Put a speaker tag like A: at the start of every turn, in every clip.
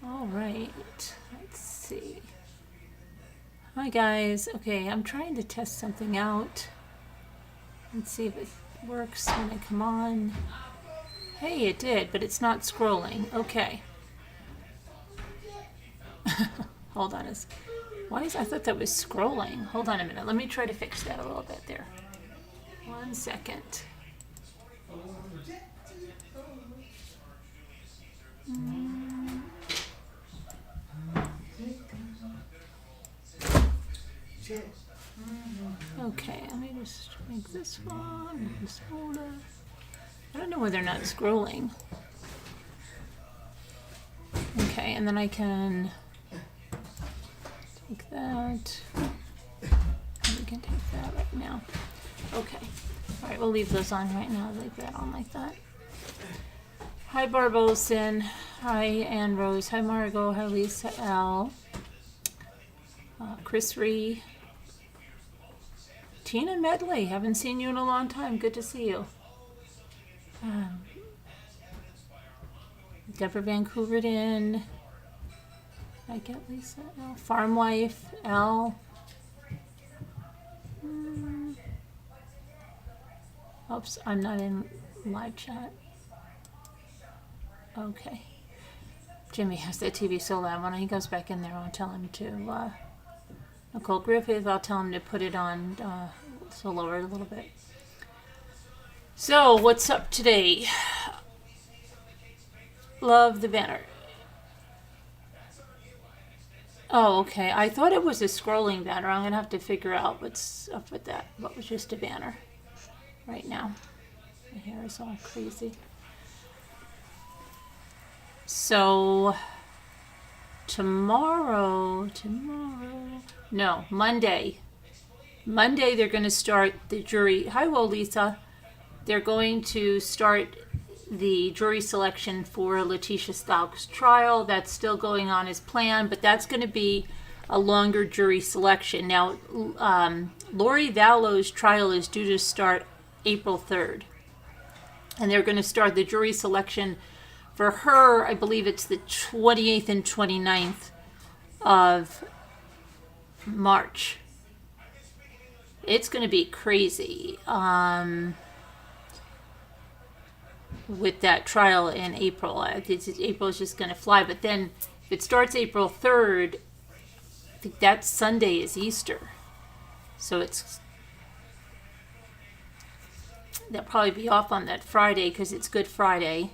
A: All right, let's see. Hi guys. Okay, I'm trying to test something out. Let's see if it works when I come on. Hey, it did, but it's not scrolling. Okay. Hold on. I thought that was scrolling. Hold on a minute. Let me try to fix that a little bit there. 1 second. Okay, let me just make this one. This folder. I don't know why they're not scrolling. Okay, and then I can take that. We can take that right now. Okay. All right, we'll leave those on right now. Leave that on like that. Hi, Barbosin. Hi, Ann Rose. Hi, Margot. Hi, Lisa L. Chris Ree. Tina Medley. Haven't seen you in a long time. Good to see you. Deborah Vancouver in. I get Lisa L. Farm Wife L. Oops, I'm not in live chat. Okay. Jimmy has that TV so loud. When he goes back in there, I'll tell him to. Nicole Griffith, I'll tell him to put it on, so lower it a little bit. So, what's up today? Love the banner. Oh, okay. I thought it was a scrolling banner. I'm going to have to figure out what's up with that. What was just a banner right now. My hair is all crazy. So, Monday. Monday they're going to start the jury. Hi, well, Lisa. They're going to start the jury selection for Letitia Stalk's trial. That's still going on as planned, but that's going to be a longer jury selection. Now, Lori Vallow's trial is due to start April 3rd. And they're going to start the jury selection for her, I believe it's the 28th and 29th of March. It's going to be crazy with that trial in April. April is just going to fly. But then if it starts April 3rd, I think that Sunday is Easter. So they'll probably be off on that Friday because it's Good Friday.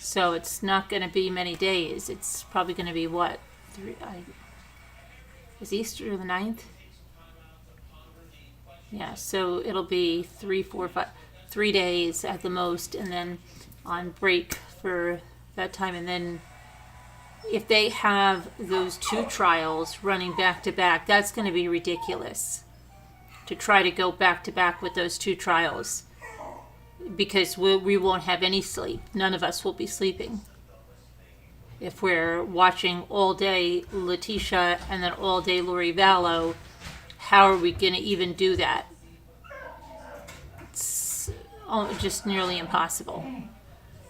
A: So it's not going to be many days. It's probably going to be what? Is Easter the 9th? Yeah, so it'll be 3 days at the most, and then on break for that time. And then if they have those two trials running back to back, that's going to be ridiculous to try to go back to back with those two trials, because we won't have any sleep. None of us will be sleeping if we're watching all day Letitia and then all day Lori Vallow. How are we going to even do that? It's just nearly impossible.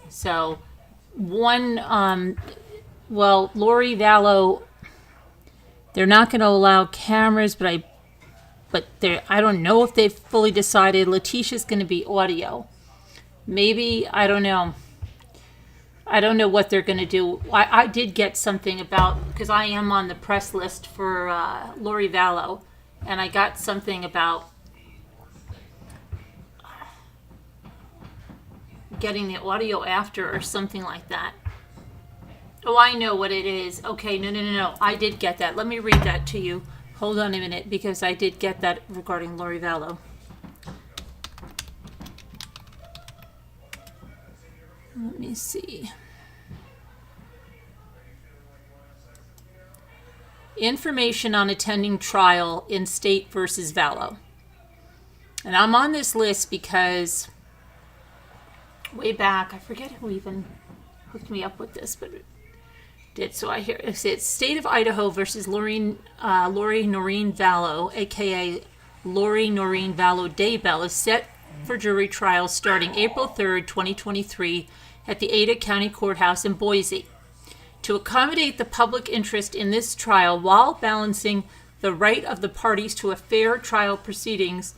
A: So Lori Vallow, they're not going to allow cameras, but I don't know if they've fully decided. Letitia's going to be audio. Maybe, I don't know. I don't know what they're going to do. I did get something about, because I am on the press list for Lori Vallow, and I got something about getting the audio after or something like that. Oh, I know what it is. Okay, no. I did get that. Let me read that to you. Hold on a minute, because I did get that regarding Lori Vallow. Let me see. Information on attending trial in State versus Vallow. And I'm on this list because way back, I forget who even hooked me up with this, but it did. So I hear it's State of Idaho versus Lori Noreen Vallow, aka Lori Noreen Vallow Daybell, is set for jury trial starting April 3rd, 2023 at the AITA County Courthouse in Boise. To accommodate the public interest in this trial while balancing the right of the parties to a fair trial proceedings,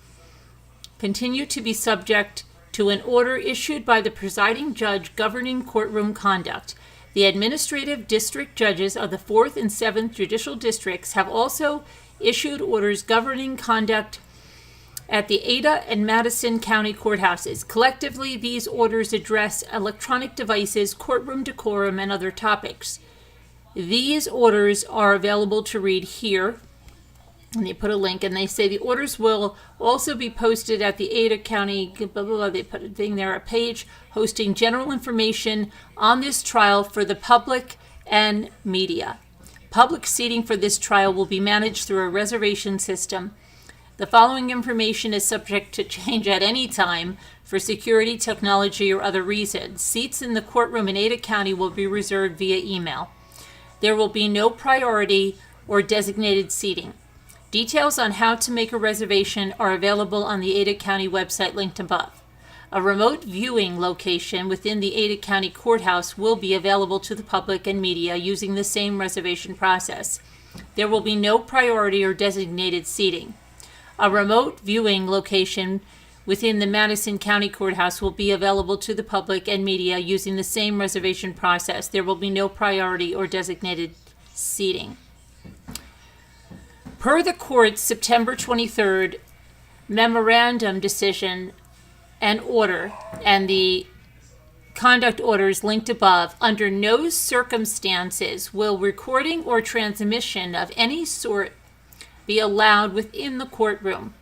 A: continue to be subject to an order issued by the presiding judge governing courtroom conduct. The administrative district judges of the 4th and 7th judicial districts have also issued orders governing conduct at the AITA and Madison County courthouses. Collectively, these orders address electronic devices, courtroom decorum, and other topics. These orders are available to read here. And they put a link, and they say the orders will also be posted at the Ada County, blah, blah, blah. They put a thing there, a page hosting general information on this trial for the public and media. Public seating for this trial will be managed through a reservation system. The following information is subject to change at any time for security, technology, or other reasons. Seats in the courtroom in Ada County will be reserved via email. There will be no priority or designated seating. Details on how to make a reservation are available on the Ada County website linked above. A remote viewing location within the Ada County Courthouse will be available to the public and media using the same reservation process. There will be no priority or designated seating. A remote viewing location within the Madison County Courthouse will be available to the public and media using the same reservation process. There will be no priority or designated seating. Per the court's September 23rd memorandum decision and order and the conduct orders linked above, under no circumstances will recording or transmission of any sort be allowed within the courtroom,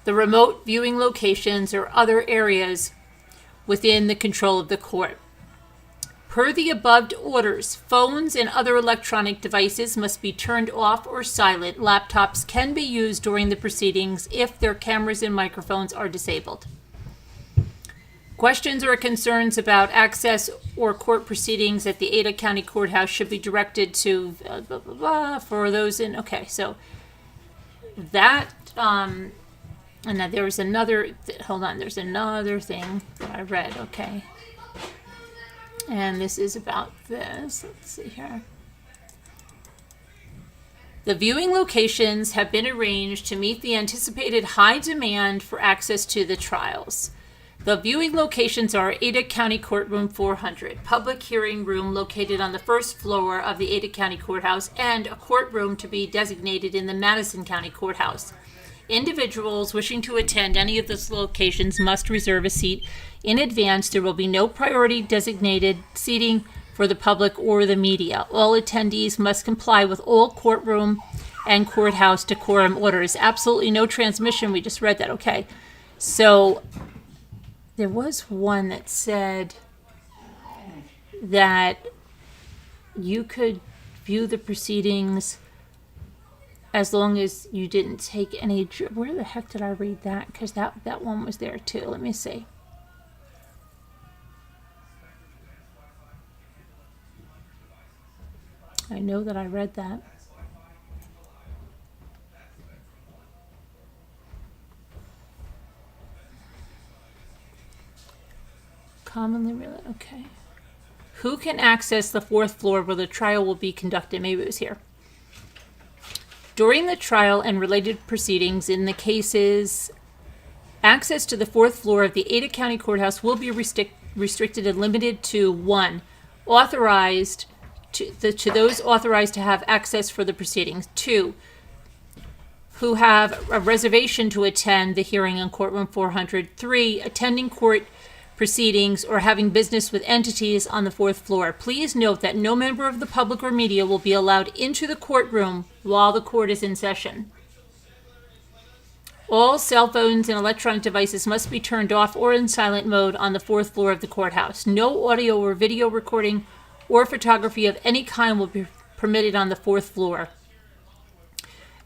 A: the remote viewing locations, or other areas within the control of the court. Per the above orders, phones and other electronic devices must be turned off or silent. Laptops can be used during the proceedings if their cameras and microphones are disabled. Questions or concerns about access or court proceedings at the Ada County Courthouse should be directed to blah, blah, blah, for those in, okay, so that, and then there was another, hold on, there's another thing that I read, okay. And this is about this. Let's see here. The viewing locations have been arranged to meet the anticipated high demand for access to the trials. The viewing locations are Ada County Courtroom 400, public hearing room located on the first floor of the Ada County Courthouse, and a courtroom to be designated in the Madison County Courthouse. Individuals wishing to attend any of those locations must reserve a seat in advance. There will be no priority designated seating for the public or the media. All attendees must comply with all courtroom and courthouse decorum orders. Absolutely no transmission. We just read that. Okay. So there was one that said that you could view the proceedings as long as you didn't take any. Where the heck did I read that? Because that one was there too. Let me see. I know that I read that. Commonly related. Okay. Who can access the 4th floor where the trial will be conducted? Maybe it was here. During the trial and related proceedings in the cases, access to the 4th floor of the Ada County Courthouse will be restricted and limited to 1. Authorized to those authorized to have access for the proceedings. 2. Who have a reservation to attend the hearing in courtroom 400. 3. Attending court proceedings or having business with entities on the 4th floor. Please note that no member of the public or media will be allowed into the courtroom while the court is in session. All cell phones and electronic devices must be turned off or in silent mode on the 4th floor of the courthouse. No audio or video recording or photography of any kind will be permitted on the 4th floor,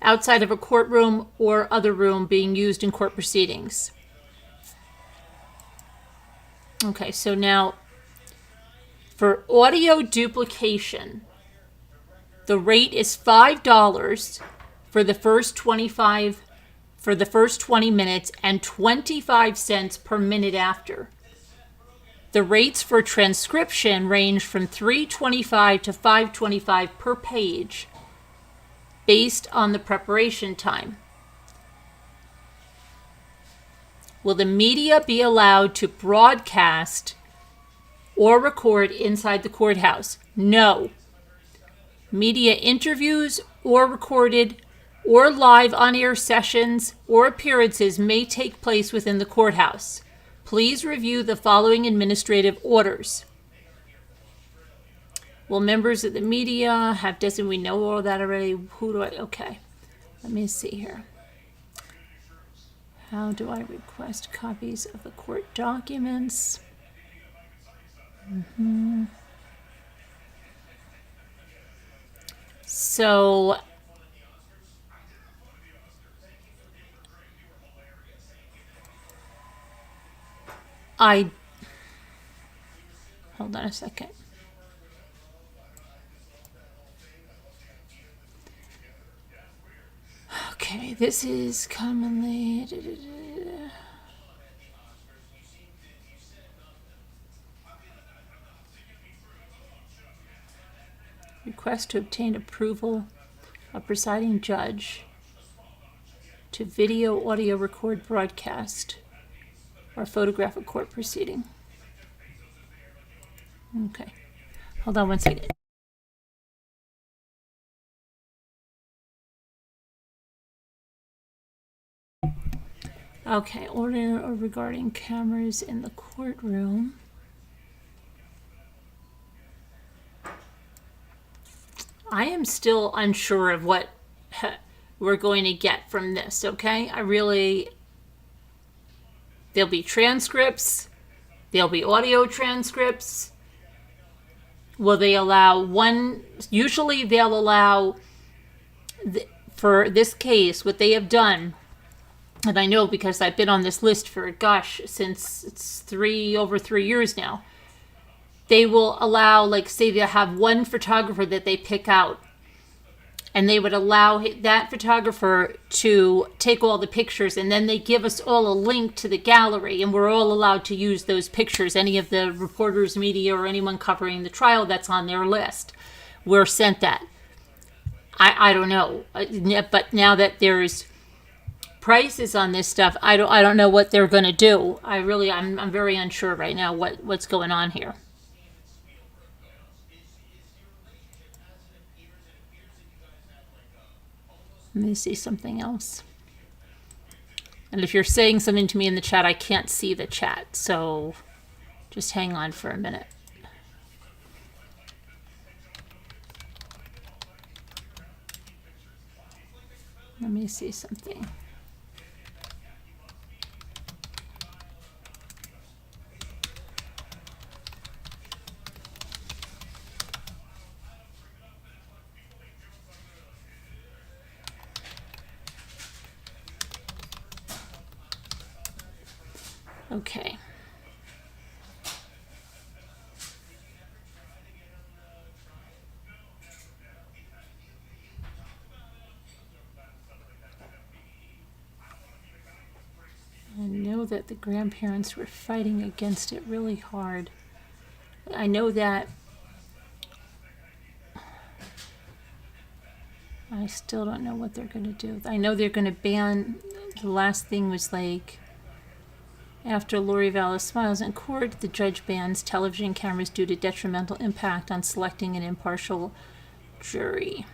A: outside of a courtroom or other room being used in court proceedings. Okay, so now for audio duplication, the rate is $5 for the first 20 minutes and 25 cents per minute after. The rates for transcription range from $3.25 to $5.25 per page based on the preparation time. Will the media be allowed to broadcast or record inside the courthouse? No. Media interviews or recorded or live on-air sessions or appearances may take place within the courthouse. Please review the following administrative orders. Will members of the media have designated? We know all that already. Okay. Let me see here. How do I request copies of the court documents? So hold on a second. Okay, this is commonly. Request to obtain approval of presiding judge to video, audio record, broadcast, or photograph a court proceeding. Okay, hold on one second. Okay, order regarding cameras in the courtroom. I am still unsure of what we're going to get from this, okay? There'll be transcripts, there'll be audio transcripts. Will they allow one? Usually they'll allow, for this case, what they have done, and I know because I've been on this list for, since it's over 3 years now. They will allow, like, say they have one photographer that they pick out, and they would allow that photographer to take all the pictures, and then they give us all a link to the gallery, and we're all allowed to use those pictures. Any of the reporters, media, or anyone covering the trial that's on their list, we're sent that. I don't know, but now that there's prices on this stuff, I don't know what they're going to do. I'm very unsure right now what's going on here. Let me see something else. And if you're saying something to me in the chat, I can't see the chat, so just hang on for a minute. Let me see something. Okay. I know that the grandparents were fighting against it really hard. I know that I still don't know what they're going to do. I know they're going to ban, the last thing was like, after Lori Vallow smiles in court, the judge bans television cameras due to detrimental impact on selecting an impartial jury.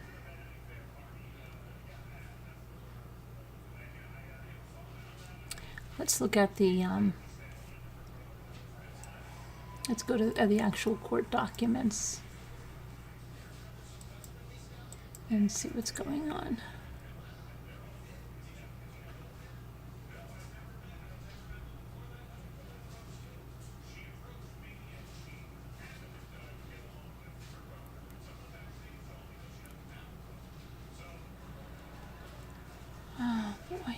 A: Let's look at the, let's go to the actual court documents and see what's going on. Oh boy.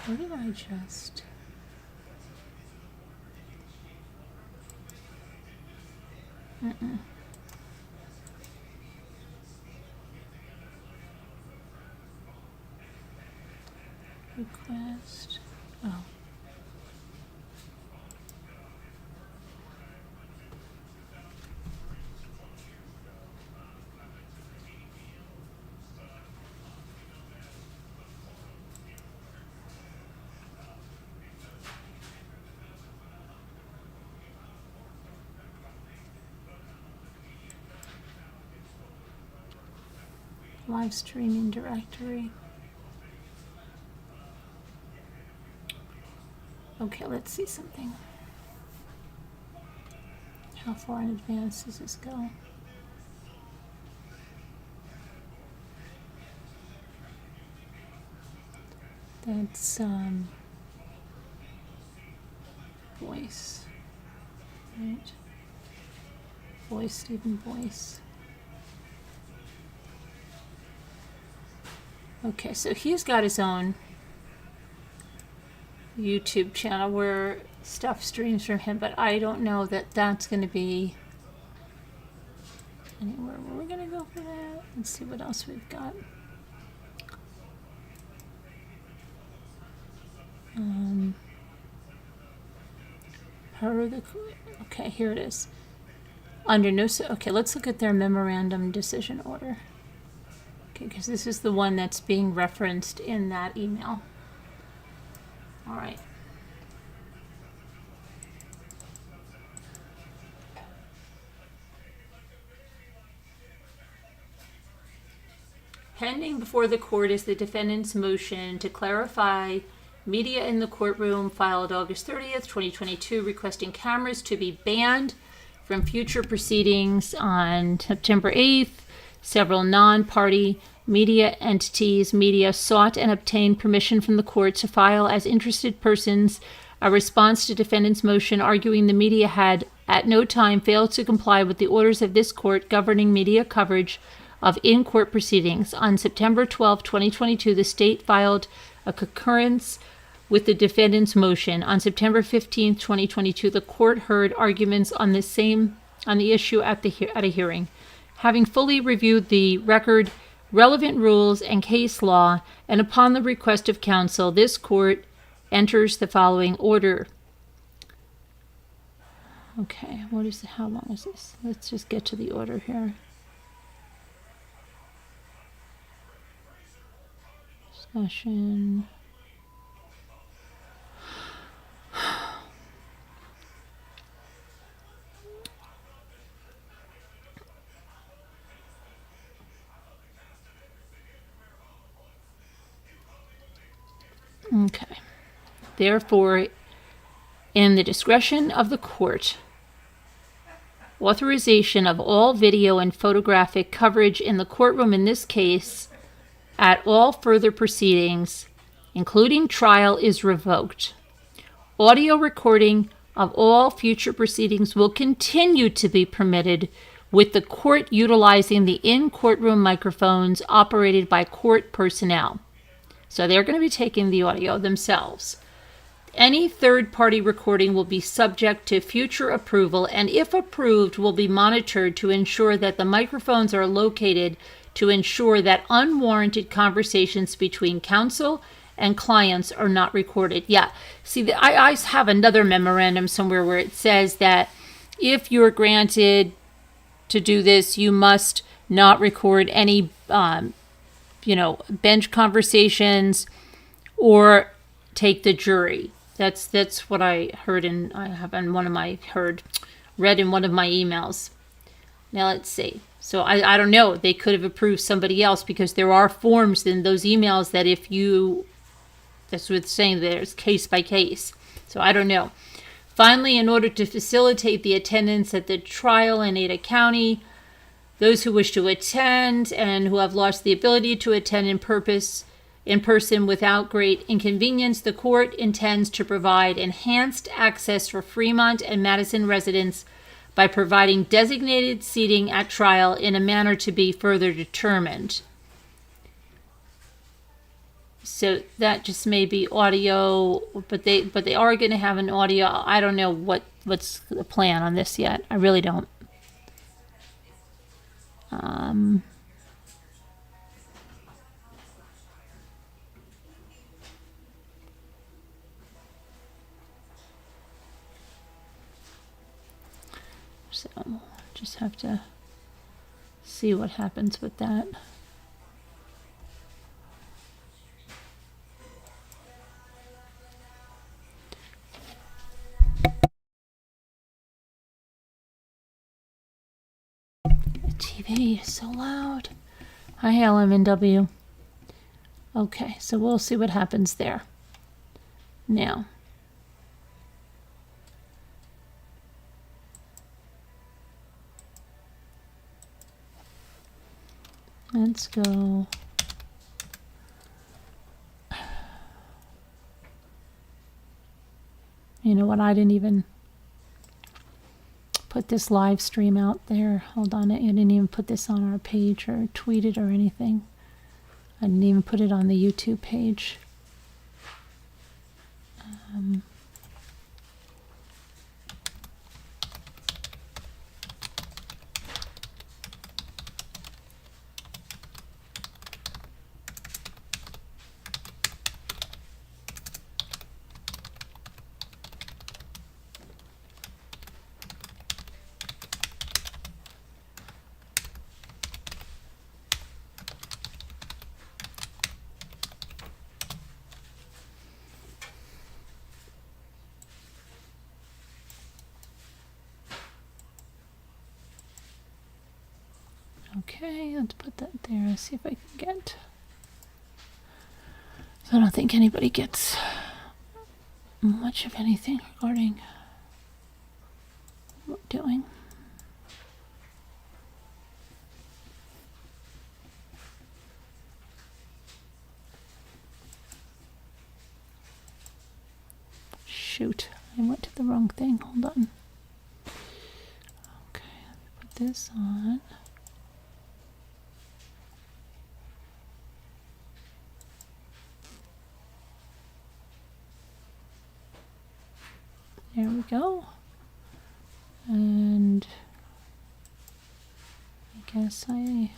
A: What did I just... Request. Oh. Live streaming directory. Okay, let's see something. How far in advance does this go? That's Boyce, right? Boyce, Stephen Boyce. Okay, so he's got his own YouTube channel where stuff streams from him, but I don't know that that's going to be anywhere. Where we're going to go for that? Let's see what else we've got. Okay, here it is. Under no, okay, let's look at their memorandum decision order. Okay, because this is the one that's being referenced in that email. All right. Pending before the court is the defendant's motion to clarify media in the courtroom filed August 30th, 2022, requesting cameras to be banned from future proceedings on September 8th. Several non-party media entities, sought and obtained permission from the court to file as interested persons a response to defendant's motion, arguing the media had at no time failed to comply with the orders of this court governing media coverage of in-court proceedings. On September 12, 2022, the state filed a concurrence with the defendant's motion. On September 15, 2022, the court heard arguments on the issue at a hearing. Having fully reviewed the record, relevant rules, and case law, and upon the request of counsel, this court enters the following order. Okay, how long is this? Let's just get to the order here. Discussion. Okay. Therefore, in the discretion of the court, authorization of all video and photographic coverage in the courtroom in this case at all further proceedings, including trial, is revoked. Audio recording of all future proceedings will continue to be permitted, with the court utilizing the in-courtroom microphones operated by court personnel. So they're going to be taking the audio themselves. Any third-party recording will be subject to future approval, and if approved, will be monitored to ensure that the microphones are located to ensure that unwarranted conversations between counsel and clients are not recorded. Yeah, see, I have another memorandum somewhere where it says that if you're granted to do this, you must not record any bench conversations or take the jury. That's what I heard read in one of my emails. Now let's see. So I don't know. They could have approved somebody else, because there are forms in those emails that that's what it's saying, there's case by case. So I don't know. Finally, in order to facilitate the attendance at the trial in Ada County, those who wish to attend and who have lost the ability to attend in person without great inconvenience, the court intends to provide enhanced access for Fremont and Madison residents by providing designated seating at trial in a manner to be further determined. So that just may be audio, but they are going to have an audio. I don't know what's the plan on this yet. I really don't. So just have to see what happens with that. The TV is so loud. Hi, LMNW. Okay, so we'll see what happens there. Now, let's go. You know what? I didn't even put this live stream out there. Hold on, I didn't even put this on our page or tweet it or anything. I didn't even put it on the YouTube page. Okay, let's put that there. See if I can get. So I don't think anybody gets much of anything regarding what we're doing. Shoot, I went to the wrong thing. Hold on. Okay, put this on. There we go. And I guess I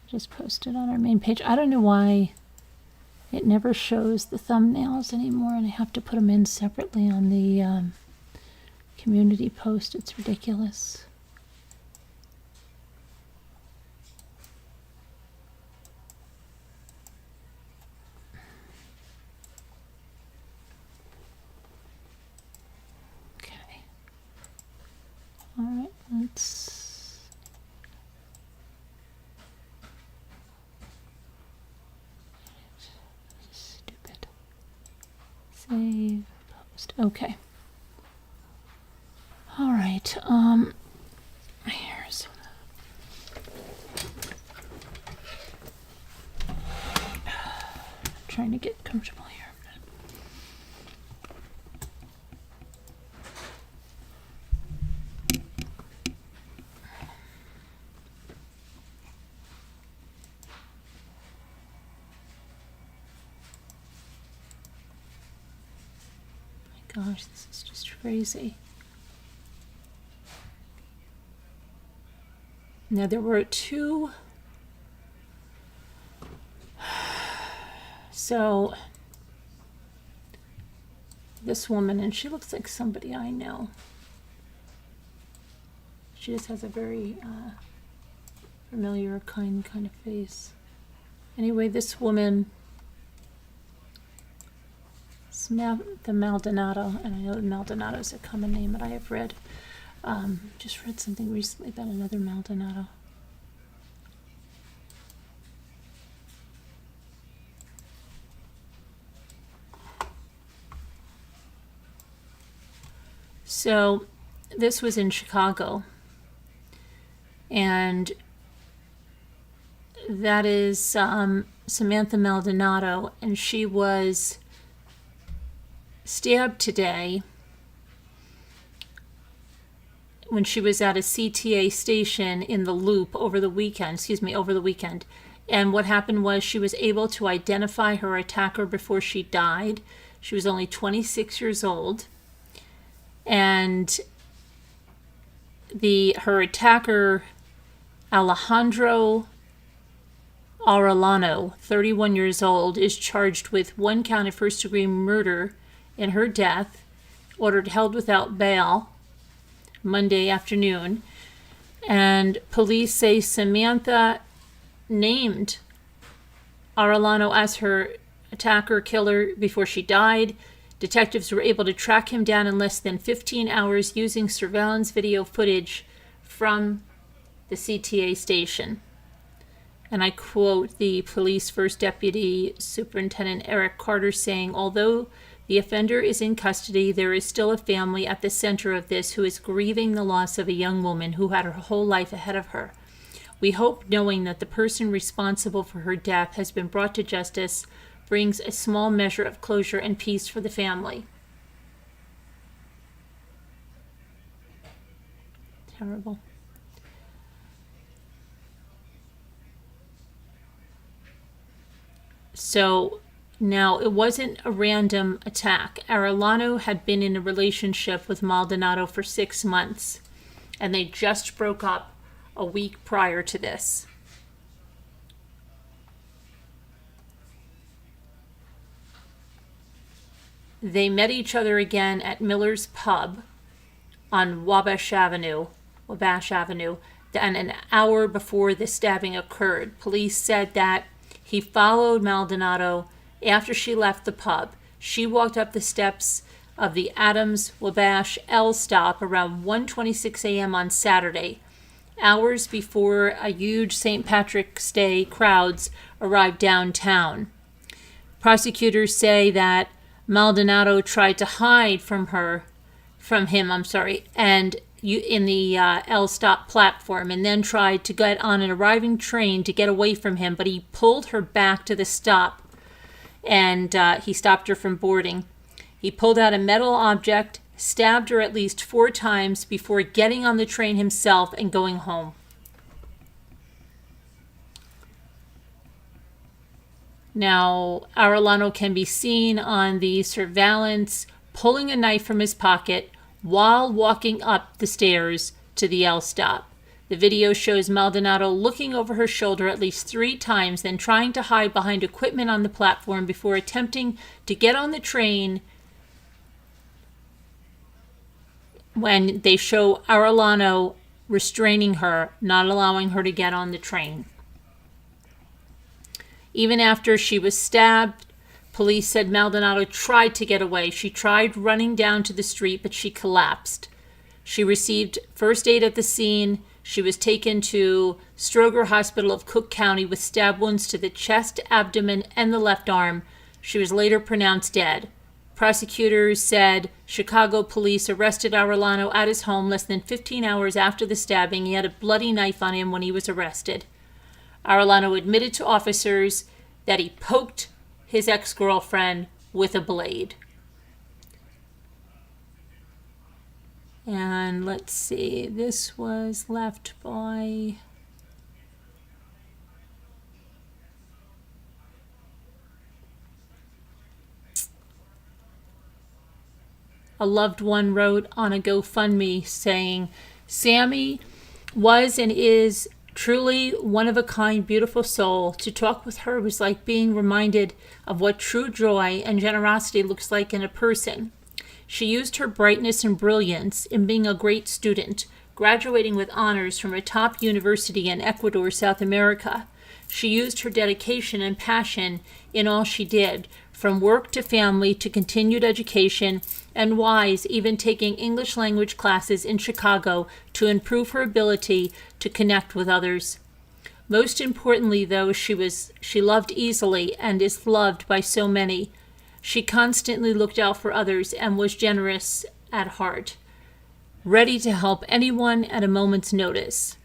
A: just posted on our main page. I don't know why it never shows the thumbnails anymore, and I have to put them in separately on the community post. It's ridiculous. All right, let's stupid. Save post. Okay. All right. Here's trying to get comfortable here. Gosh, this is just crazy. Now there were two. So this woman, and she looks like somebody I know. She just has a very familiar kind of face. Anyway, this woman, Samantha Maldonado, and I know Maldonado is a common name that I have read. Just read something recently about another Maldonado. So this was in Chicago, and that is Samantha Maldonado, and she was stabbed today when she was at a CTA station in the Loop over the weekend. And what happened was she was able to identify her attacker before she died. She was only 26 years old. And her attacker Alejandro Arellano, 31 years old, is charged with 1 count of first-degree murder in her death, ordered held without bail Monday afternoon. And police say Samantha named Arellano as her attacker killer before she died. Detectives were able to track him down in less than 15 hours using surveillance video footage from the CTA station. And I quote the police first deputy superintendent Eric Carter saying, although the offender is in custody, there is still a family at the center of this who is grieving the loss of a young woman who had her whole life ahead of her. We hope knowing that the person responsible for her death has been brought to justice brings a small measure of closure and peace for the family. Terrible. So now it wasn't a random attack. Arellano had been in a relationship with Maldonado for 6 months, and they just broke up a week prior to this. They met each other again at Miller's Pub on Wabash Avenue, and an hour before the stabbing occurred. Police said that he followed Maldonado after she left the pub. She walked up the steps of the Adams-Wabash L stop around 1:26 a.m. on Saturday, hours before a huge St. Patrick's Day crowds arrived downtown. Prosecutors say that Maldonado tried to hide from him, and in the L stop platform, and then tried to get on an arriving train to get away from him, but he pulled her back to the stop, and he stopped her from boarding. He pulled out a metal object, stabbed her at least 4 times before getting on the train himself and going home. Now, Arellano can be seen on the surveillance pulling a knife from his pocket while walking up the stairs to the L stop. The video shows Maldonado looking over her shoulder at least 3 times, then trying to hide behind equipment on the platform before attempting to get on the train, when they show Arellano restraining her, not allowing her to get on the train. Even after she was stabbed, police said Maldonado tried to get away. She tried running down to the street, but she collapsed. She received first aid at the scene. She was taken to Stroger Hospital of Cook County with stab wounds to the chest, abdomen, and the left arm. She was later pronounced dead. Prosecutors said Chicago police arrested Arellano at his home less than 15 hours after the stabbing. He had a bloody knife on him when he was arrested. Arellano admitted to officers that he poked his ex-girlfriend with a blade. And let's see, this was left by a loved one wrote on a GoFundMe saying, Sammy was and is truly one-of-a-kind, beautiful soul. To talk with her was like being reminded of what true joy and generosity looks like in a person. She used her brightness and brilliance in being a great student, graduating with honors from a top university in Ecuador, South America. She used her dedication and passion in all she did, from work to family to continued education, and wise, even taking English language classes in Chicago to improve her ability to connect with others. Most importantly, though, she loved easily and is loved by so many. She constantly looked out for others and was generous at heart, ready to help anyone at a moment's notice.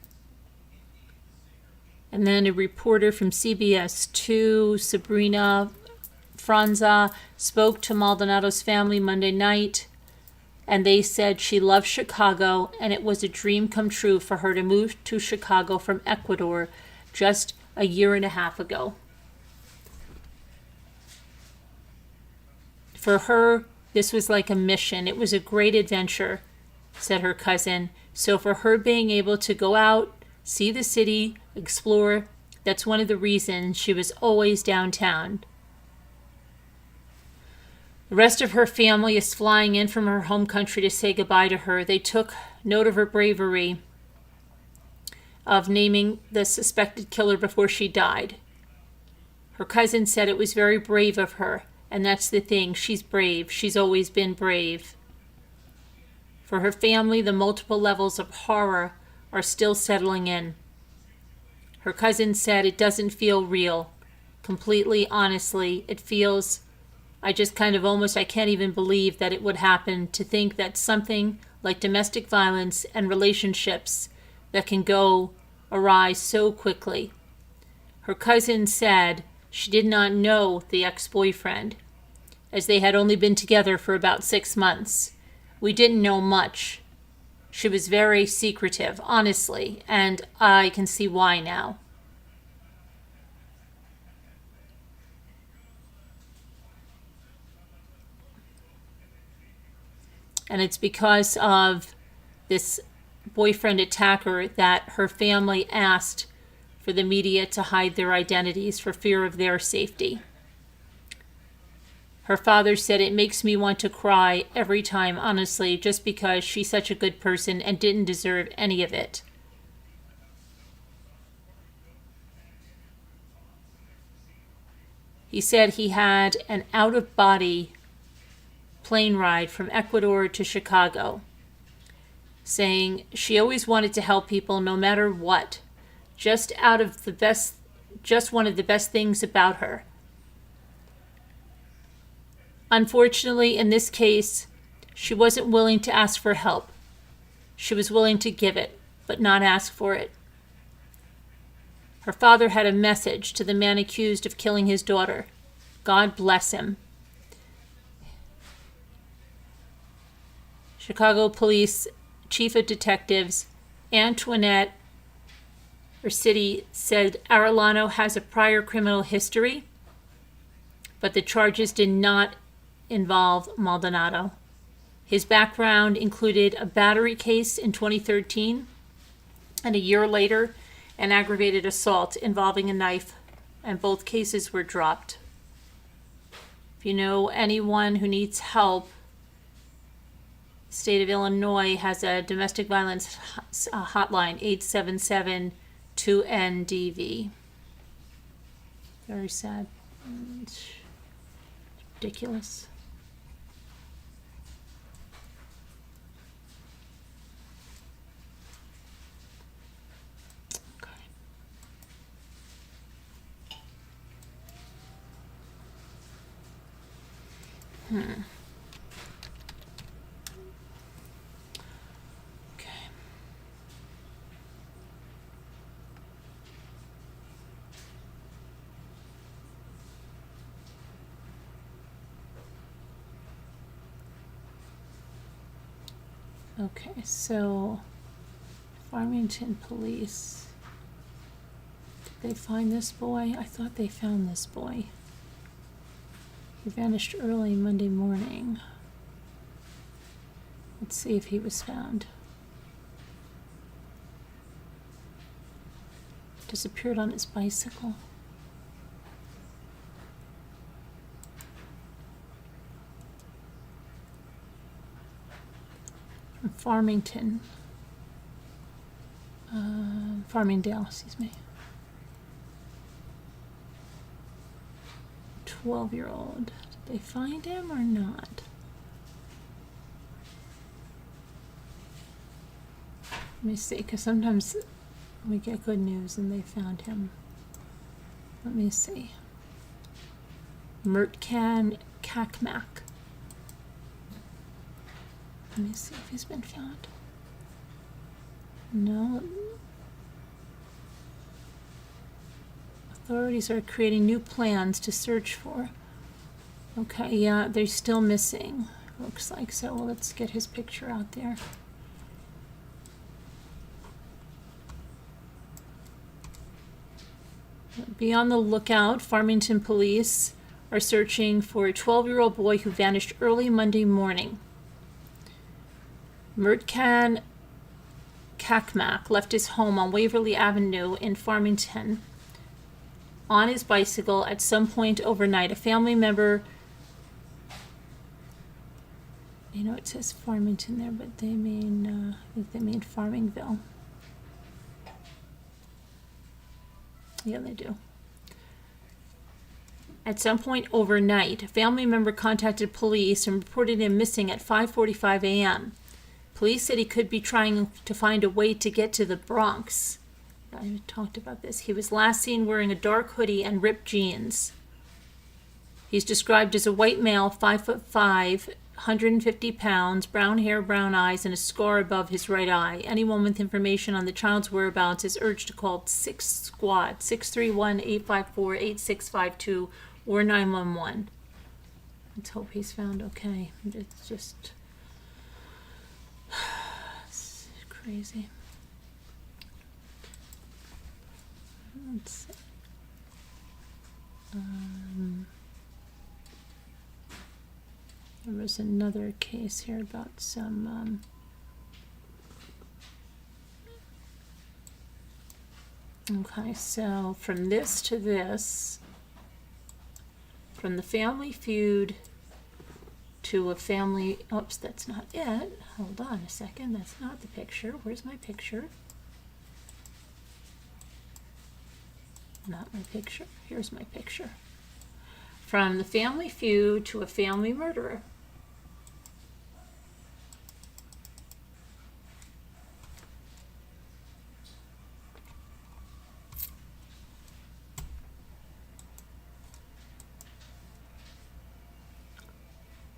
A: And then a reporter from CBS 2, Sabrina Franza, spoke to Maldonado's family Monday night, and they said she loved Chicago and it was a dream come true for her to move to Chicago from Ecuador just a year and a half ago. For her, this was like a mission. It was a great adventure, said her cousin. So for her being able to go out see the city, explore. That's one of the reasons she was always downtown. The rest of her family is flying in from her home country to say goodbye to her. They took note of her bravery of naming the suspected killer before she died. Her cousin said it was very brave of her, and that's the thing. She's brave. She's always been brave. For her family, the multiple levels of horror are still settling in. Her cousin said it doesn't feel real. Completely, honestly, it feels, I just kind of almost, I can't even believe that it would happen, to think that something like domestic violence and relationships that can go awry so quickly. Her cousin said she did not know the ex-boyfriend, as they had only been together for about 6 months. We didn't know much. She was very secretive, honestly, and I can see why now. And it's because of this boyfriend attacker that her family asked for the media to hide their identities for fear of their safety. Her father said, it makes me want to cry every time, honestly, just because she's such a good person and didn't deserve any of it. He said he had an out-of-body plane ride from Ecuador to Chicago, saying she always wanted to help people no matter what. Just one of the best things about her. Unfortunately, in this case, she wasn't willing to ask for help. She was willing to give it, but not ask for it. Her father had a message to the man accused of killing his daughter. God bless him. Chicago Police Chief of Detectives Antoinette City said Arellano has a prior criminal history, but the charges did not involve Maldonado. His background included a battery case in 2013, and a year later, an aggravated assault involving a knife, and both cases were dropped. If you know anyone who needs help, the state of Illinois has a domestic violence hotline, 877-2NDV. Very sad. It's ridiculous. Okay. Okay, so Farmington Police. Did they find this boy? I thought they found this boy. He vanished early Monday morning. Let's see if he was found. Disappeared on his bicycle. From Farmington. Farmingdale, excuse me. 12-year-old. Did they find him or not? Let me see, because sometimes we get good news and they found him. Let me see. Mertcan Kakmak. Let me see if he's been found. No. Authorities are creating new plans to search for. Okay, yeah, they're still missing. Looks like so. Well, let's get his picture out there. Be on the lookout. Farmington Police are searching for a 12-year-old boy who vanished early Monday morning. Mertcan Kakmak left his home on Waverly Avenue in Farmington on his bicycle at some point overnight. A family member, it says Farmington there, but they mean, I think they mean Farmingville. Yeah, they do. At some point overnight, a family member contacted police and reported him missing at 5:45 a.m. Police said he could be trying to find a way to get to the Bronx. I talked about this. He was last seen wearing a dark hoodie and ripped jeans. He's described as a white male, 5'5", 150 pounds, brown hair, brown eyes, and a scar above his right eye. Anyone with information on the child's whereabouts is urged to call 6 Squad, 631-854-8652, or 911. Let's hope he's found okay. It's just it's crazy. Let's see. There was another case here about some okay, so from this to this, from the Family Feud to a family, oops, that's not it. Hold on a second, that's not the picture. Where's my picture? Not my picture. Here's my picture. From the Family Feud to a family murderer.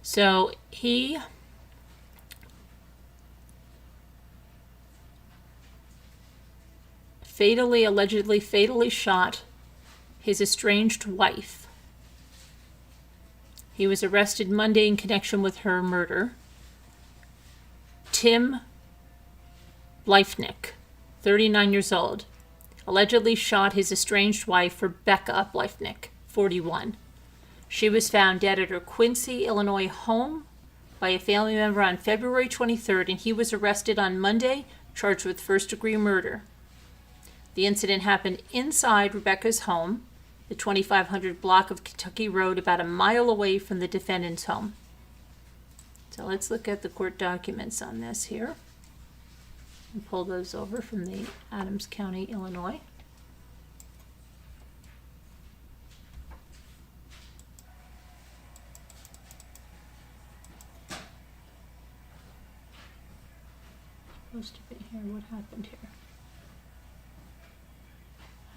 A: So he allegedly fatally shot his estranged wife. He was arrested Monday in connection with her murder. Tim Bleifnick, 39 years old, allegedly shot his estranged wife, Rebecca Bleifnick, 41. She was found dead at her Quincy, Illinois home by a family member on February 23rd, and he was arrested on Monday, charged with first-degree murder. The incident happened inside Rebecca's home, the 2500 block of Kentucky Road, about a mile away from the defendant's home. So let's look at the court documents on this here and pull those over from the Adams County, Illinois. Supposed to be here. What happened here?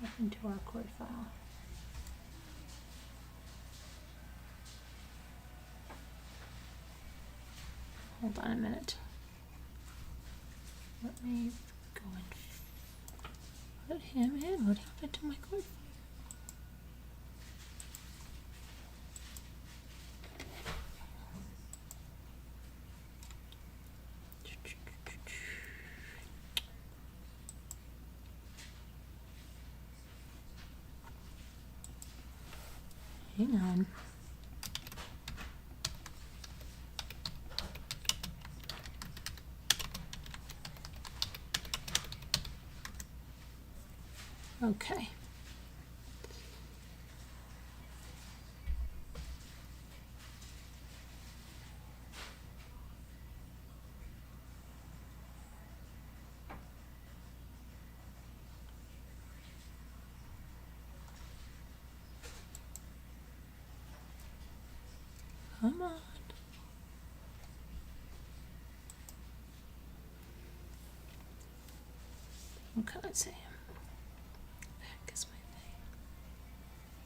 A: What happened to our court file? Hold on a minute. Let me go and put him in. What happened to my court file? Hang on. Okay. Come on. Okay, let's see.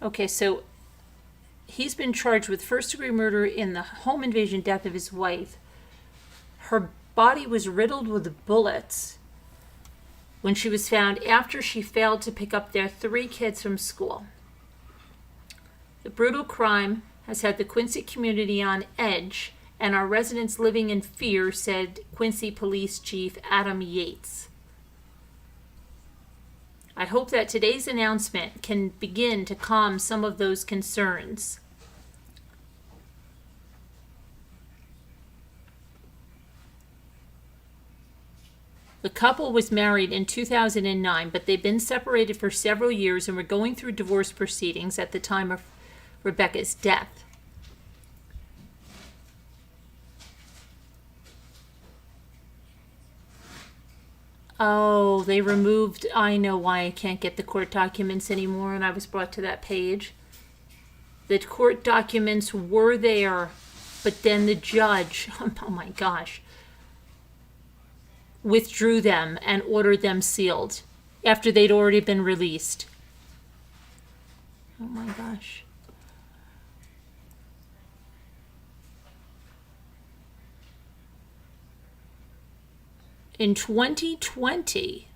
A: Okay, so he's been charged with first-degree murder in the home invasion death of his wife. Her body was riddled with bullets when she was found after she failed to pick up their 3 kids from school. The brutal crime has had the Quincy community on edge, and our residents living in fear, said Quincy Police Chief Adam Yates. I hope that today's announcement can begin to calm some of those concerns. The couple was married in 2009, but they'd been separated for several years and were going through divorce proceedings at the time of Rebecca's death. Oh, they removed, I know why I can't get the court documents anymore, and I was brought to that page. The court documents were there, but then the judge, oh my gosh, withdrew them and ordered them sealed after they'd already been released. Oh my gosh. In 2020,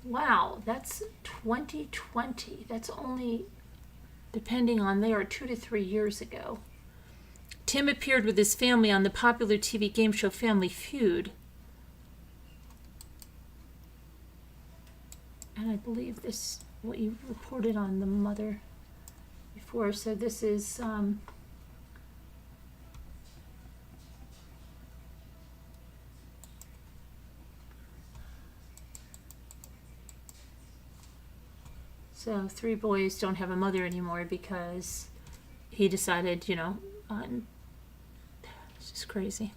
A: wow, that's 2020. That's only, depending on, they are 2 to 3 years ago. Tim appeared with his family on the popular TV game show Family Feud. And I believe this, what you reported on the mother before. So this is, so 3 boys don't have a mother anymore because he decided, you know, it's just crazy.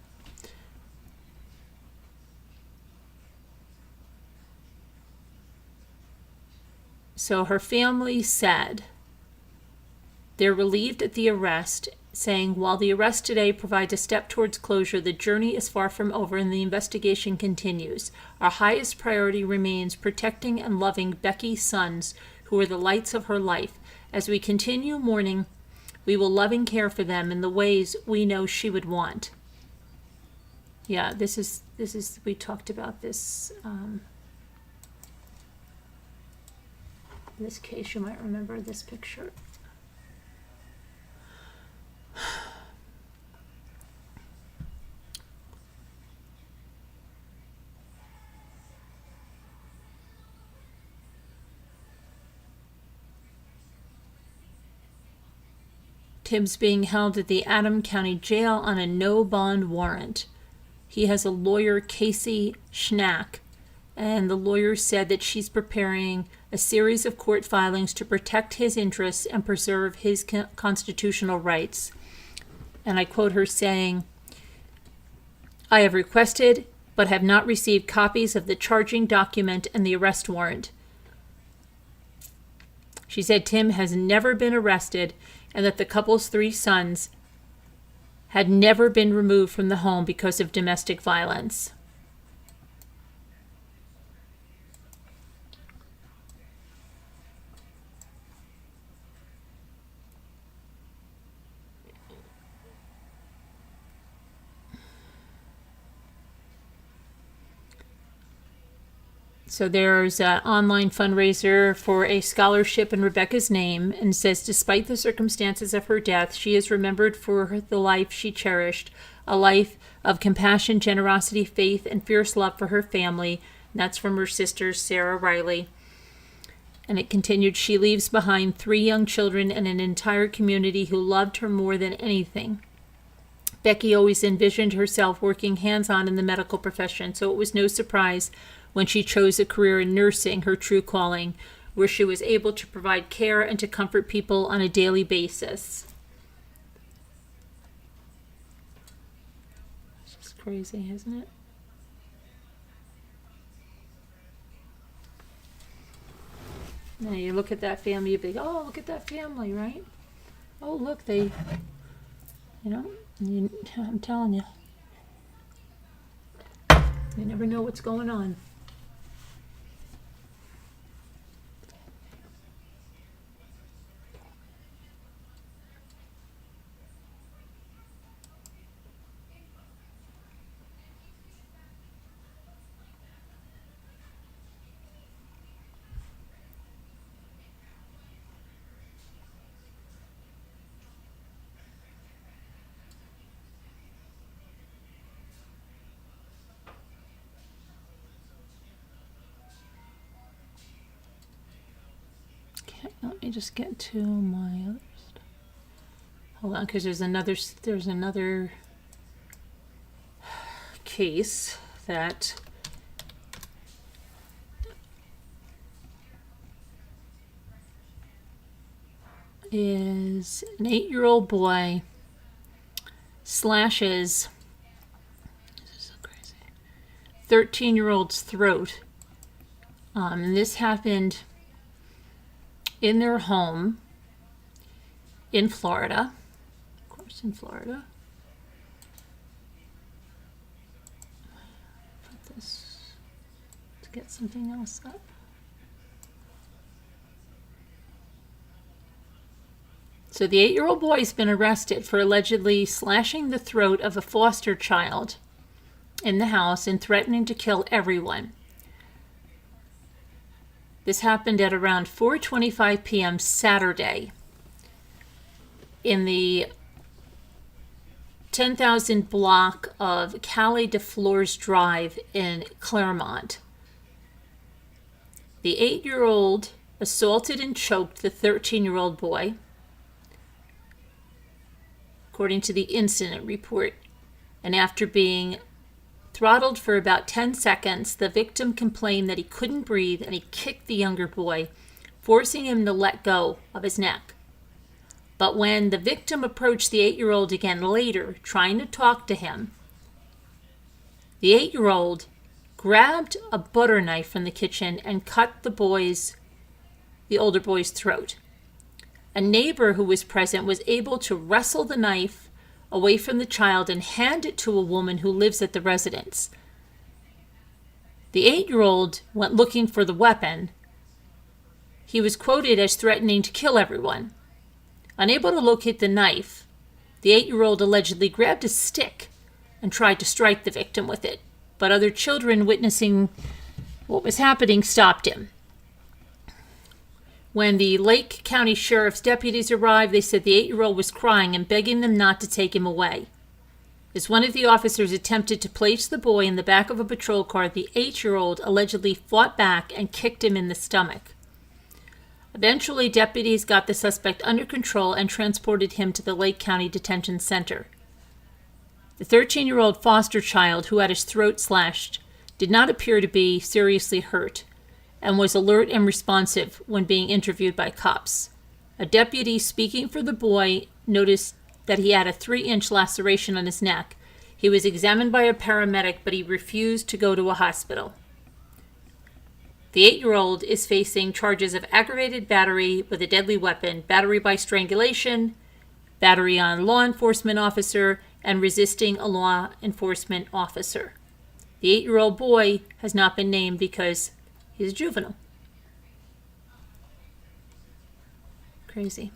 A: So her family said they're relieved at the arrest, saying, while the arrest today provides a step towards closure, the journey is far from over and the investigation continues. Our highest priority remains protecting and loving Becky's sons, who are the lights of her life. As we continue mourning, we will love and care for them in the ways we know she would want. Yeah, this is we talked about this this case. You might remember this picture. Tim's being held at the Adams County Jail on a no-bond warrant. He has a lawyer, Casey Schnack, and the lawyer said that she's preparing a series of court filings to protect his interests and preserve his constitutional rights. And I quote her saying, I have requested but have not received copies of the charging document and the arrest warrant. She said Tim has never been arrested and that the couple's 3 sons had never been removed from the home because of domestic violence. So there's an online fundraiser for a scholarship in Rebecca's name, and says, despite the circumstances of her death, she is remembered for the life she cherished, a life of compassion, generosity, faith, and fierce love for her family. And that's from her sister, Sarah Riley. And it continued, she leaves behind 3 young children and an entire community who loved her more than anything. Becky always envisioned herself working hands-on in the medical profession, so it was no surprise when she chose a career in nursing, her true calling, where she was able to provide care and to comfort people on a daily basis. It's just crazy, isn't it? Now you look at that family, you think, oh, look at that family, right? Oh, look, they, I'm telling you. You never know what's going on. Let me just get to my other stuff. Hold on, because there's another case that is an 8-year-old boy slashes 13-year-old's throat. And this happened in their home in Florida. Of course, in Florida. Put this to get something else up. So the 8-year-old boy has been arrested for allegedly slashing the throat of a foster child in the house and threatening to kill everyone. This happened at around 4:25 p.m. Saturday in the 10,000 block of Calle de Flores Drive in Claremont. The 8-year-old assaulted and choked the 13-year-old boy, according to the incident report, and after being throttled for about 10 seconds, the victim complained that he couldn't breathe and he kicked the younger boy, forcing him to let go of his neck. But when the victim approached the 8-year-old again later, trying to talk to him, the 8-year-old grabbed a butter knife from the kitchen and cut the older boy's throat. A neighbor who was present was able to wrestle the knife away from the child and hand it to a woman who lives at the residence. The 8-year-old went looking for the weapon. He was quoted as threatening to kill everyone. Unable to locate the knife, the 8-year-old allegedly grabbed a stick and tried to strike the victim with it, but other children witnessing what was happening stopped him. When the Lake County Sheriff's deputies arrived, they said the 8-year-old was crying and begging them not to take him away. As one of the officers attempted to place the boy in the back of a patrol car, the 8-year-old allegedly fought back and kicked him in the stomach. Eventually, deputies got the suspect under control and transported him to the Lake County Detention Center. The 13-year-old foster child who had his throat slashed did not appear to be seriously hurt and was alert and responsive when being interviewed by cops. A deputy speaking for the boy noticed that he had a 3-inch laceration on his neck. He was examined by a paramedic, but he refused to go to a hospital. The 8-year-old is facing charges of aggravated battery with a deadly weapon, battery by strangulation, battery on law enforcement officer, and resisting a law enforcement officer. The 8-year-old boy has not been named because he's a juvenile. Crazy.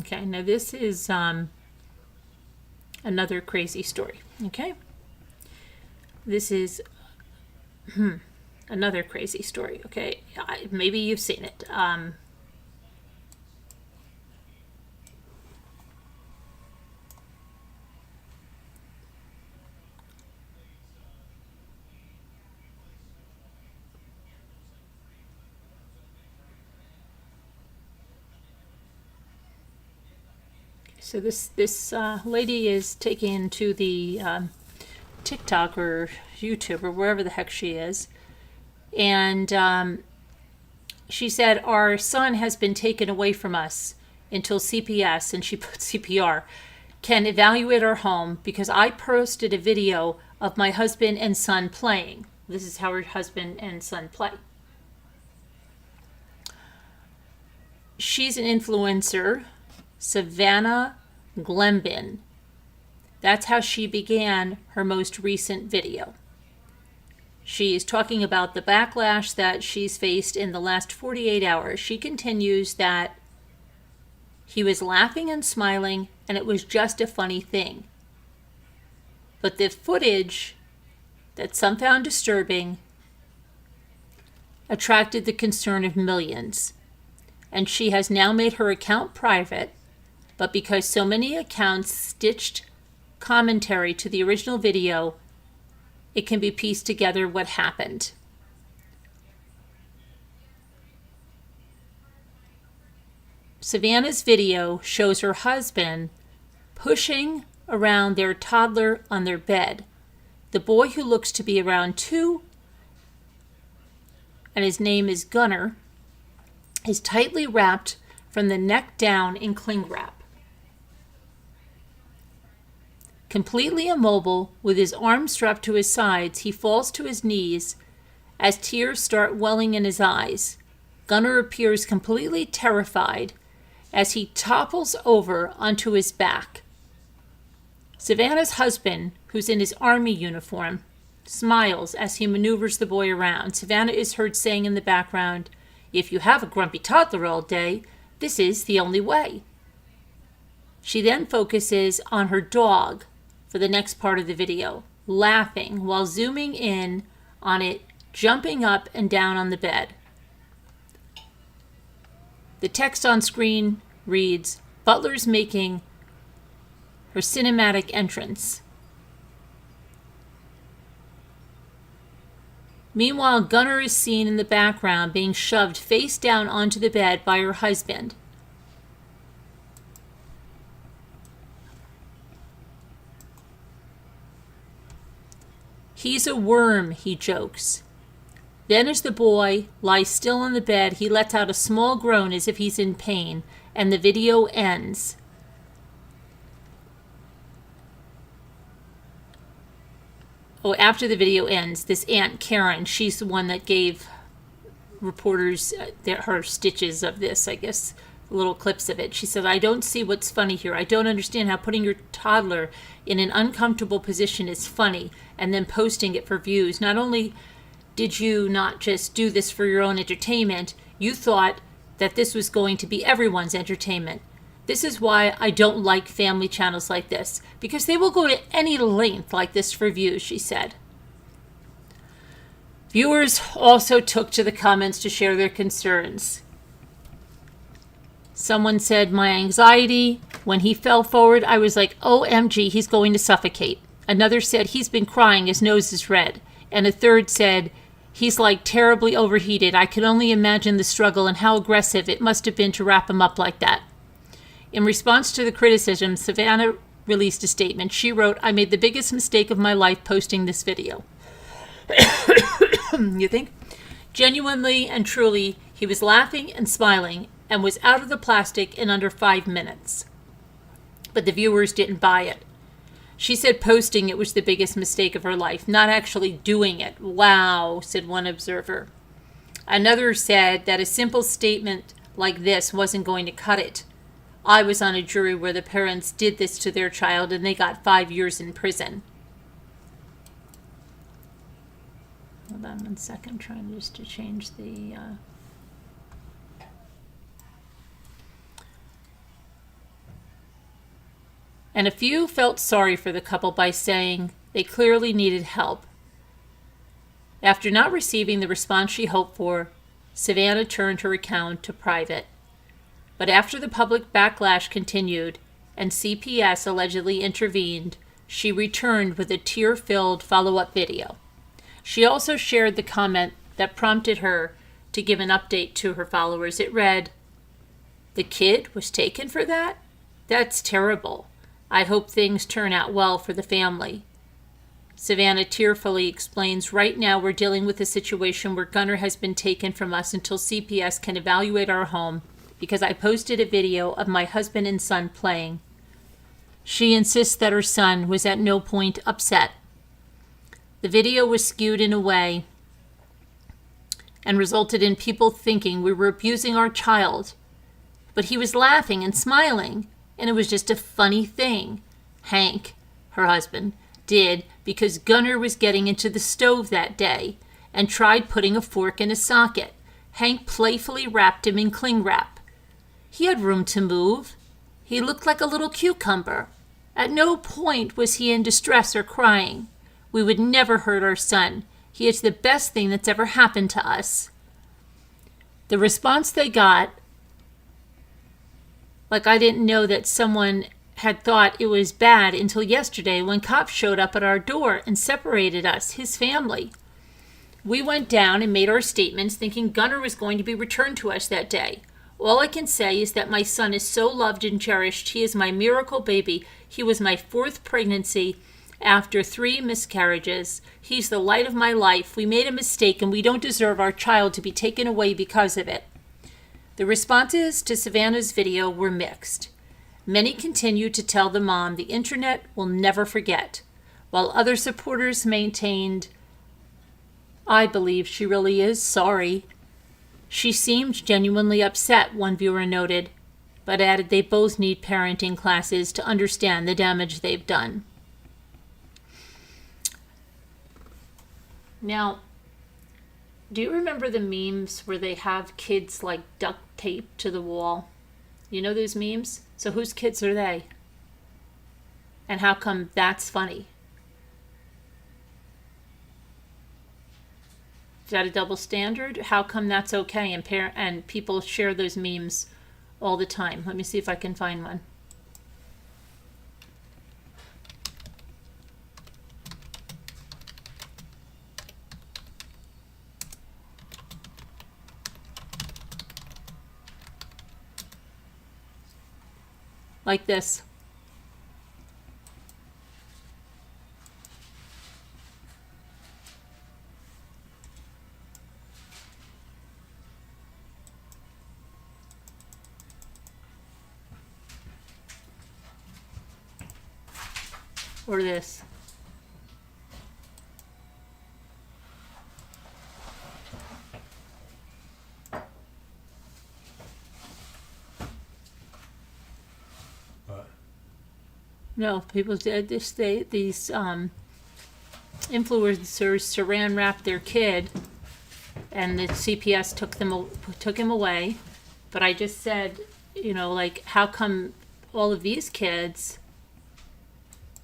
A: Okay, now this is another crazy story, okay? This is another crazy story, okay? Maybe you've seen it. So this lady is taken to the TikTok or YouTube or wherever the heck she is, and she said, our son has been taken away from us until CPS, and she put CPR, can evaluate our home because I posted a video of my husband and son playing. This is how her husband and son play. She's an influencer, Savannah Glembin. That's how she began her most recent video. She is talking about the backlash that she's faced in the last 48 hours. She continues that he was laughing and smiling and it was just a funny thing. But the footage that some found disturbing attracted the concern of millions. And she has now made her account private, but because so many accounts stitched commentary to the original video, it can be pieced together what happened. Savannah's video shows her husband pushing around their toddler on their bed. The boy, who looks to be around 2, and his name is Gunnar, is tightly wrapped from the neck down in cling wrap. Completely immobile, with his arms strapped to his sides, he falls to his knees as tears start welling in his eyes. Gunnar appears completely terrified as he topples over onto his back. Savannah's husband, who's in his army uniform, smiles as he maneuvers the boy around. Savannah is heard saying in the background, "If you have a grumpy toddler all day, this is the only way." She then focuses on her dog for the next part of the video, laughing while zooming in on it, jumping up and down on the bed. The text on screen reads, "Butler's making her cinematic entrance." Meanwhile, Gunnar is seen in the background being shoved face down onto the bed by her husband. "He's a worm," he jokes. Then, as the boy lies still on the bed, he lets out a small groan as if he's in pain, and the video ends. Oh, after the video ends, this Aunt Karen, she's the one that gave reporters her stitches of this, I guess, little clips of it. She said, "I don't see what's funny here. I don't understand how putting your toddler in an uncomfortable position is funny and then posting it for views. Not only did you not just do this for your own entertainment, you thought that this was going to be everyone's entertainment. This is why I don't like family channels like this, because they will go to any length like this for views," she said. Viewers also took to the comments to share their concerns. Someone said, "My anxiety, when he fell forward, I was like, OMG, he's going to suffocate." Another said, "He's been crying, his nose is red." And a third said, "He's like terribly overheated. I can only imagine the struggle and how aggressive it must have been to wrap him up like that." In response to the criticism, Savannah released a statement. She wrote, "I made the biggest mistake of my life posting this video." You think? Genuinely and truly, he was laughing and smiling and was out of the plastic in under 5 minutes. But the viewers didn't buy it. She said posting it was the biggest mistake of her life, not actually doing it. "Wow," said one observer. Another said that a simple statement like this wasn't going to cut it. "I was on a jury where the parents did this to their child and they got 5 years in prison." Hold on 1 second, I'm trying just to change the... And a few felt sorry for the couple by saying they clearly needed help. After not receiving the response she hoped for, Savannah turned her account to private. But after the public backlash continued and CPS allegedly intervened, she returned with a tear-filled follow-up video. She also shared the comment that prompted her to give an update to her followers. It read, "The kid was taken for that? That's terrible. I hope things turn out well for the family." Savannah tearfully explains, "Right now we're dealing with a situation where Gunnar has been taken from us until CPS can evaluate our home because I posted a video of my husband and son playing." She insists that her son was at no point upset. The video was skewed in a way and resulted in people thinking we were abusing our child. But he was laughing and smiling, and it was just a funny thing Hank, her husband, did because Gunnar was getting into the stove that day and tried putting a fork in a socket. Hank playfully wrapped him in cling wrap. He had room to move. He looked like a little cucumber. At no point was he in distress or crying. We would never hurt our son. He is the best thing that's ever happened to us. The response they got, like I didn't know that someone had thought it was bad until yesterday when cops showed up at our door and separated us, his family. We went down and made our statements thinking Gunnar was going to be returned to us that day. All I can say is that my son is so loved and cherished. He is my miracle baby. He was my 4th pregnancy after 3 miscarriages. He's the light of my life. We made a mistake and we don't deserve our child to be taken away because of it. The responses to Savannah's video were mixed. Many continued to tell the mom the internet will never forget, while other supporters maintained, "I believe she really is sorry. She seemed genuinely upset," one viewer noted, but added they both need parenting classes to understand the damage they've done. Now, do you remember the memes where they have kids like duct taped to the wall? You know those memes? So whose kids are they? And how come that's funny? Is that a double standard? How come that's okay and people share those memes all the time? Let me see if I can find one. Like this. Or this. No, people did this. These influencers saran wrapped their kid, and the CPS took him away. But I just said, you know, like, how come all of these kids?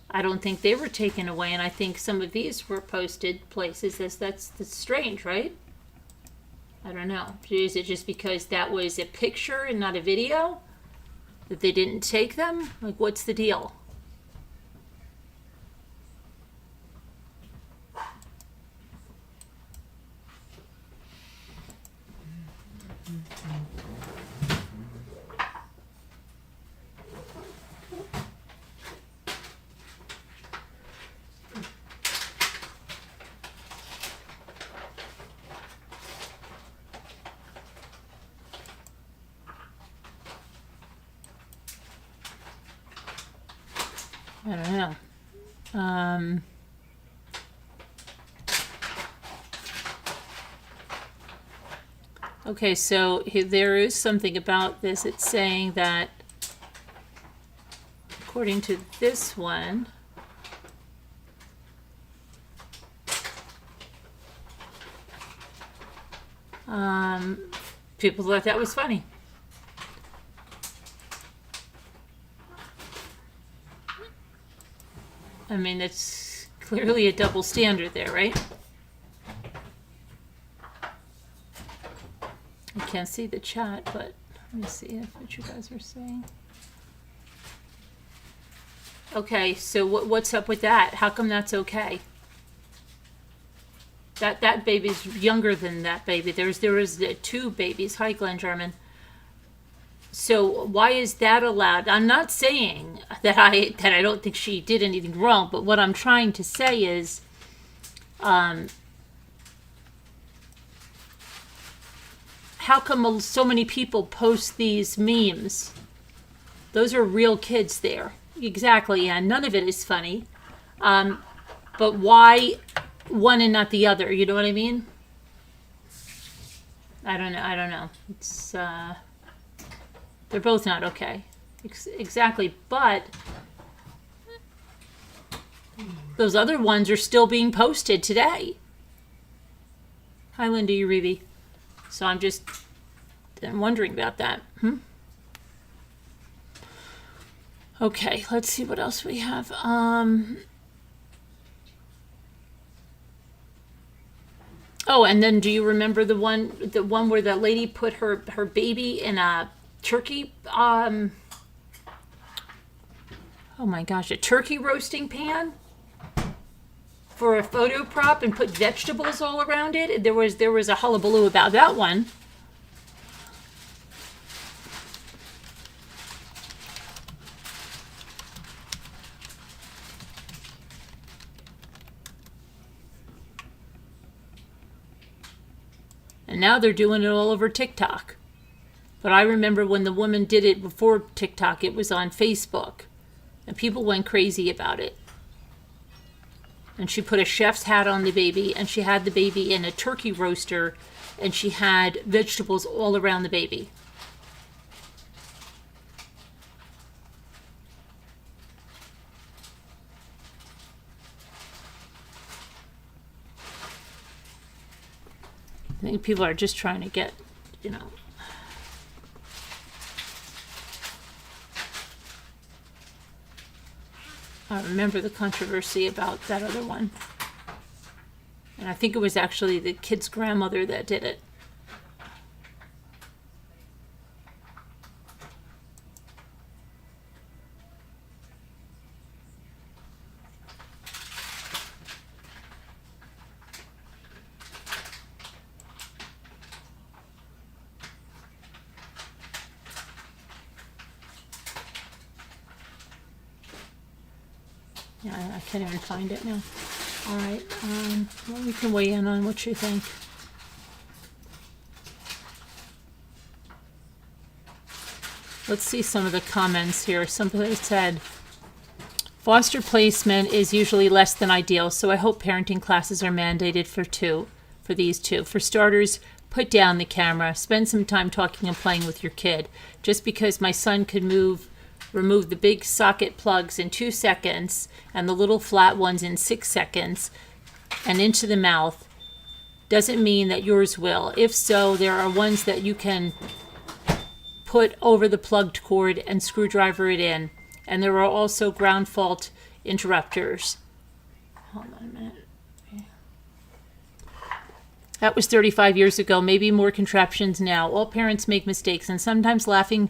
A: I don't think they were taken away, and I think some of these were posted places. That's strange, right? I don't know. Is it just because that was a picture and not a video that they didn't take them? Like, what's the deal? I don't know. Okay, so there is something about this. It's saying that, according to this one, people thought that was funny. I mean, it's clearly a double standard there, right? I can't see the chat, but let me see what you guys are saying. Okay, so what's up with that? How come that's okay? That baby's younger than that baby. There was 2 babies. Hi, Glenn German. So why is that allowed? I'm not saying that I don't think she did anything wrong, but what I'm trying to say is, how come so many people post these memes? Those are real kids there. Exactly, and none of it is funny. But why one and not the other? You know what I mean? I don't know. It's they're both not okay. Exactly, but those other ones are still being posted today. Hi, Linda Uribe. So I'm just wondering about that. Okay, let's see what else we have. Oh, and then do you remember the one where the lady put her baby in a turkey? Oh my gosh, a turkey roasting pan for a photo prop and put vegetables all around it. There was a hullabaloo about that one. And now they're doing it all over TikTok. But I remember when the woman did it before TikTok, it was on Facebook. And people went crazy about it. And she put a chef's hat on the baby, and she had the baby in a turkey roaster, and she had vegetables all around the baby. I think people are just trying to get, I remember the controversy about that other one. And I think it was actually the kid's grandmother that did it. Yeah, I can't even find it now. All right, well, we can weigh in on what you think. Let's see some of the comments here. Somebody said, foster placement is usually less than ideal, so I hope parenting classes are mandated for these two. For starters, put down the camera. Spend some time talking and playing with your kid. Just because my son could remove the big socket plugs in 2 seconds and the little flat ones in 6 seconds and into the mouth doesn't mean that yours will. If so, there are ones that you can put over the plugged cord and screwdriver it in. And there are also ground fault interrupters. Hold on a minute. That was 35 years ago, maybe more contraptions now. All parents make mistakes, and sometimes laughing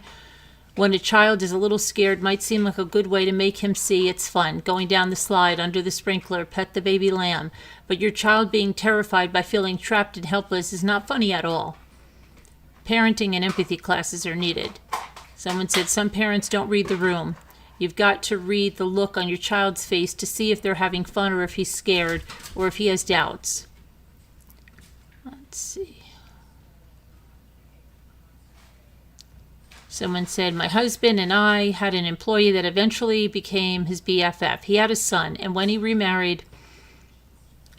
A: when a child is a little scared might seem like a good way to make him see it's fun. Going down the slide, under the sprinkler, pet the baby lamb. But your child being terrified by feeling trapped and helpless is not funny at all. Parenting and empathy classes are needed. Someone said some parents don't read the room. You've got to read the look on your child's face to see if they're having fun or if he's scared or if he has doubts. Let's see. Someone said, my husband and I had an employee that eventually became his BFF. He had a son, and when he remarried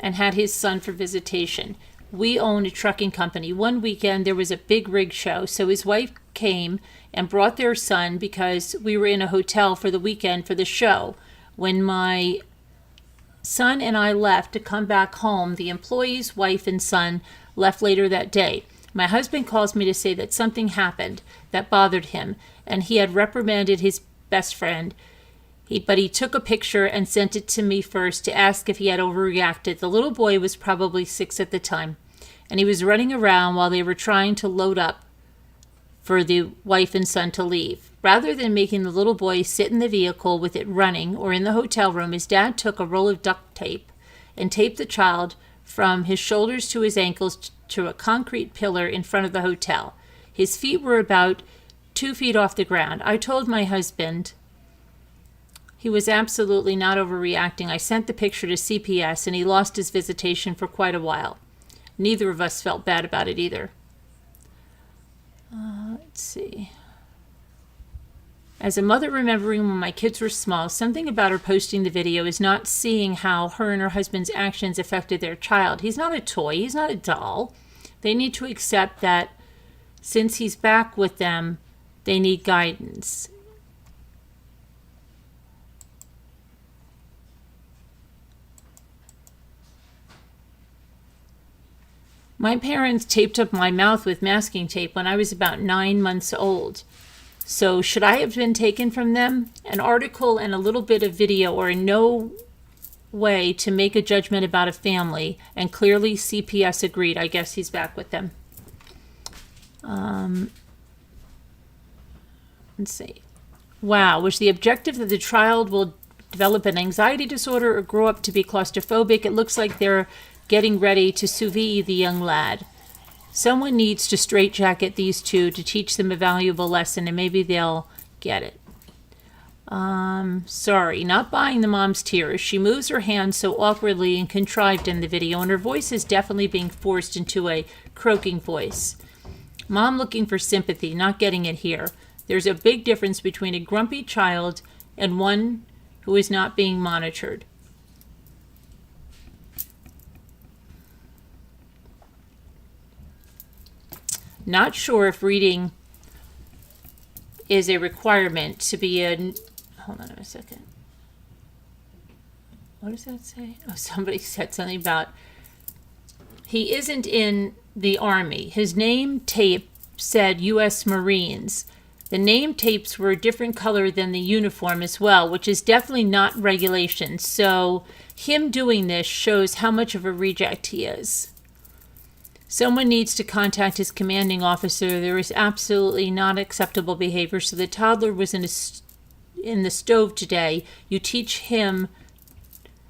A: and had his son for visitation, we own a trucking company. One weekend, there was a big rig show, so his wife came and brought their son because we were in a hotel for the weekend for the show. When my son and I left to come back home, the employee's wife and son left later that day. My husband calls me to say that something happened that bothered him, and he had reprimanded his best friend. But he took a picture and sent it to me first to ask if he had overreacted. The little boy was probably 6 at the time, and he was running around while they were trying to load up for the wife and son to leave. Rather than making the little boy sit in the vehicle with it running or in the hotel room, his dad took a roll of duct tape and taped the child from his shoulders to his ankles to a concrete pillar in front of the hotel. His feet were about 2 feet off the ground. I told my husband he was absolutely not overreacting. I sent the picture to CPS, and he lost his visitation for quite a while. Neither of us felt bad about it either. Let's see. As a mother remembering when my kids were small, something about her posting the video is not seeing how her and her husband's actions affected their child. He's not a toy. He's not a doll. They need to accept that since he's back with them, they need guidance. My parents taped up my mouth with masking tape when I was about 9 months old. So should I have been taken from them? An article and a little bit of video are in no way to make a judgment about a family, and clearly CPS agreed. I guess he's back with them. Let's see. Wow, was the objective that the child will develop an anxiety disorder or grow up to be claustrophobic? It looks like they're getting ready to sous vide the young lad. Someone needs to straitjacket these two to teach them a valuable lesson, and maybe they'll get it. Sorry, not buying the mom's tears. She moves her hands so awkwardly and contrived in the video, and her voice is definitely being forced into a croaking voice. Mom looking for sympathy, not getting it here. There's a big difference between a grumpy child and one who is not being monitored. Not sure if reading is a requirement to be a... Hold on a second. What does that say? Oh, somebody said something about he isn't in the Army. His name tape said U.S. Marines. The name tapes were a different color than the uniform as well, which is definitely not regulation. So him doing this shows how much of a reject he is. Someone needs to contact his commanding officer. There is absolutely not acceptable behavior. So the toddler was in the stove today. You teach him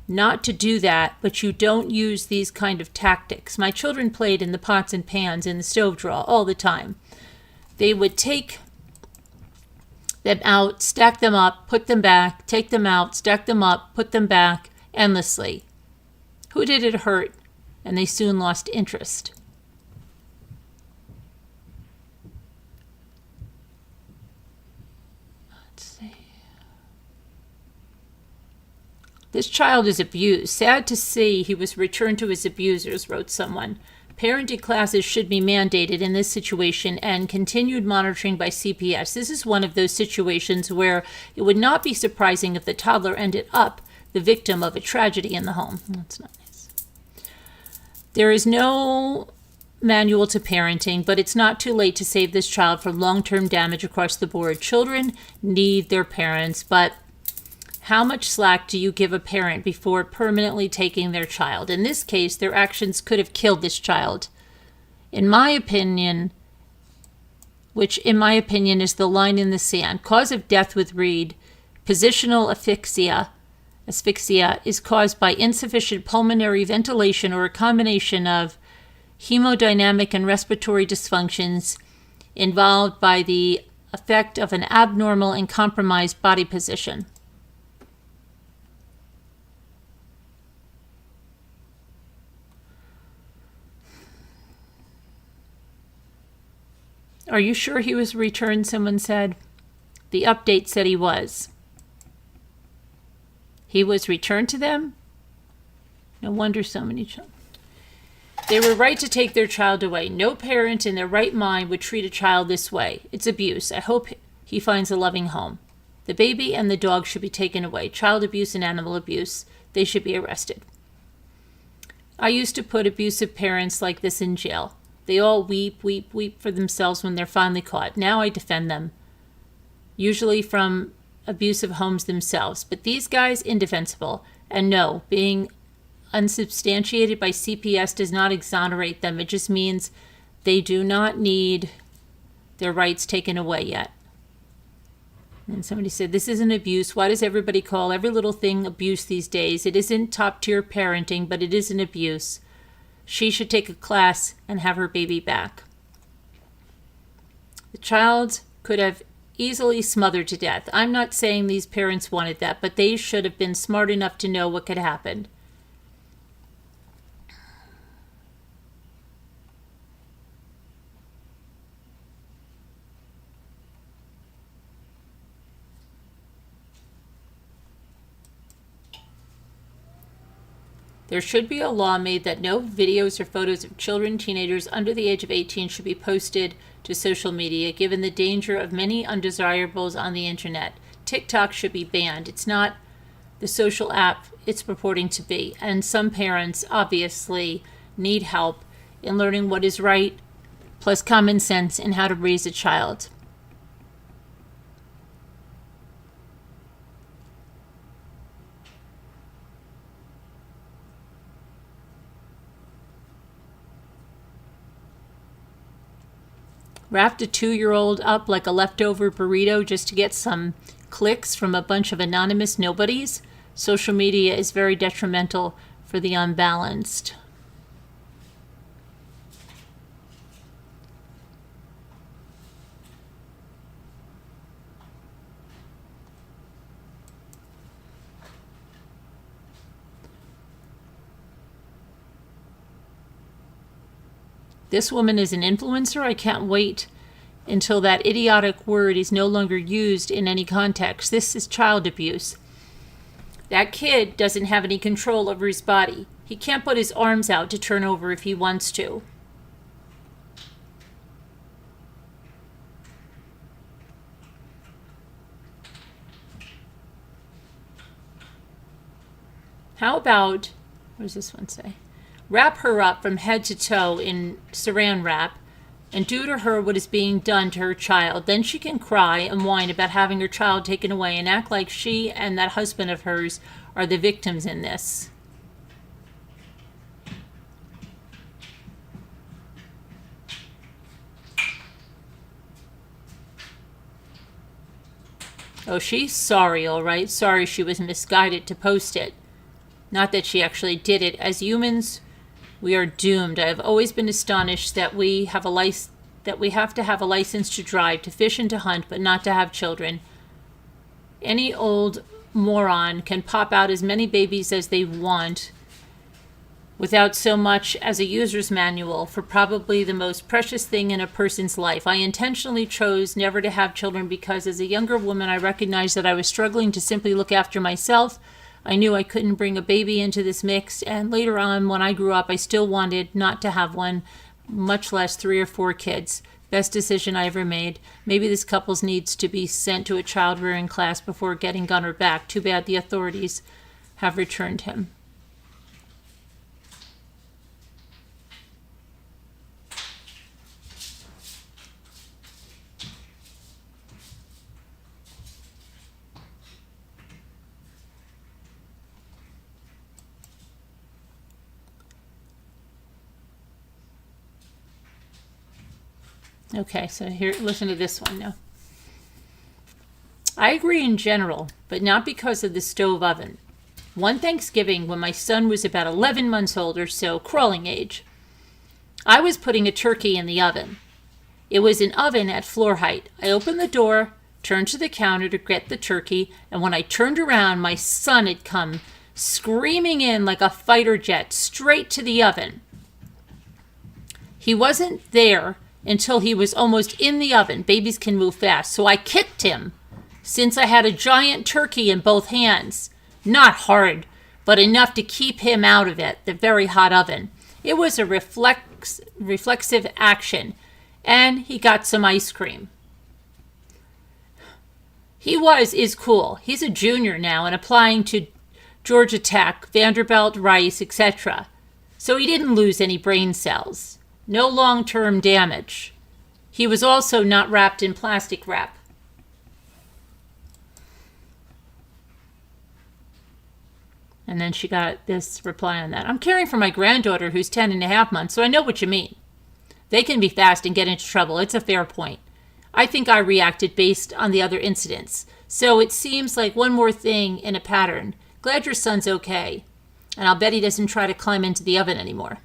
A: not to do that, but you don't use these kind of tactics. My children played in the pots and pans in the stove drawer all the time. They would take them out, stack them up, put them back, take them out, stack them up, put them back, endlessly. Who did it hurt? And they soon lost interest. This child is abused. Sad to see he was returned to his abusers, wrote someone. Parenting classes should be mandated in this situation and continued monitoring by CPS. This is one of those situations where it would not be surprising if the toddler ended up the victim of a tragedy in the home. That's not nice. There is no manual to parenting, but it's not too late to save this child from long-term damage across the board. Children need their parents, but how much slack do you give a parent before permanently taking their child? In this case, their actions could have killed this child. In my opinion, which in my opinion is the line in the sand, cause of death with Reed, positional asphyxia is caused by insufficient pulmonary ventilation or a combination of hemodynamic and respiratory dysfunctions involved by the effect of an abnormal and compromised body position. Are you sure he was returned? Someone said. The update said he was. He was returned to them? No wonder so many children. They were right to take their child away. No parent in their right mind would treat a child this way. It's abuse. I hope he finds a loving home. The baby and the dog should be taken away. Child abuse and animal abuse. They should be arrested. I used to put abusive parents like this in jail. They all weep, weep, weep for themselves when they're finally caught. Now I defend them, usually from abusive homes themselves. But these guys, indefensible. And no, being unsubstantiated by CPS does not exonerate them. It just means they do not need their rights taken away yet. And somebody said, this isn't abuse. Why does everybody call every little thing abuse these days? It isn't top-tier parenting, but it is an abuse. She should take a class and have her baby back. The child could have easily smothered to death. I'm not saying these parents wanted that, but they should have been smart enough to know what could happen. There should be a law made that no videos or photos of children, teenagers under the age of 18 should be posted to social media, given the danger of many undesirables on the internet. TikTok should be banned. It's not the social app it's purporting to be. And some parents obviously need help in learning what is right, plus common sense in how to raise a child. Wrapped a 2-year-old up like a leftover burrito just to get some clicks from a bunch of anonymous nobodies. Social media is very detrimental for the unbalanced. This woman is an influencer. I can't wait until that idiotic word is no longer used in any context. This is child abuse. That kid doesn't have any control over his body. He can't put his arms out to turn over if he wants to. How about, what does this one say? Wrap her up from head to toe in saran wrap and do to her what is being done to her child. Then she can cry and whine about having her child taken away and act like she and that husband of hers are the victims in this. Oh, she's sorry, all right. Sorry she was misguided to post it. Not that she actually did it. As humans, we are doomed. I have always been astonished that we have to have a license to drive, to fish and to hunt, but not to have children. Any old moron can pop out as many babies as they want without so much as a user's manual for probably the most precious thing in a person's life. I intentionally chose never to have children because as a younger woman, I recognized that I was struggling to simply look after myself. I knew I couldn't bring a baby into this mix, and later on, when I grew up, I still wanted not to have one, much less 3 or 4 kids. Best decision I ever made. Maybe this couple needs to be sent to a child rearing class before getting Gunner back. Too bad the authorities have returned him. Okay, so here, listen to this one now. I agree in general, but not because of the stove oven. One Thanksgiving, when my son was about 11 months old or so, crawling age, I was putting a turkey in the oven. It was an oven at floor height. I opened the door, turned to the counter to get the turkey, and when I turned around, my son had come screaming in like a fighter jet straight to the oven. He wasn't there until he was almost in the oven. Babies can move fast. So I kicked him since I had a giant turkey in both hands. Not hard, but enough to keep him out of it, the very hot oven. It was a reflexive action, and he got some ice cream. Is cool. He's a junior now and applying to Georgia Tech, Vanderbilt, Rice, etc. So he didn't lose any brain cells. No long-term damage. He was also not wrapped in plastic wrap. And then she got this reply on that. I'm caring for my granddaughter who's 10 and a half months, so I know what you mean. They can be fast and get into trouble. It's a fair point. I think I reacted based on the other incidents. So it seems like one more thing in a pattern. Glad your son's okay. And I'll bet he doesn't try to climb into the oven anymore.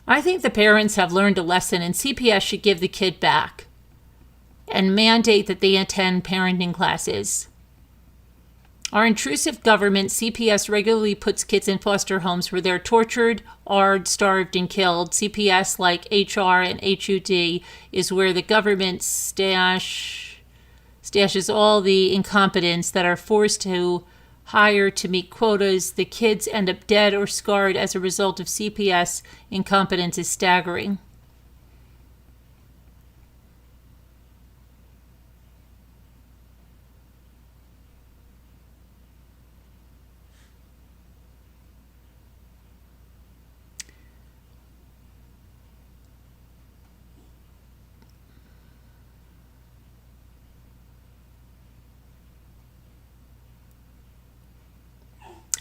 A: I think the parents have learned a lesson and CPS should give the kid back and mandate that they attend parenting classes. Our intrusive government, CPS, regularly puts kids in foster homes where they're tortured, starved, and killed. CPS, like HR and HUD, is where the government stashes all the incompetents that are forced to hire to meet quotas. The kids end up dead or scarred as a result of CPS incompetence is staggering.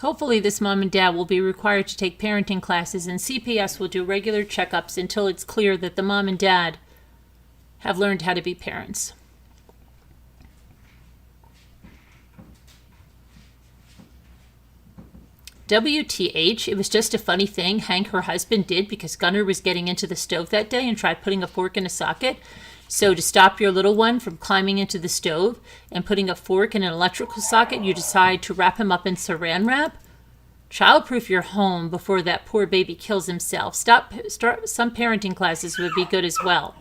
A: Hopefully this mom and dad will be required to take parenting classes and CPS will do regular checkups until it's clear that the mom and dad have learned how to be parents. WTH, it was just a funny thing Hank, her husband, did because Gunnar was getting into the stove that day and tried putting a fork in a socket. So to stop your little one from climbing into the stove and putting a fork in an electrical socket, you decide to wrap him up in saran wrap? Childproof your home before that poor baby kills himself. Start some parenting classes would be good as well.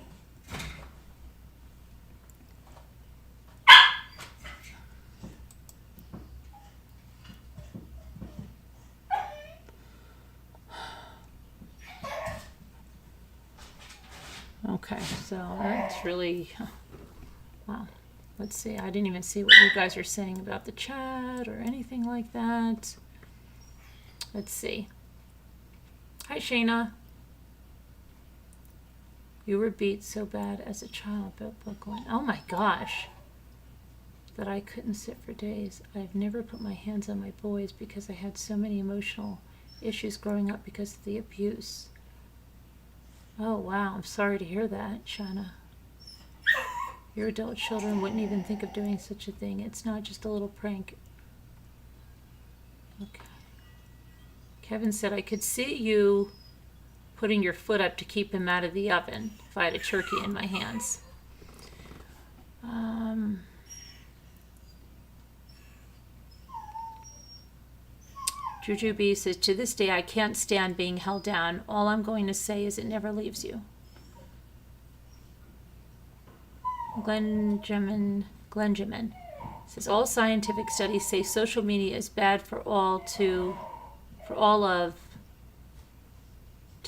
A: Okay, so that's really, wow. Let's see, I didn't even see what you guys are saying about the chat or anything like that. Let's see. Hi, Shayna. You were beat so bad as a child, but going, oh my gosh, that I couldn't sit for days. I've never put my hands on my boys because I had so many emotional issues growing up because of the abuse. Oh, wow. I'm sorry to hear that, Shauna. Your adult children wouldn't even think of doing such a thing. It's not just a little prank. Okay. Kevin said, I could see you putting your foot up to keep him out of the oven if I had a turkey in my hands. Juju B says, to this day, I can't stand being held down. All I'm going to say is it never leaves you. Glenjamin says, all scientific studies say social media is bad for all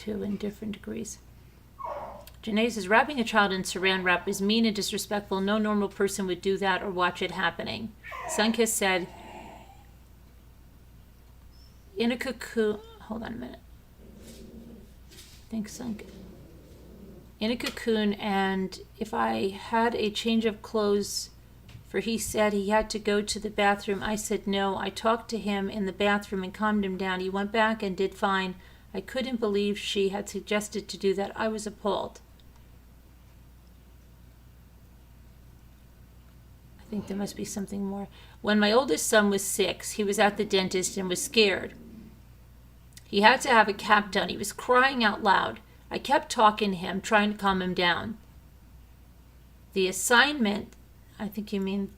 A: in different degrees. Janae says, wrapping a child in saran wrap is mean and disrespectful. No normal person would do that or watch it happening. Sunkiss said, in a cocoon, hold on a minute. I think sunk. In a cocoon, and if I had a change of clothes, for he said he had to go to the bathroom, I said no. I talked to him in the bathroom and calmed him down. He went back and did fine. I couldn't believe she had suggested to do that. I was appalled. I think there must be something more. When my oldest son was 6, he was at the dentist and was scared. He had to have a cap done. He was crying out loud. I kept talking to him, trying to calm him down. The assignment, I think you mean,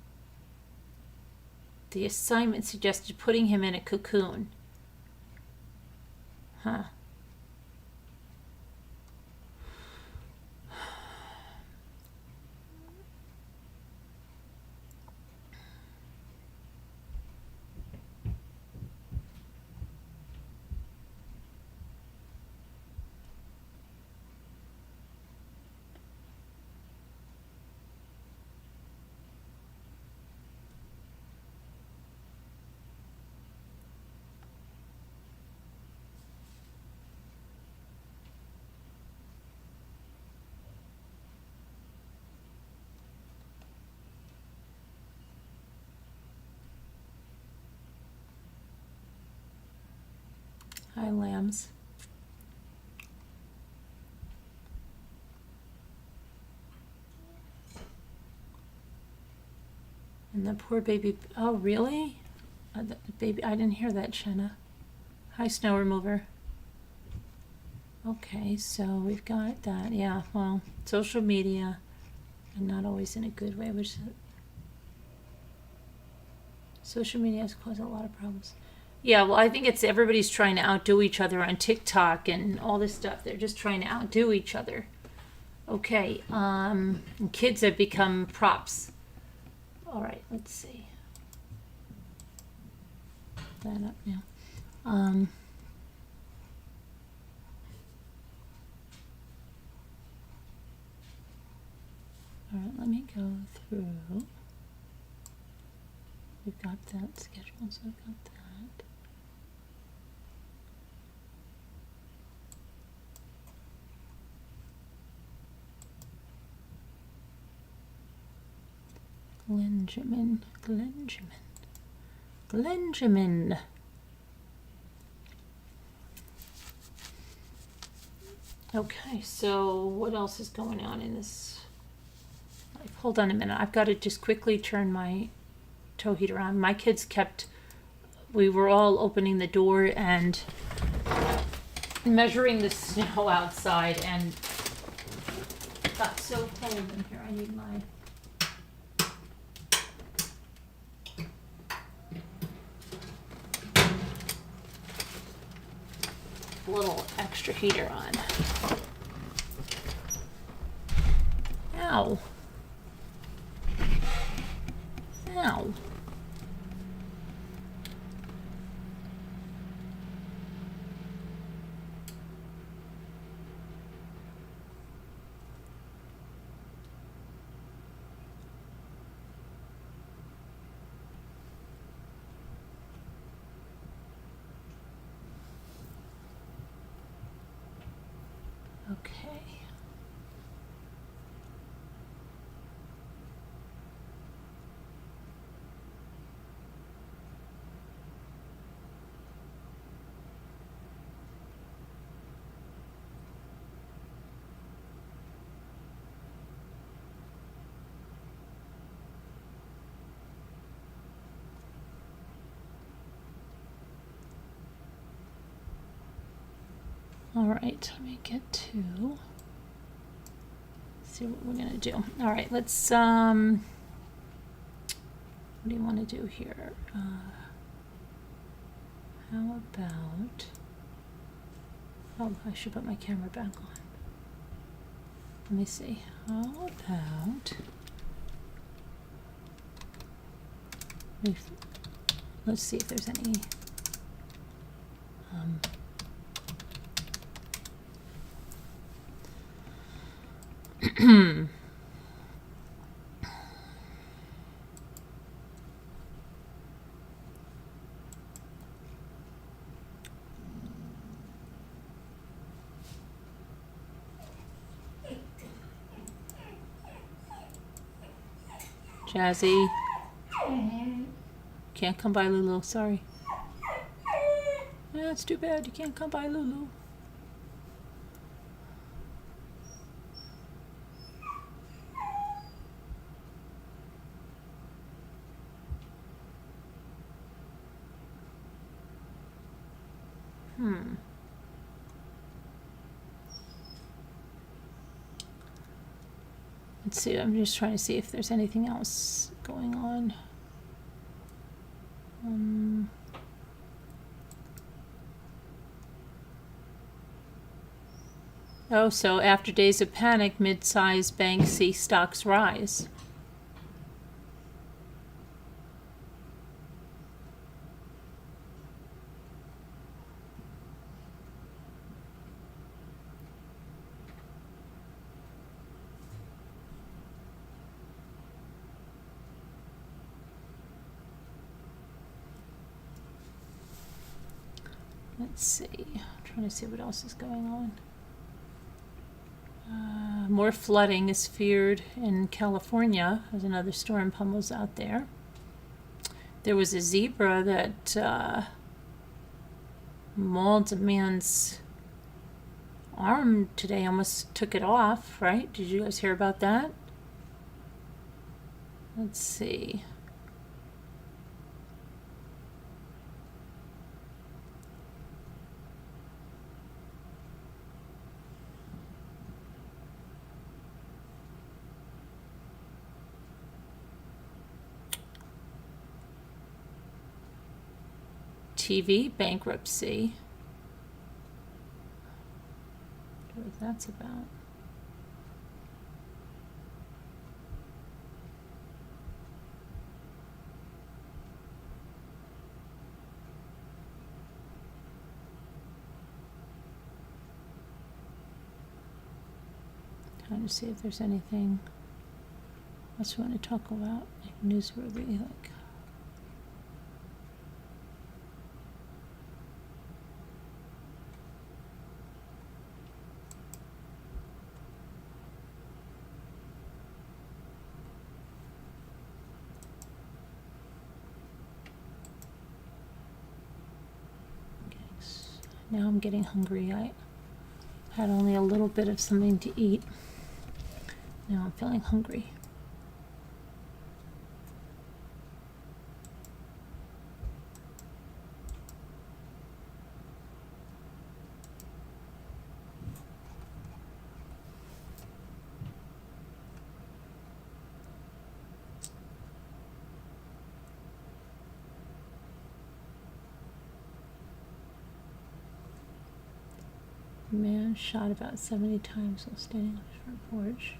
A: the assignment suggested putting him in a cocoon. Huh. Hi, lambs. And the poor baby. Oh, really? The baby. I didn't hear that, Shenna. Hi, snow remover. Okay, so we've got that. Yeah, well, social media, and not always in a good way, which social media has caused a lot of problems. Yeah, well, I think it's everybody's trying to outdo each other on TikTok and all this stuff. They're just trying to outdo each other. Okay, kids have become props. All right, let's see. That up now. All right, let me go through. We've got that scheduled, so I've got that. Glenjamin. Okay, so what else is going on in this life? Hold on a minute. I've got to just quickly turn my toe heater on. My kids kept we were all opening the door and measuring the snow outside, and it got so cold in here. I need my little extra heater on. Ow. Ow. Okay. All right, let me get to see what we're gonna do. All right, let's what do you want to do here? How about, oh, I should put my camera back on. Let me see. How about let's see if there's any Jazzy. Can't come by Lulu, sorry. Yeah, it's too bad you can't come by Lulu. Let's see, I'm just trying to see if there's anything else going on. Oh, so after days of panic, mid-sized banks see stocks rise. Let's see, I'm trying to see what else is going on. More flooding is feared in California as another storm pummels out there. There was a zebra that mauled a man's arm today, almost took it off, right? Did you guys hear about that? Let's see. TV bankruptcy. I wonder what that's about. Trying to see if there's anything else we want to talk about, like newsworthy, like. Now I'm getting hungry. I had only a little bit of something to eat. Now I'm feeling hungry. Man shot about 70 times while standing on his front porch.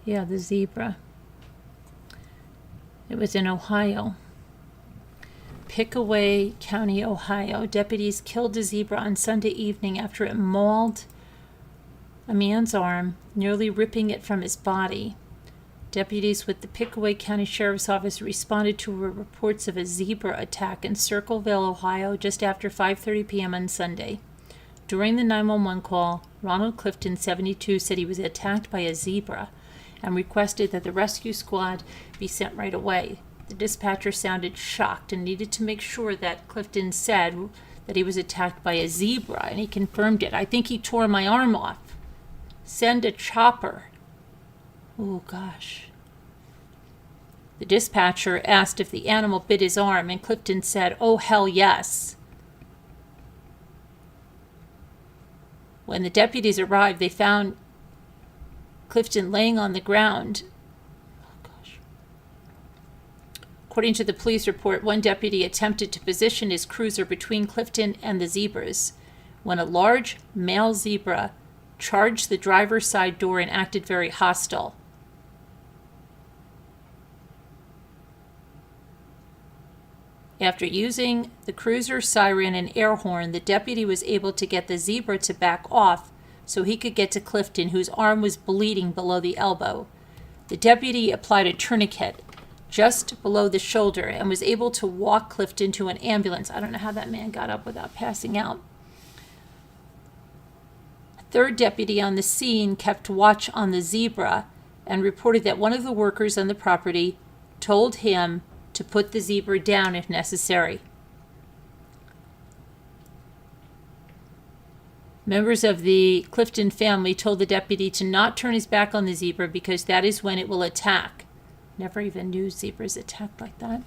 A: Yeah, the zebra. It was in Ohio. Pickaway County, Ohio. Deputies killed a zebra on Sunday evening after it mauled a man's arm, nearly ripping it from his body. Deputies with the Pickaway County Sheriff's Office responded to reports of a zebra attack in Circleville, Ohio, just after 5:30 p.m. on Sunday. During the 911 call, Ronald Clifton, 72, said he was attacked by a zebra and requested that the rescue squad be sent right away. The dispatcher sounded shocked and needed to make sure that Clifton said that he was attacked by a zebra, and he confirmed it. I think he tore my arm off. Send a chopper. Oh, gosh. The dispatcher asked if the animal bit his arm, and Clifton said, "Oh, hell yes." When the deputies arrived, they found Clifton laying on the ground. Oh, gosh. According to the police report, one deputy attempted to position his cruiser between Clifton and the zebras when a large male zebra charged the driver's side door and acted very hostile. After using the cruiser siren and air horn, the deputy was able to get the zebra to back off so he could get to Clifton, whose arm was bleeding below the elbow. The deputy applied a tourniquet just below the shoulder and was able to walk Clifton to an ambulance. I don't know how that man got up without passing out. A third deputy on the scene kept watch on the zebra and reported that one of the workers on the property told him to put the zebra down if necessary. Members of the Clifton family told the deputy to not turn his back on the zebra because that is when it will attack. Never even knew zebras attacked like that.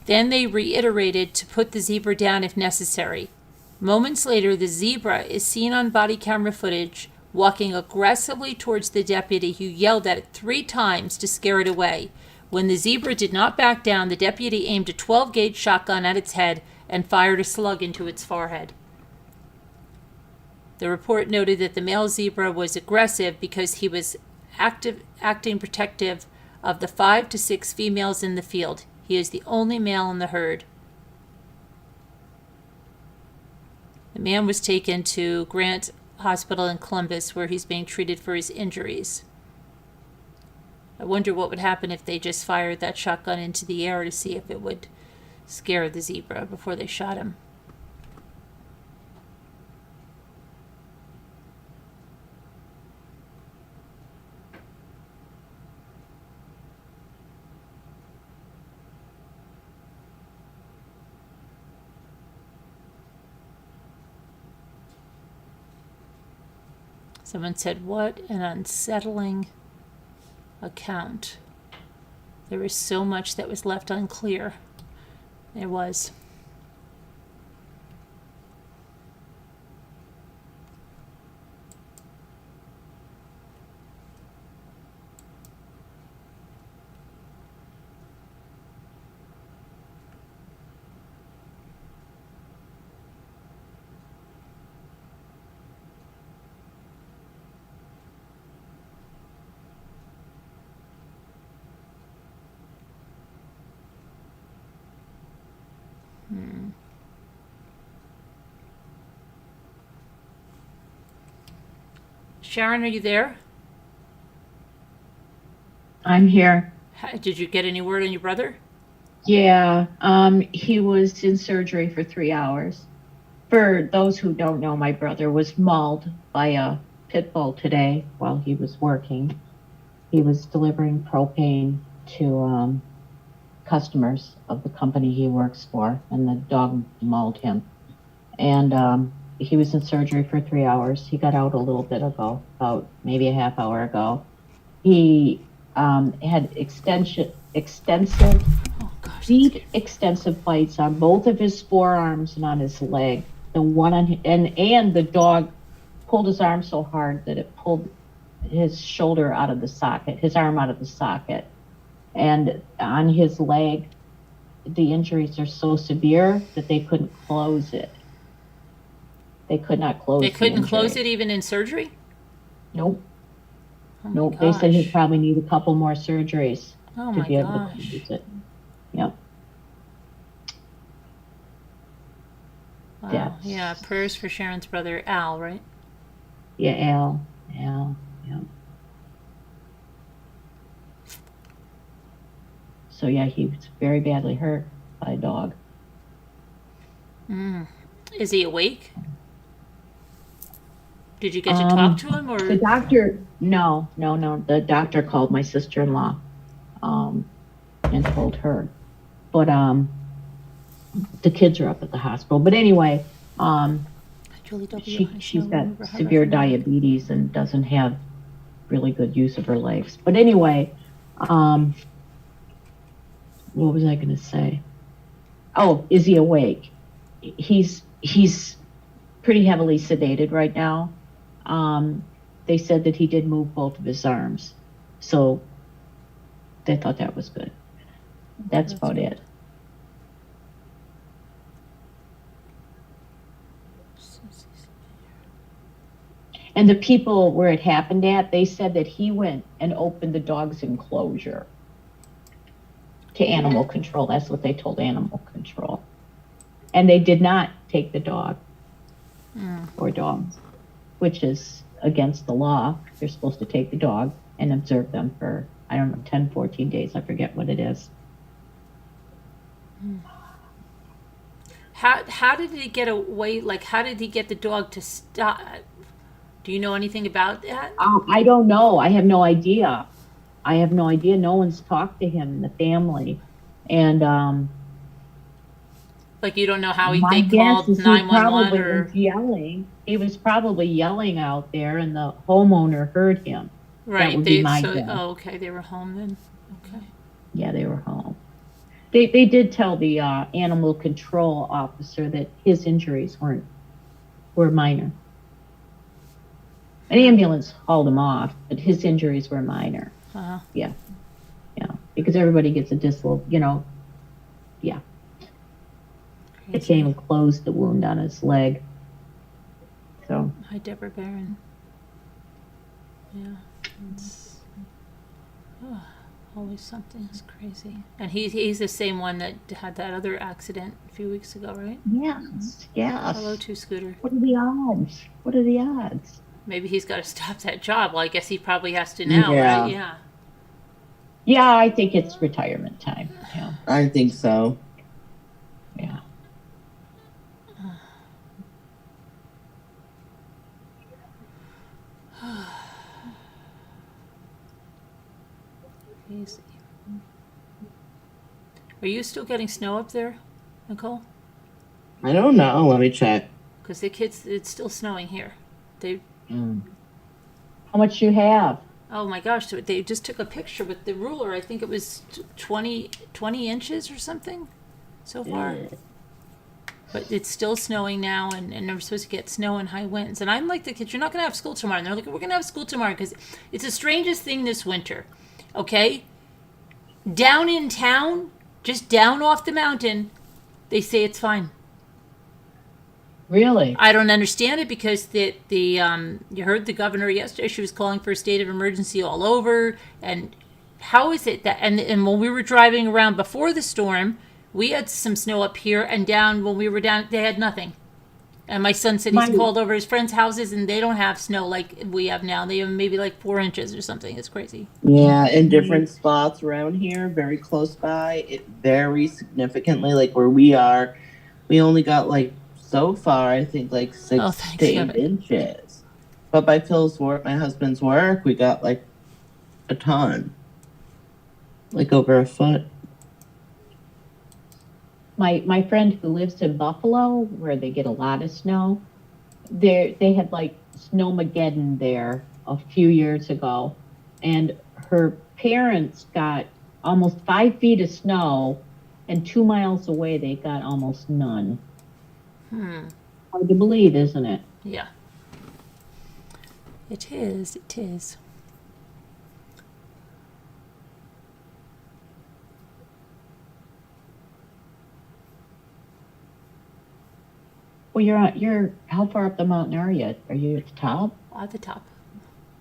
A: Then they reiterated to put the zebra down if necessary. Moments later, the zebra is seen on body camera footage walking aggressively towards the deputy, who yelled at it 3 times to scare it away. When the zebra did not back down, the deputy aimed a 12-gauge shotgun at its head and fired a slug into its forehead. The report noted that the male zebra was aggressive because he was acting protective of the 5 to 6 females in the field. He is the only male in the herd. The man was taken to Grant Hospital in Columbus, where he's being treated for his injuries. I wonder what would happen if they just fired that shotgun into the air to see if it would scare the zebra before they shot him. Someone said, "What an unsettling account." There was so much that was left unclear. There was. Sharon, are you there?
B: I'm here.
A: Did you get any word on your brother?
B: Yeah, he was in surgery for 3 hours. For those who don't know, my brother was mauled by a pit bull today while he was working. He was delivering propane to customers of the company he works for, and the dog mauled him. And he was in surgery for 3 hours. He got out a little bit ago, about maybe a half hour ago. He had extensive, deep, extensive bites on both of his forearms and on his leg. The one on and the dog pulled his arm so hard that it pulled his shoulder out of the socket, his arm out of the socket. And on his leg, the injuries are so severe that they couldn't close it. They could not close
A: They
B: the
A: couldn't close
B: injury.
A: it even in surgery?
B: Nope.
A: Oh my
B: Nope. They said he'd
A: gosh.
B: probably need a couple more surgeries
A: Oh
B: to
A: my
B: be able to
A: gosh.
B: close it. Yep.
A: Wow.
B: That's,
A: Yeah. Prayers for Sharon's brother Al, right?
B: yeah, Al. Yeah. So yeah, he was very badly hurt by a dog.
A: Is he awake? Did you get to talk to him,
B: The
A: or?
B: doctor, no. The doctor called my sister-in-law, and told her. But the kids are up at the hospital. But anyway,
A: Julie W.
B: she's got
A: Remember her
B: severe
A: referendum.
B: diabetes and doesn't have really good use of her legs. But anyway, what was I going to say? Oh, is he awake? He's pretty heavily sedated right now. They said that he did move both of his arms, so they thought that was good. That's about
A: good.
B: it. And the people where it happened at, they said that he went and opened the dog's enclosure to animal control. That's what they told animal control. And they did not take the dog or dogs, which is against the law. They're supposed to take the dog and observe them for, I don't know, 10, 14 days. I forget what it is.
A: How did he get away? Like, how did he get the dog to stop? Do you know anything about that?
B: I don't know. I have no idea. No one's talked to him in the family. And
A: Like, you don't know how
B: my
A: they
B: guess
A: called
B: is he
A: 911
B: probably
A: or?
B: was yelling. He was probably yelling out there, and the homeowner heard him.
A: Right.
B: That would be my guess.
A: Oh, okay. They were home then. Okay.
B: Yeah, they were home. They did tell the animal control officer that his injuries were minor. An ambulance hauled him off, but his injuries were minor. Yeah, because everybody gets a yeah. They
A: Crazy.
B: can't even close the wound on his leg. So.
A: Hi, Deborah Barron. Yeah. Always something is crazy. And he's the same one that had that other accident a few weeks ago, right?
B: Yes.
A: Hello, two-scooter.
B: What are the odds?
A: Maybe he's got to stop that job. Well, I guess he probably has to now, right? Yeah.
B: Yeah, I think it's retirement time. Yeah.
C: I think so.
B: Yeah.
A: Crazy. Are you still getting snow up there, Nicole?
C: I don't know. Let me check.
A: Because it's still snowing here.
B: How much you have?
A: Oh my gosh, so they just took a picture with the ruler. I think it was 20 inches or something so far. But it's still snowing now, and we're supposed to get snow and high winds. And I'm like the kids, you're not going to have school tomorrow. And they're like, we're going to have school tomorrow because it's the strangest thing this winter. Okay? Down in town, just down off the mountain, they say it's fine.
B: Really?
A: I don't understand it because you heard the governor yesterday. She was calling for a state of emergency all over. And how is it that and when we were driving around before the storm, we had some snow up here, and down when we were down, they had nothing. And my son said he's called over his friends' houses, and they don't have snow like we have now. They have maybe like 4 inches or something. It's crazy.
C: Yeah, in different spots around here, very close by, it varies significantly. Like where we are, we only got like so far, I think like 6 to 8 inches. But by Phil's work, my husband's work, we got like a ton, like over a foot.
B: My friend who lives in Buffalo, where they get a lot of snow, they had like snowmageddon there a few years ago, and her parents got almost 5 feet of snow, and 2 miles away they got almost none. Hard to believe, isn't it?
A: Yeah. It is. It is.
B: Well, you're, how far up the mountain are you? Are you at the top?
A: At the top.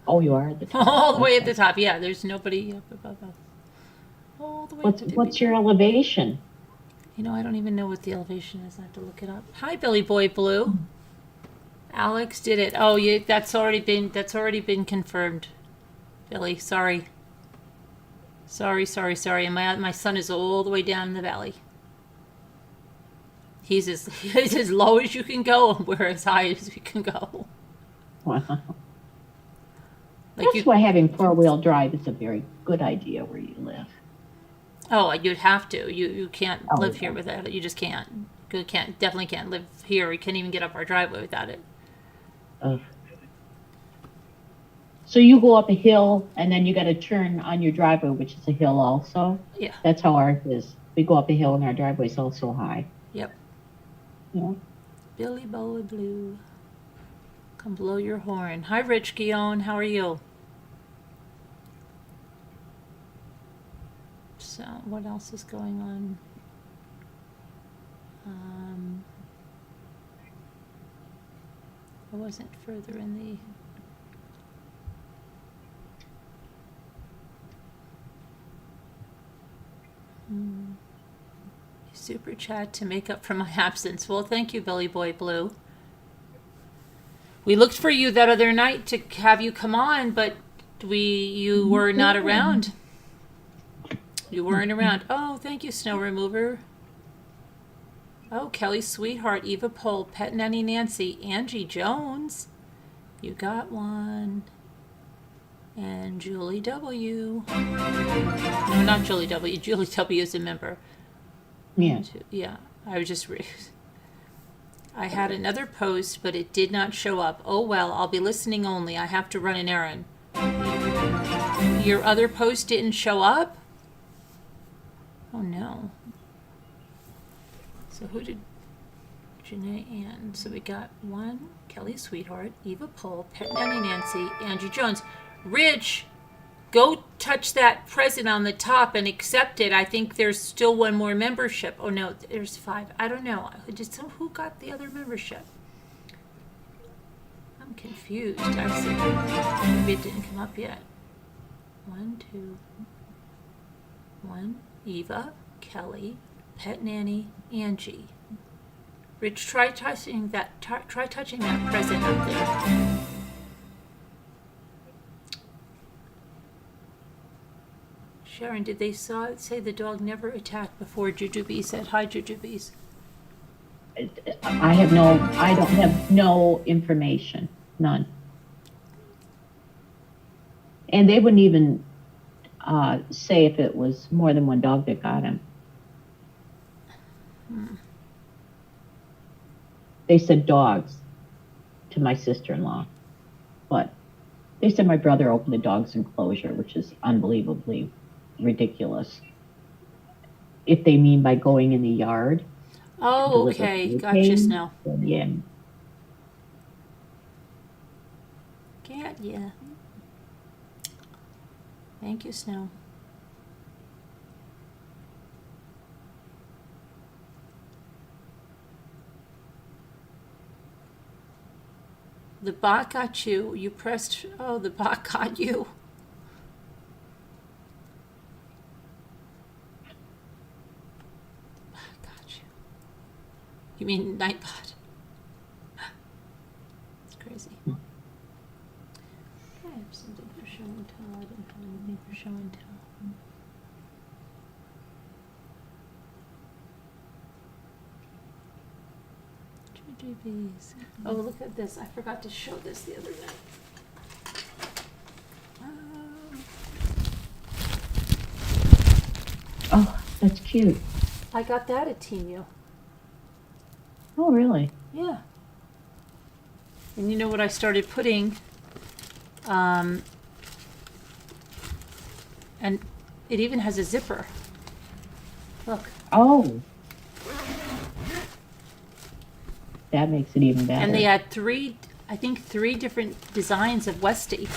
B: Oh, you are at the top.
A: All the way at the top. Yeah, there's nobody up above us. All the way up the
B: What's your elevation?
A: You know, I don't even know what the elevation is. I have to look it up. Hi, Billy Boy Blue. Alex did it. Oh, yeah, that's already been confirmed. Billy, sorry. Sorry. And my son is all the way down in the valley. He's as low as you can go, and we're as high as we can go.
B: Wow. That's why having 4-wheel drive is a very good idea where you live.
A: Oh, you'd have to. You can't live here without it. You just can't. You definitely can't live here. We can't even get up our driveway without it.
B: So you go up a hill, and then you got to turn on your driveway, which is a hill also?
A: Yeah.
B: That's how ours is. We go up a hill, and our driveway is also high.
A: Yep.
B: Yeah.
A: Billy Boy Blue. Come blow your horn. Hi, Rich Guillaume. How are you? So, what else is going on? I wasn't further in the... Super chat to make up for my absence. Well, thank you, Billy Boy Blue. We looked for you that other night to have you come on, but you were not around. You weren't around. Oh, thank you, Snow Remover. Oh, Kelly's sweetheart, Eva Pohl, Pet Nanny Nancy, Angie Jones. You got one. And Julie W. No, not Julie W. Julie W is a member.
B: Yeah.
A: Yeah, I was just... I had another post, but it did not show up. Oh, well, I'll be listening only. I have to run an errand. Your other post didn't show up? Oh, no. So who did... Janae Ann. So we got one, Kelly Sweetheart, Eva Pohl, Pet Nanny Nancy, Angie Jones. Rich, go touch that present on the top and accept it. I think there's still one more membership. Oh, no, there's 5. I don't know. Who got the other membership? I'm confused. I see. Maybe it didn't come up yet. 1, 2, 1. Eva, Kelly, Pet Nanny, Angie. Rich, try touching that present up there. Sharon, did they say the dog never attacked before Jujubee said hi, Jujubee?
B: I don't have no information. None. And they wouldn't even say if it was more than one dog that got him. They said dogs to my sister-in-law. But they said my brother opened the dog's enclosure, which is unbelievably ridiculous. If they mean by going in the yard.
A: Oh, okay. Gotcha, Snow.
B: Yeah.
A: Got ya. Thank you, Snow. The bot got you. You pressed... Oh, the bot got you. You mean Nightbot? It's crazy. I have something for show and tell. I didn't have anything for show and tell. JJBs. Oh, look at this. I forgot to show this the other night.
B: Oh, that's cute.
A: I got that at Temu.
B: Oh, really?
A: Yeah. And you know what I started putting? And it even has a zipper. Look.
B: Oh. That makes it even better.
A: And they had 3 different designs of Westie.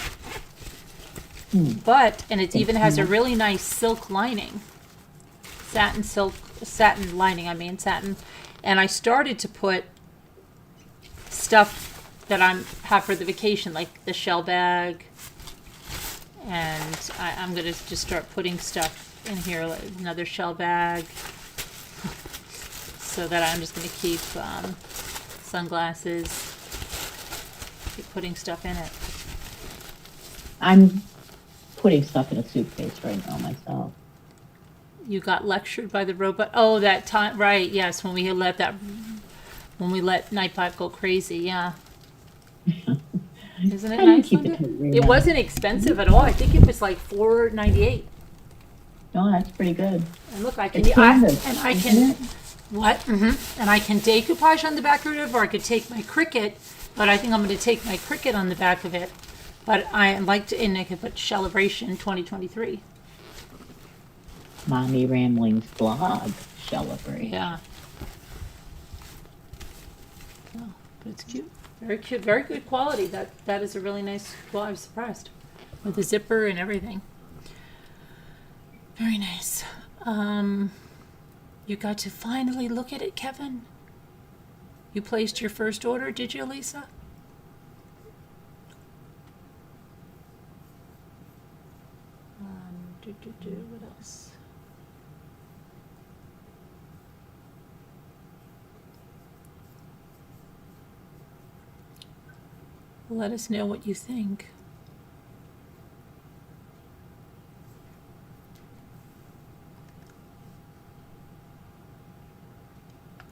A: And it even has a really nice silk lining. Satin lining, satin. And I started to put stuff that have for the vacation, like the shell bag. And I'm going to just start putting stuff in here, like another shell bag. So that I'm just going to keep sunglasses, keep putting stuff in it.
B: I'm putting stuff in a suitcase right now myself.
A: You got lectured by the robot. Oh, that time, right? Yes, when we let Nightbot go crazy. Yeah, isn't it nice? It wasn't expensive at all. I think it was like $4.98.
B: No, that's pretty good.
A: And look, I can and I can decoupage on the back of it, or I could take my Cricut. But I think I'm going to take my Cricut on the back of it. But I like to, and I could put Celebration 2023.
B: Mommy Ramblings blog Celebration.
A: Yeah. Oh, but it's cute. Very cute. Very good quality. That is a really nice. Well, I was surprised with the zipper and everything. Very nice. You got to finally look at it, Kevin. You placed your first order, did you, Lisa? What else? Let us know what you think.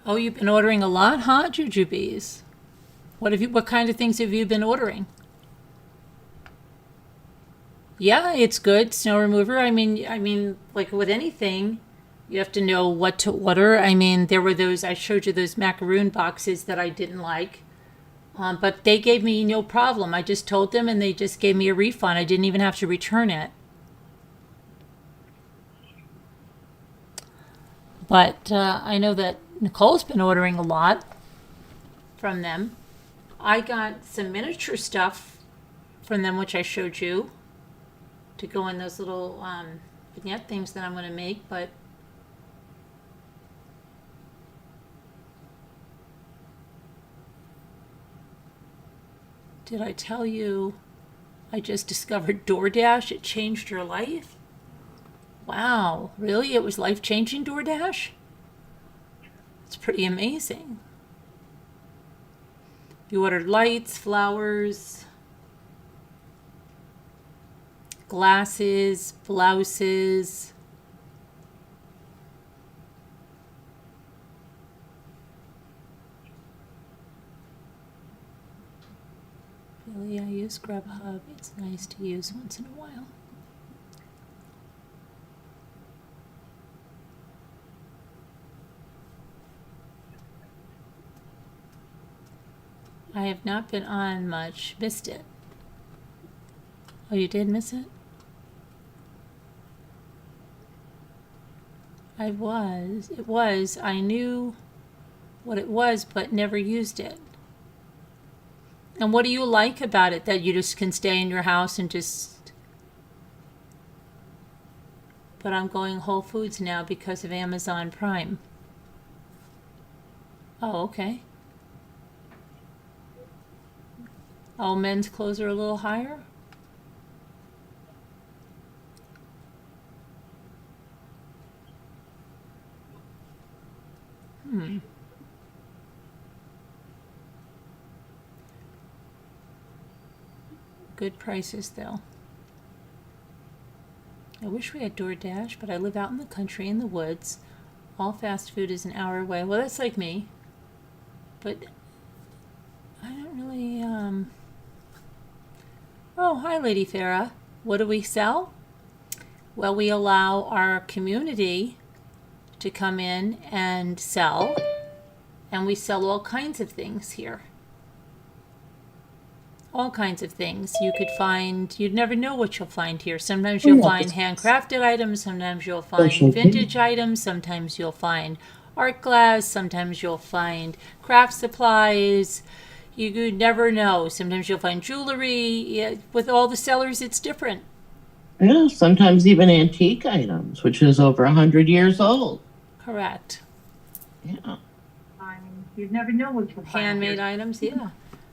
A: Oh, you've been ordering a lot, huh, Jujubes? What kind of things have you been ordering? Yeah, it's good. Snow remover. I mean, like with anything, you have to know what to order. I mean, there were I showed you those macaroon boxes that I didn't like. But they gave me no problem. I just told them and they just gave me a refund. I didn't even have to return it. But I know that Nicole's been ordering a lot from them. I got some miniature stuff from them, which I showed you, to go in those little vignette things that I'm going to make. But did I tell you I just discovered DoorDash? It changed your life? Wow, really? It was life-changing, DoorDash? It's pretty amazing. You ordered lights, flowers, glasses, blouses. Really, I use Grubhub. It's nice to use once in a while. I have not been on much. Missed it. Oh, you did miss it? It was. I knew what it was, but never used it. And what do you like about it? That you just can stay in your house and just... But I'm going Whole Foods now because of Amazon Prime. Oh, okay. Oh, men's clothes are a little higher? Good prices, though. I wish we had DoorDash, but I live out in the country in the woods. All fast food is an hour away. Well, that's like me. But I don't really, Oh, hi, Lady Farah. What do we sell? Well, we allow our community to come in and sell, and we sell all kinds of things here. All kinds of things. You could find, you'd never know what you'll find here. Sometimes you'll find handcrafted items, sometimes you'll find vintage items, sometimes you'll find art glass, sometimes you'll find craft supplies. You never know. Sometimes you'll find jewelry. Yeah, with all the sellers, it's different.
C: Yeah, sometimes even antique items, which is over 100 years old.
A: Correct.
C: Yeah.
D: You'd never know what you'll find.
A: Handmade items, yeah.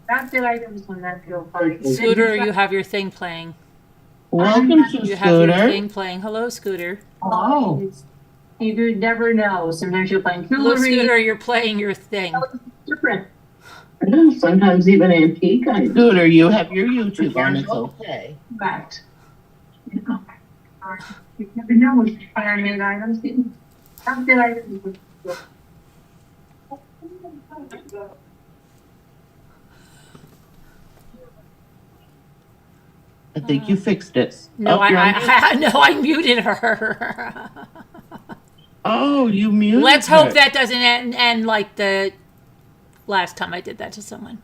D: Crafted items when that you'll find.
A: Scooter, you have your thing playing.
C: Welcome to
A: You have your
C: Scooter.
A: thing playing. Hello, Scooter.
D: Oh. You never know. Sometimes you'll find
A: Hello,
D: jewelry.
A: Scooter, you're playing your thing.
D: Different.
B: Sometimes even antique items.
C: Scooter, you have your YouTube on. It's okay.
D: But, you know, you never know what you find handmade items. Crafted items.
C: I think you fixed it.
A: No,
C: Oh, you're on mute.
A: no, I muted her.
C: Oh, you muted
A: Let's
C: her.
A: hope that doesn't end like the last time I did that to someone.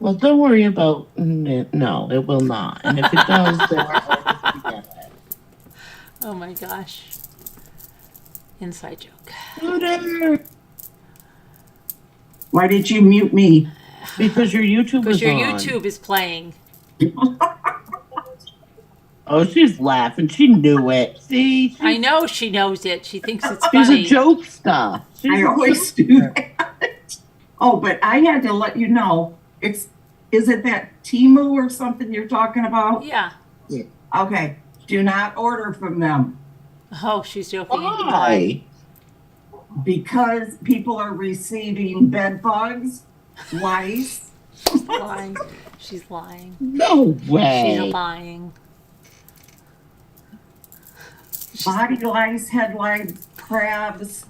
C: Well, don't worry about it. No, it will not. And if it does, then I'll forget it.
A: Oh my gosh. Inside joke.
C: Scooter!
E: Why did you mute me?
C: Because your YouTube
A: Because
C: is
A: your
C: on.
A: YouTube is playing.
C: Oh, she's laughing. She knew it. See?
A: I know she knows it. She thinks it's
C: She's
A: funny.
C: a jokester.
E: I always do that. Oh, but I had to let you know. Is it that Temu or something you're talking about?
A: Yeah.
E: Okay. Do not order from them
A: Oh, she's joking.
C: Why?
E: because people are receiving bed bugs, lice.
A: She's lying. She's lying.
C: No way.
A: She's lying.
E: Body lice, head lice, crabs.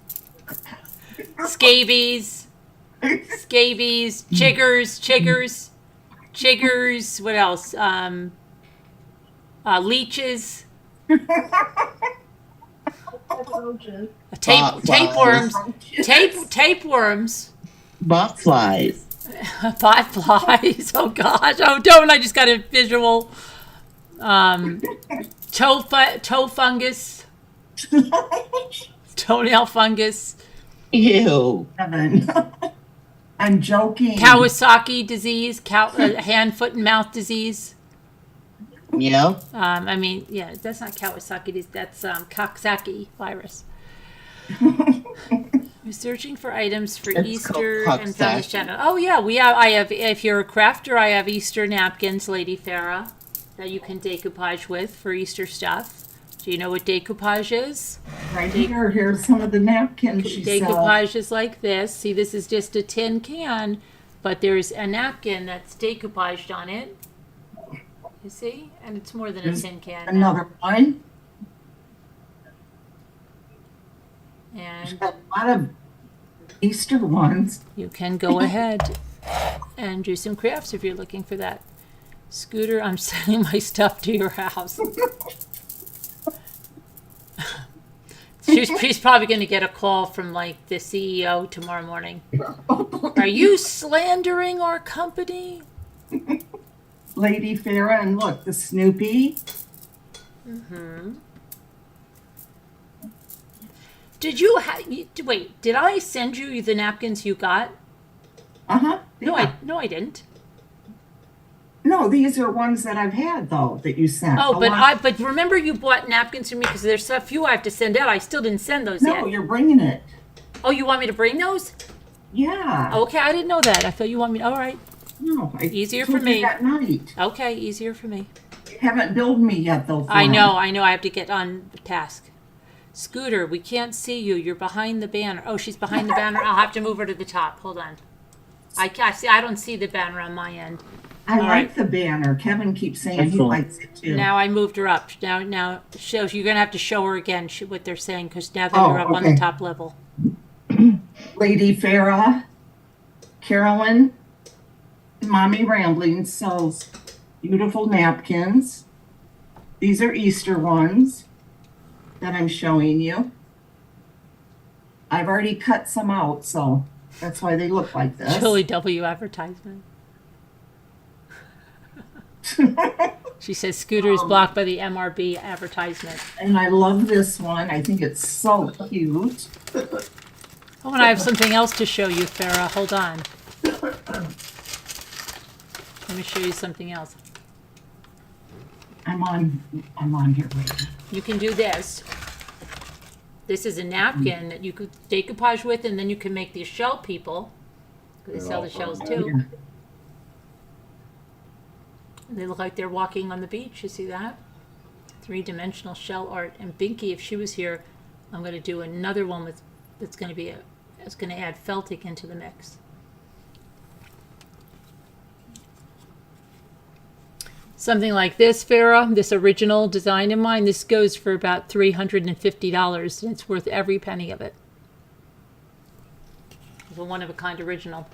A: Scabies. Scabies. Chiggers. What else? Leeches. Tapeworms. Tapeworms.
C: Bot flies.
A: Bot flies. Oh gosh. Oh, don't. I just got a visual. Toe fungus. Toenail fungus.
C: Ew.
E: Kevin. I'm joking.
A: Kawasaki disease. Hand, foot, and mouth disease.
C: Yeah.
A: I mean, yeah, that's not Kawasaki disease. That's Coxsackie virus. We're searching for items for
C: It's
A: Easter
C: called
A: and found this
C: Coxsackie.
A: channel. Oh yeah, I have. If you're a crafter, I have Easter napkins, Lady Farah, that you can decoupage with for Easter stuff. Do you know what decoupage is?
E: Right here. Here's some of the napkins she sells.
A: Decoupage is like this. See, this is just a tin can, but there's a napkin that's decoupaged on it. You see? And it's more than a tin can.
E: Another one.
A: And
E: A lot of Easter ones.
A: you can go ahead and do some crafts if you're looking for that. Scooter, I'm sending my stuff to your house. She's probably going to get a call from like the CEO tomorrow morning. Are you slandering our company?
E: Lady Farah, and look, the Snoopy.
A: Did you wait? Did I send you the napkins you got?
E: Uh-huh.
A: No,
E: yeah.
A: I didn't.
E: No, these are ones that I've had though that you sent.
A: Oh,
E: A lot-
A: but remember you bought napkins for me because there's a few I have to send out. I still didn't send those
E: No,
A: yet.
E: you're bringing it.
A: Oh, you want me to bring those?
E: Yeah.
A: Okay, I didn't know that. I thought you want me. All right.
E: No, I
A: Easier
E: told
A: for
E: you
A: me.
E: that night.
A: Okay, easier for me.
E: You haven't billed me yet though. for
A: I
E: them.
A: know. I have to get on task. Scooter, we can't see you. You're behind the banner. Oh, she's behind the banner. I'll have to move her to the top. Hold on. I see. I don't see the banner on my end.
E: I
A: All
E: like
A: right.
E: the banner. Kevin keeps saying he
C: Excellent.
E: likes it too.
A: Now I moved her up. Now shows you're gonna have to show her again what they're saying because now that
E: Oh,
A: you're up on the
E: okay.
A: top level.
E: Lady Farah, Carolyn, Mommy Rambling sells beautiful napkins. These are Easter ones that I'm showing you. I've already cut some out, so that's why they look like this.
A: Julie W advertisement. She says Scooter is blocked by the MRB advertisement.
E: And I love this one. I think it's so cute.
A: Oh, and I have something else to show you, Farah. Hold on. Let me show you something else.
E: I'm on here right now.
A: You can do this. This is a napkin that you could decoupage with, and then you can make these shell people. They sell the shells too. They look like they're walking on the beach. You see that? 3-dimensional shell art. And Binky, if she was here, I'm going to do another one with that's going to add felting into the mix. Something like this, Farah, this original design of mine, this goes for about $350, and it's worth every penny of it. It's a one-of-a-kind original.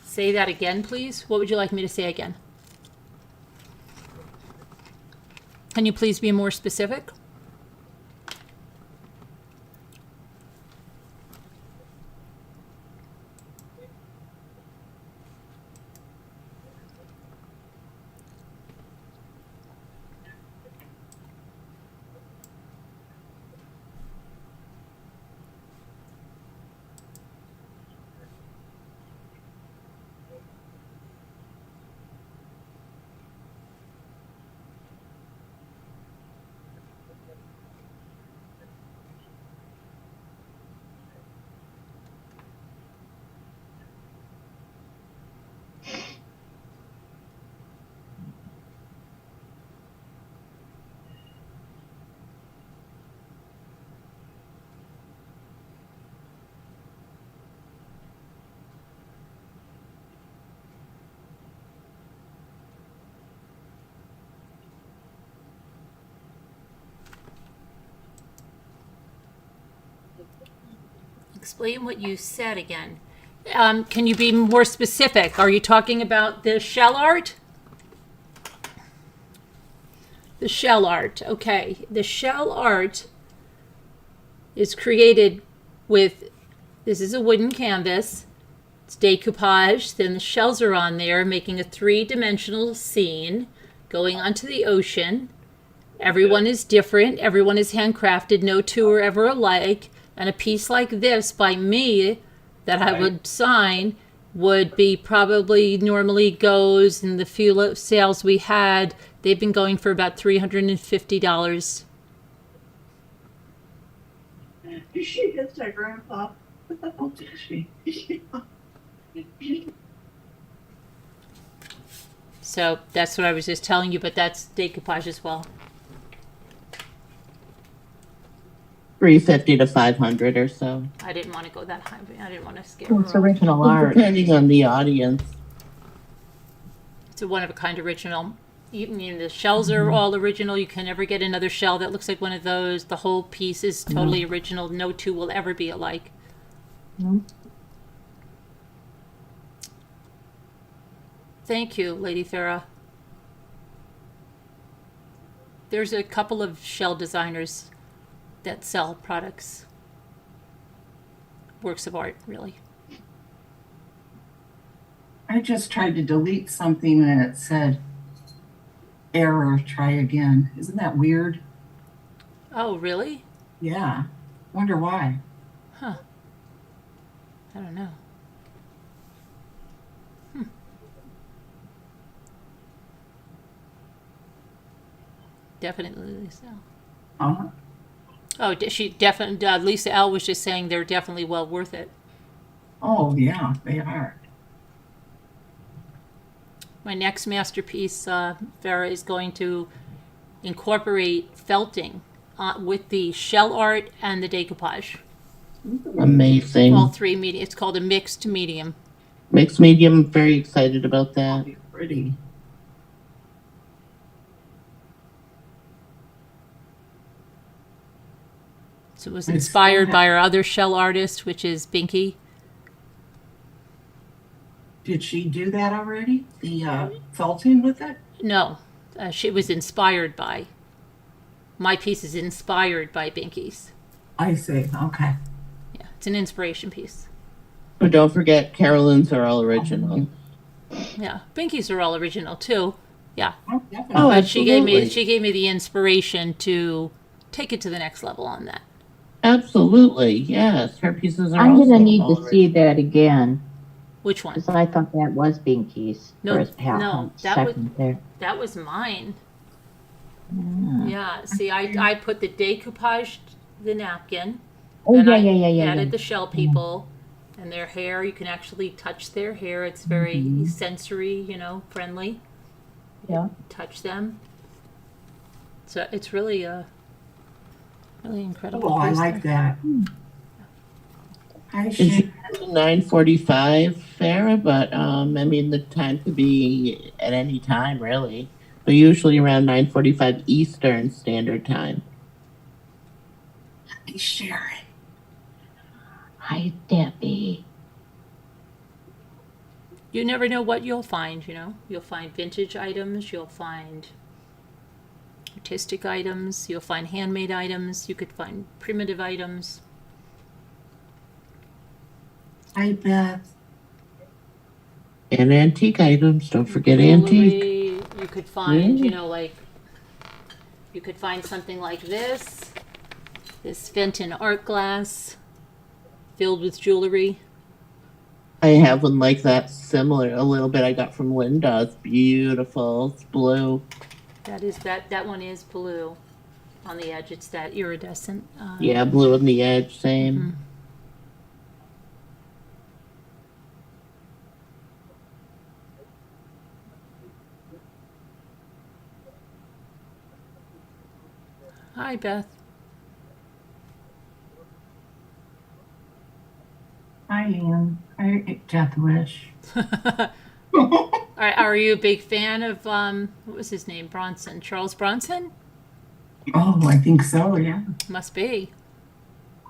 A: Say that again, please. What would you like me to say again? Can you please be more specific? Explain what you said again. Can you be more specific? Are you talking about the shell art? The shell art, okay. The shell art is created with, this is a wooden canvas, it's decoupage, then the shells are on there, making a 3-dimensional scene going onto the ocean. Everyone is different, everyone is handcrafted, no two are ever alike. And a piece like this by me that I would sign would be probably normally goes in the few sales we had. They've been going for about $350.
E: She hits her grandpa. Oh, did she?
A: So that's what I was just telling you, but that's decoupage as well.
C: 350 to 500 or so.
A: I didn't want to go that high, but I didn't want to scare
B: Well,
A: her
B: it's
A: off.
B: original
C: Well,
B: art.
C: depending on the audience.
A: It's a one-of-a-kind original. The shells are all original. You can never get another shell that looks like one of those. The whole piece is totally original. No two will ever be alike.
B: No.
A: Thank you, Lady Farah. There's a couple of shell designers that sell products. Works of art, really.
E: I just tried to delete something and it said, error, try again. Isn't that weird?
A: Oh, really?
E: Yeah. Wonder why.
A: Huh. I don't know. Definitely so.
E: Uh-huh.
A: Oh, she definitely. Lisa L was just saying they're definitely well worth it.
E: Oh, yeah, they are.
A: My next masterpiece, Farah, is going to incorporate felting with the shell art and the decoupage.
C: Amazing.
A: All three medium. It's called a mixed medium.
C: Mixed medium, very excited about that.
E: Pretty.
A: So it was inspired by our other shell artist, which is Binky.
E: Did she do that already? The felting with it?
A: No, she was inspired by. My piece is inspired by Binky's.
E: I see. Okay.
A: Yeah, it's an inspiration piece.
C: But don't forget, Carolyn's are all original.
A: Yeah, Binky's are all original too. Yeah,
E: Oh, definitely.
A: but she gave
C: absolutely.
A: me the inspiration to take it to the next level on that.
C: Absolutely, yes. Her pieces are
B: I'm
C: also
B: gonna need
C: all
B: to see that again,
A: Which one?
B: because I thought that was Binky's for
A: No,
B: a
A: no,
B: second there.
A: that was mine.
B: Yeah.
A: Yeah. See, I put the decoupaged the napkin.
B: Oh,
A: Then
B: yeah,
A: I
B: yeah, yeah,
A: added
B: yeah.
A: the shell people and their hair. You can actually touch their hair. It's very
B: Mhm.
A: sensory, friendly.
B: Yeah.
A: Touch them. So it's really a really incredible.
E: Oh, I
A: piece
E: like
A: there.
E: that. Hi,
C: It's
E: Shane.
C: usually 9:45, Sarah, but I mean the time could be at any time really. But usually around 9:45 Eastern Standard Time.
E: Hi, Sharon.
B: Hi, Debbie.
A: You never know what you'll find. You'll find vintage items. You'll find artistic items. You'll find handmade items. You could find primitive items.
E: Hi, Beth.
C: And antique items, don't forget antique.
A: Jewelry. You could find,
B: Yeah.
A: you could find something like this Fenton art glass filled with jewelry.
C: I have one like that, similar a little bit I got from Linda. It's beautiful. It's blue.
A: That one is blue on the edge. It's that iridescent.
C: Yeah, blue on the edge, same.
A: Hi, Beth.
E: Hi, Ann. Hi, Death Wish.
A: Are you a big fan of what was his name? Bronson, Charles Bronson?
E: Oh, I think so, yeah.
A: Must be.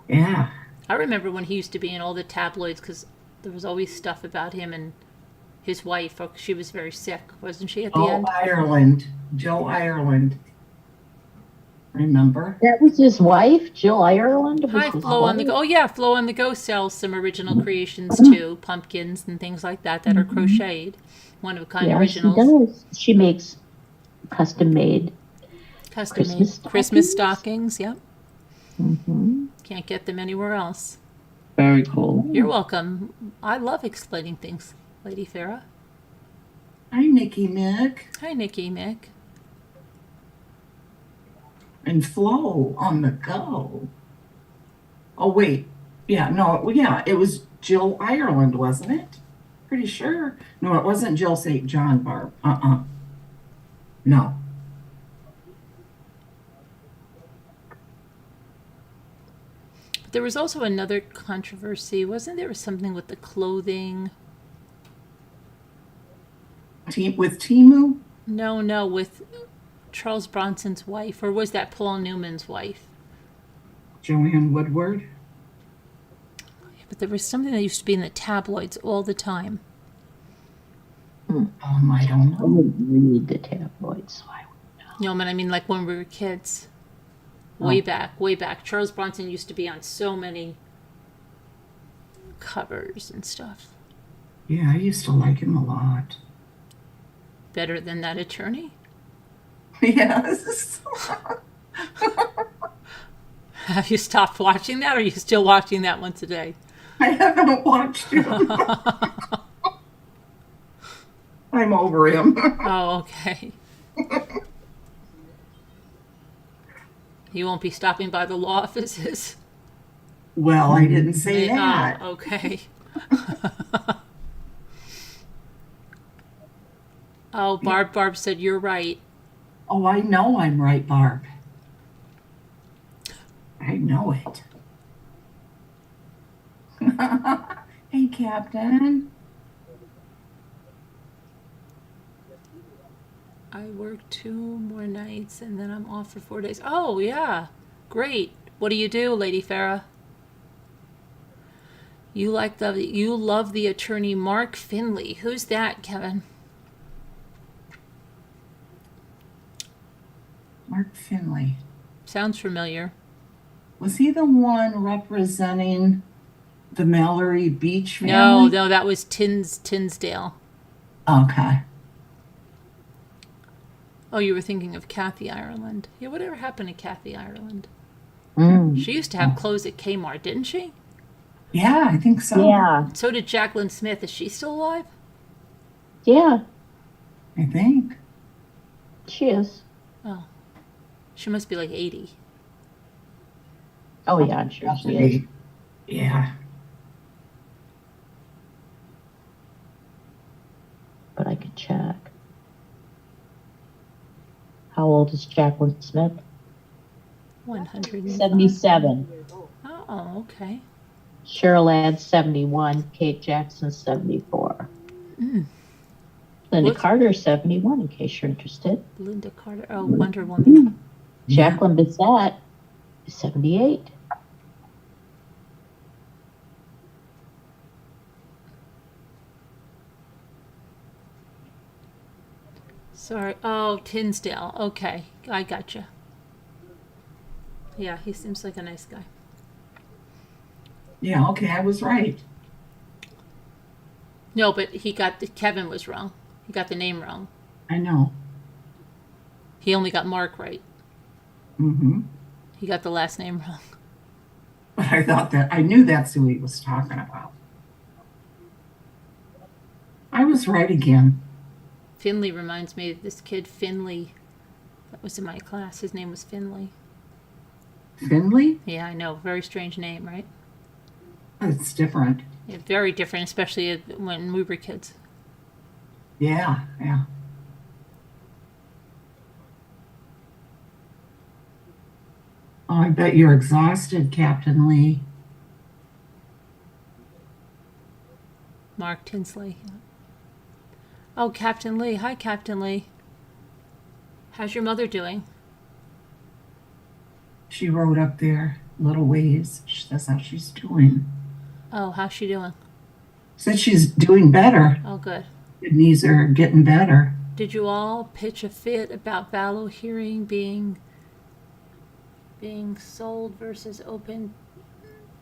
E: Yeah.
A: I remember when he used to be in all the tabloids because there was always stuff about him and his wife. She was very sick, wasn't she, at the end?
E: Joe Ireland. Remember?
B: That was his wife, Jill Ireland. Was
A: Hi,
B: his
A: Flo on the
B: wife?
A: Go. Oh, yeah, Flo on the Go sells some original creations too, pumpkins and things like that are crocheted, one of a kind
B: Yeah,
A: originals.
B: she does. She makes custom made
A: Custom made
B: Christmas
A: Christmas
B: stockings.
A: stockings. Yep,
B: Mm-hmm.
A: can't get them anywhere else.
C: Very cool.
A: You're welcome. I love explaining things, Lady Farah.
E: Hi, Nikki Mick.
A: Hi, Nikki Mick.
E: And Flo on the Go. Oh, wait. Yeah, no, yeah, it was Jill Ireland, wasn't it? Pretty sure. No, it wasn't Jill St. John, Barb. No.
A: But there was also another controversy, wasn't there? Something with the clothing.
E: With Timu?
A: No, with Charles Bronson's wife, or was that Paul Newman's wife?
E: Joanne Woodward?
A: But there was something that used to be in the tabloids all the time.
E: I don't
B: I
E: know.
B: wouldn't read the tabloids, so I
A: But I mean, like when we were kids, way back. Charles Bronson used to be on so many covers and stuff.
E: Yeah, I used to like him a lot.
A: Better than that attorney?
E: Yes.
A: Have you stopped watching that, or are you still watching that one today?
E: I haven't watched him. I'm over him.
A: Oh, okay. You won't be stopping by the law offices?
E: Well, I didn't say that.
A: Oh, okay. Oh, Barb said you're right.
E: Oh, I know I'm right, Barb. I know it. Hey, Captain.
A: I work 2 more nights and then I'm off for 4 days. Oh, yeah. Great. What do you do, Lady Farah? You love the attorney Mark Finley. Who's that, Kevin?
E: Mark Finley.
A: Sounds familiar.
E: Was he the one representing the Mallory Beach family?
A: No, that was Tinsdale.
E: Okay.
A: Oh, you were thinking of Kathy Ireland. Yeah, whatever happened to Kathy Ireland? She used to have clothes at Kmart, didn't she?
E: Yeah, I think so.
B: Yeah,
A: So did Jacqueline Smith. Is she still alive?
B: yeah,
E: I think.
B: she is.
A: Oh, she must be like 80.
B: Oh yeah, I'm sure she is.
E: Yeah.
B: But I could check. How old is Jacqueline Smith?
A: 100.
B: 77.
A: Oh, okay.
B: Cheryl Ann's 71. Kate Jackson 74. Linda
A: What's-
B: Carter 71. In case you're interested.
A: Linda Carter. Oh, Wonder Woman.
B: Jacqueline Bissett is 78.
A: Sorry. Oh, Tinsdale. Okay, I gotcha. Yeah, he seems like a nice guy.
E: Yeah, okay, I was right.
A: No, but Kevin was wrong. He got the name wrong.
E: I know.
A: He only got Mark right.
E: Mm-hmm.
A: He got the last name wrong.
E: But I knew that's who he was talking about. I was right again.
A: Finley reminds me of this kid, Finley, that was in my class. His name was Finley.
E: Finley?
A: Yeah, I know. Very strange name, right?
E: It's different.
A: Yeah, very different, especially when we were kids.
E: Yeah, yeah. Oh, I bet you're exhausted, Captain Lee.
A: Mark Tinsley. Yeah. Oh, Captain Lee. Hi, Captain Lee. How's your mother doing?
E: She wrote up there, little ways. That's how she's doing.
A: Oh, how's she doing?
E: Said she's doing better.
A: Oh, good.
E: Kidneys are getting better.
A: Did you all pitch a fit about Vallow hearing being sold versus open?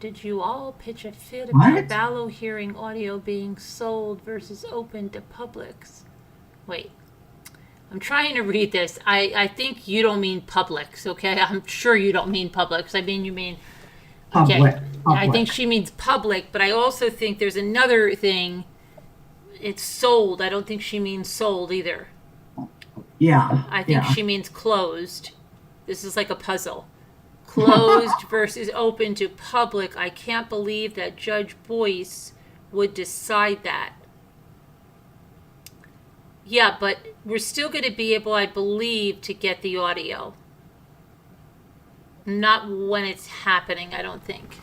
A: Did you all pitch a fit about
E: What?
A: Vallow hearing audio being sold versus open to publics? Wait, I'm trying to read this. I think you don't mean publics, okay? I'm sure you don't mean publics. I mean, you mean... Okay,
E: Public.
A: I think she means public, but I also think there's another thing. It's sold. I don't think she means sold either.
E: Yeah.
A: I think
E: yeah.
A: she means closed. This is like a puzzle. Closed versus open to public. I can't believe that Judge Boyce would decide that. Yeah, but we're still going to be able, I believe, to get the audio. Not when it's happening, I don't think.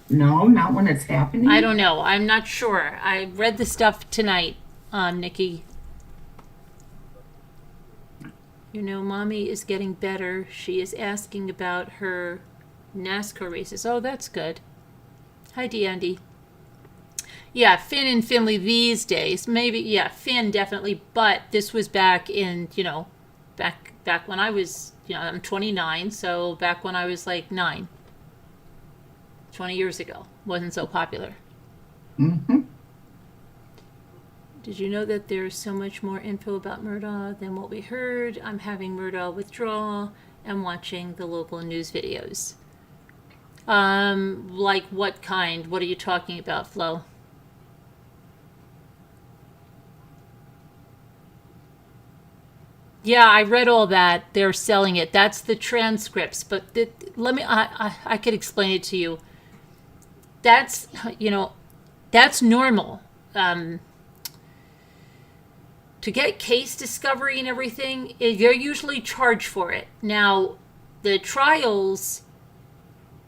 E: No, not when it's happening.
A: I don't know. I'm not sure. I read the stuff tonight, Nikki. You know, Mommy is getting better. She is asking about her NASCAR races. Oh, that's good. Hi, DeAndy. Yeah, Finn and Finley these days. Maybe, yeah, Finn definitely. But this was back in, back when I was, I'm 29. So back when I was like 9. 20 years ago. Wasn't so popular.
E: Mm-hmm.
A: Did you know that there's so much more info about Murdaugh than what we heard? I'm having Murdaugh withdraw and watching the local news videos. Like what kind? What are you talking about, Flo? Yeah, I read all that. They're selling it. That's the transcripts. But I could explain it to you. That's, that's normal. To get case discovery and everything, they're usually charged for it. Now, the trials,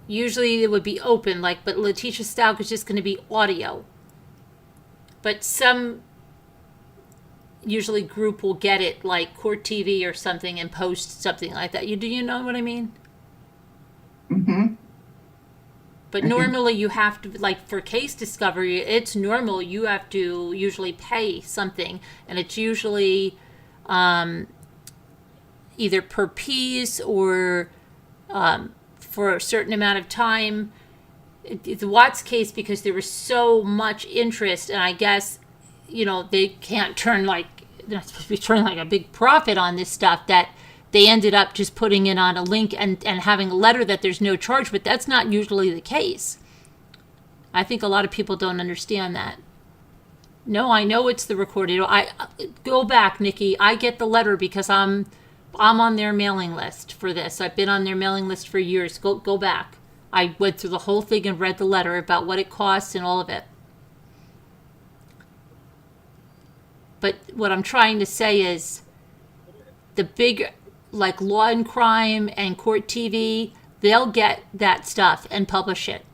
A: usually it would be open, but Letitia Stout is just going to be audio. But some, usually group will get it, like Court TV or something, and post something like that. Do you know what I mean?
E: Mm-hmm.
A: But normally you have to, for case discovery, it's normal. You have to usually pay something. And it's usually either per piece or for a certain amount of time. The Watts case, because there was so much interest, and I guess, they can't turn they're not supposed to be turning a big profit on this stuff, that they ended up just putting it on a link and having a letter that there's no charge, but that's not usually the case. I think a lot of people don't understand that. No, I know it's the recorded. I go back, Nikki. I get the letter because I'm on their mailing list for this. I've been on their mailing list for years. Go back. I went through the whole thing and read the letter about what it costs and all of it. But what I'm trying to say is the big, like Law and Crime and Court TV, they'll get that stuff and publish it.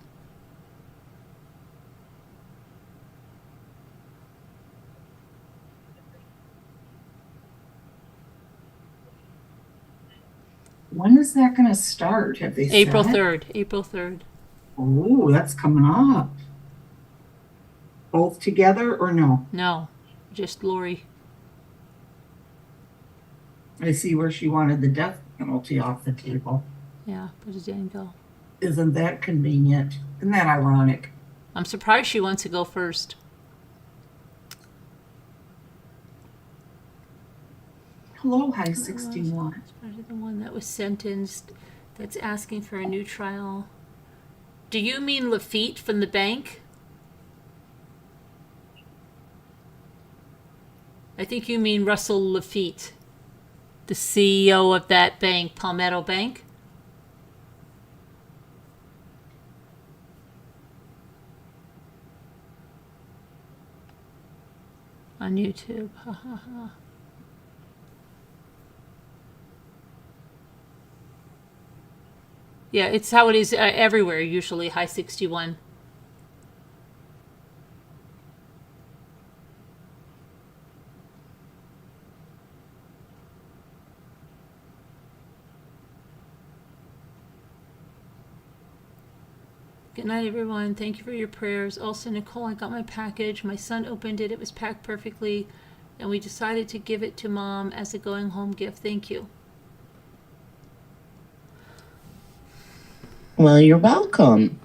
E: When is that going to start? Have they said?
A: April 3rd. April 3rd.
E: Oh, that's coming up. Both together or no?
A: No, just Lori.
E: I see where she wanted the death penalty off the table.
A: Yeah, but it didn't go.
E: Isn't that convenient? Isn't that ironic?
A: I'm surprised she wants to go first.
E: Hello, High 61.
A: The one that was sentenced that's asking for a new trial. Do you mean Lafitte from the bank? I think you mean Russell Lafitte, the CEO of that bank, Palmetto Bank. On YouTube. Ha ha ha. Yeah, it's how it is everywhere, usually, High 61. Good night, everyone. Thank you for your prayers. Also, Nicole, I got my package. My son opened it. It was packed perfectly. And we decided to give it to Mom as a going home gift. Thank you.
C: Well, you're welcome.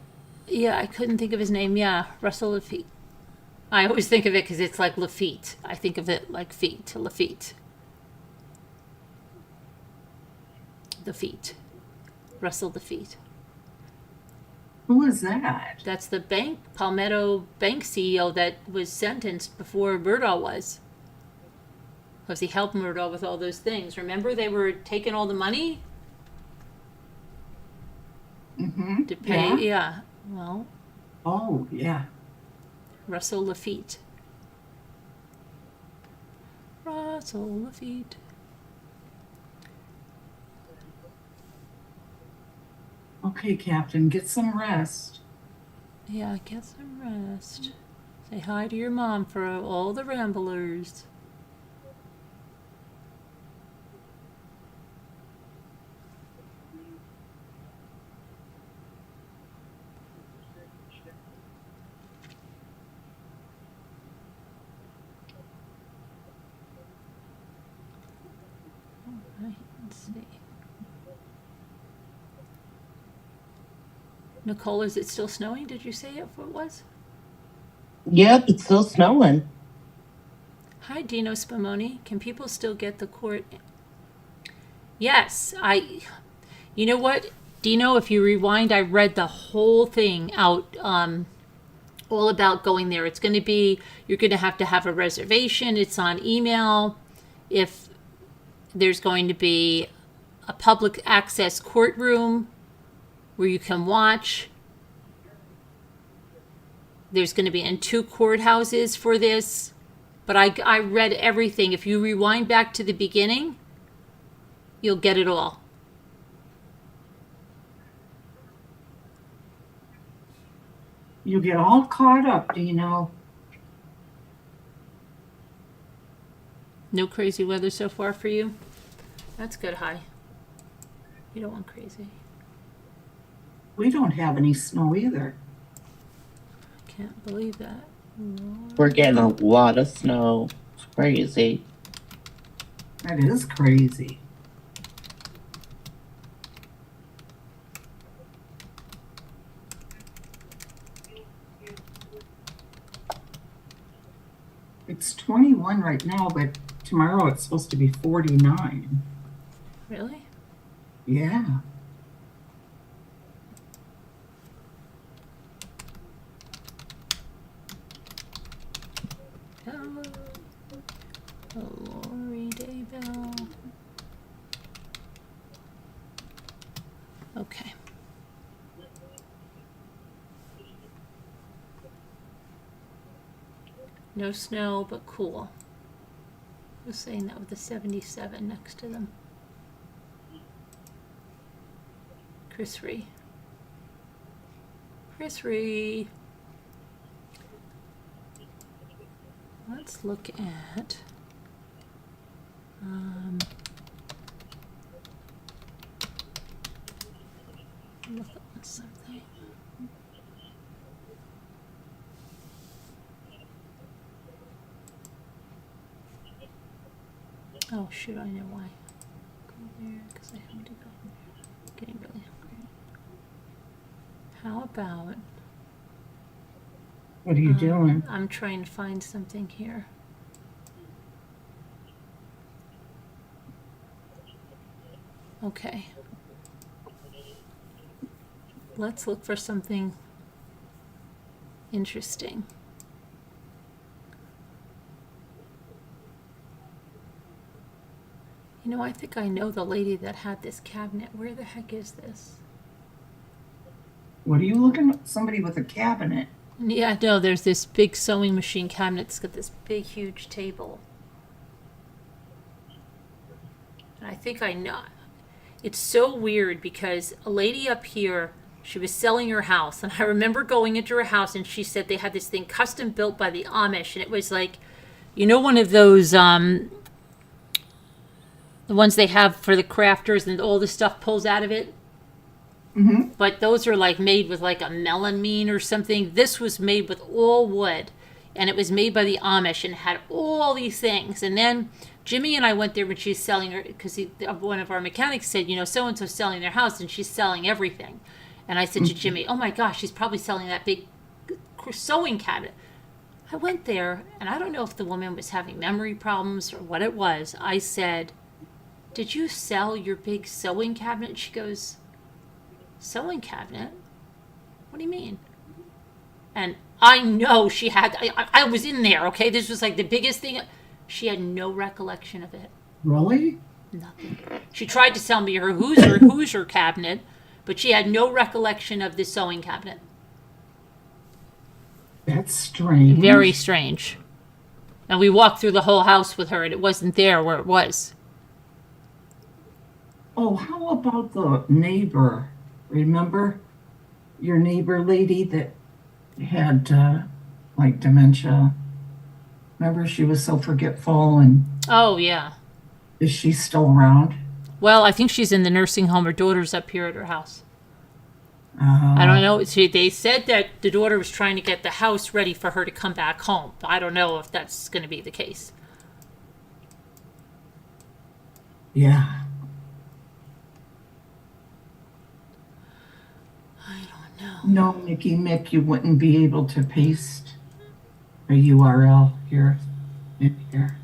A: Yeah, I couldn't think of his name. Yeah, Russell Lafitte. I always think of it because it's like Lafitte. I think of it like feet, Lafitte. Lafitte. Russell Lafitte.
E: Who is that?
A: That's the bank, Palmetto Bank CEO that was sentenced before Murdaugh was. Because he helped Murdaugh with all those things. Remember, they were taking all the money
E: Mm-hmm.
A: to pay? Yeah. Well,
E: Oh, yeah.
A: Russell Lafitte. Russell Lafitte.
E: Okay, Captain, get some rest.
A: Yeah, get some rest. Say hi to your mom for all the ramblers. All right, let's see. Nicole, is it still snowing? Did you say it was?
C: Yep, it's still snowing.
A: Hi, Dino Spumoni. Can people still get the court? Yes, you know what, Dino, if you rewind, I read the whole thing out, all about going there. It's going to be, you're going to have a reservation. It's on email. If there's going to be a public access courtroom where you can watch. There's going to be in 2 courthouses for this. But I read everything. If you rewind back to the beginning, you'll get it all.
E: You get all caught up, do you know?
A: No crazy weather so far for you? That's good, Hi. You don't want crazy.
E: We don't have any snow either.
A: Can't believe that.
C: We're getting a lot of snow. It's crazy.
E: That is crazy. It's 21 right now, but tomorrow it's supposed to be 49.
A: Really?
E: Yeah.
A: Hello. Lori Daybell. Okay. No snow, but cool. I was saying that with the 77 next to them. Chris Ree. Chris Ree. Let's look at look at something. Oh shoot, I know why. Go there, because I have to go there. Getting really hungry. How about...
E: What are you doing?
A: I'm trying to find something here. Okay. Let's look for something interesting. You know, I think I know the lady that had this cabinet. Where the heck is this?
E: What are you looking at? Somebody with a cabinet.
A: Yeah, no, there's this big sewing machine cabinet. It's got this big, huge table. And I think I know. It's so weird because a lady up here, she was selling her house. And I remember going into her house and she said they had this thing custom built by the Amish. And it was like, you know, one of those, the ones they have for the crafters and all the stuff pulls out of it.
E: Mm-hmm.
A: But those are like made with like a melamine or something. This was made with all wood, and it was made by the Amish and had all these things. And then Jimmy and I went there when she's selling her, because one of our mechanics said, you know, so-and-so's selling their house and she's selling everything. And I said to Jimmy, oh my gosh, she's probably selling that big sewing cabinet. I went there, and I don't know if the woman was having memory problems or what it was. I said, did you sell your big sewing cabinet? She goes, sewing cabinet? What do you mean? And I know she had, I was in there, okay? This was like the biggest thing. She had no recollection of it.
E: Really?
A: Nothing. She tried to sell me her Hoosier cabinet, but she had no recollection of the sewing cabinet.
E: That's strange.
A: Very strange. And we walked through the whole house with her, and it wasn't there where it was.
E: Oh, how about the neighbor? Remember your neighbor lady that had like dementia? Remember she was so forgetful, and
A: Oh, yeah.
E: is she still around?
A: Well, I think she's in the nursing home. Her daughter's up here at her house. I don't know. See, they said that the daughter was trying to get the house ready for her to come back home. I don't know if that's going to be the case.
E: Yeah.
A: I don't know.
E: No, Mickey Mick, you wouldn't be able to paste a URL here. In here.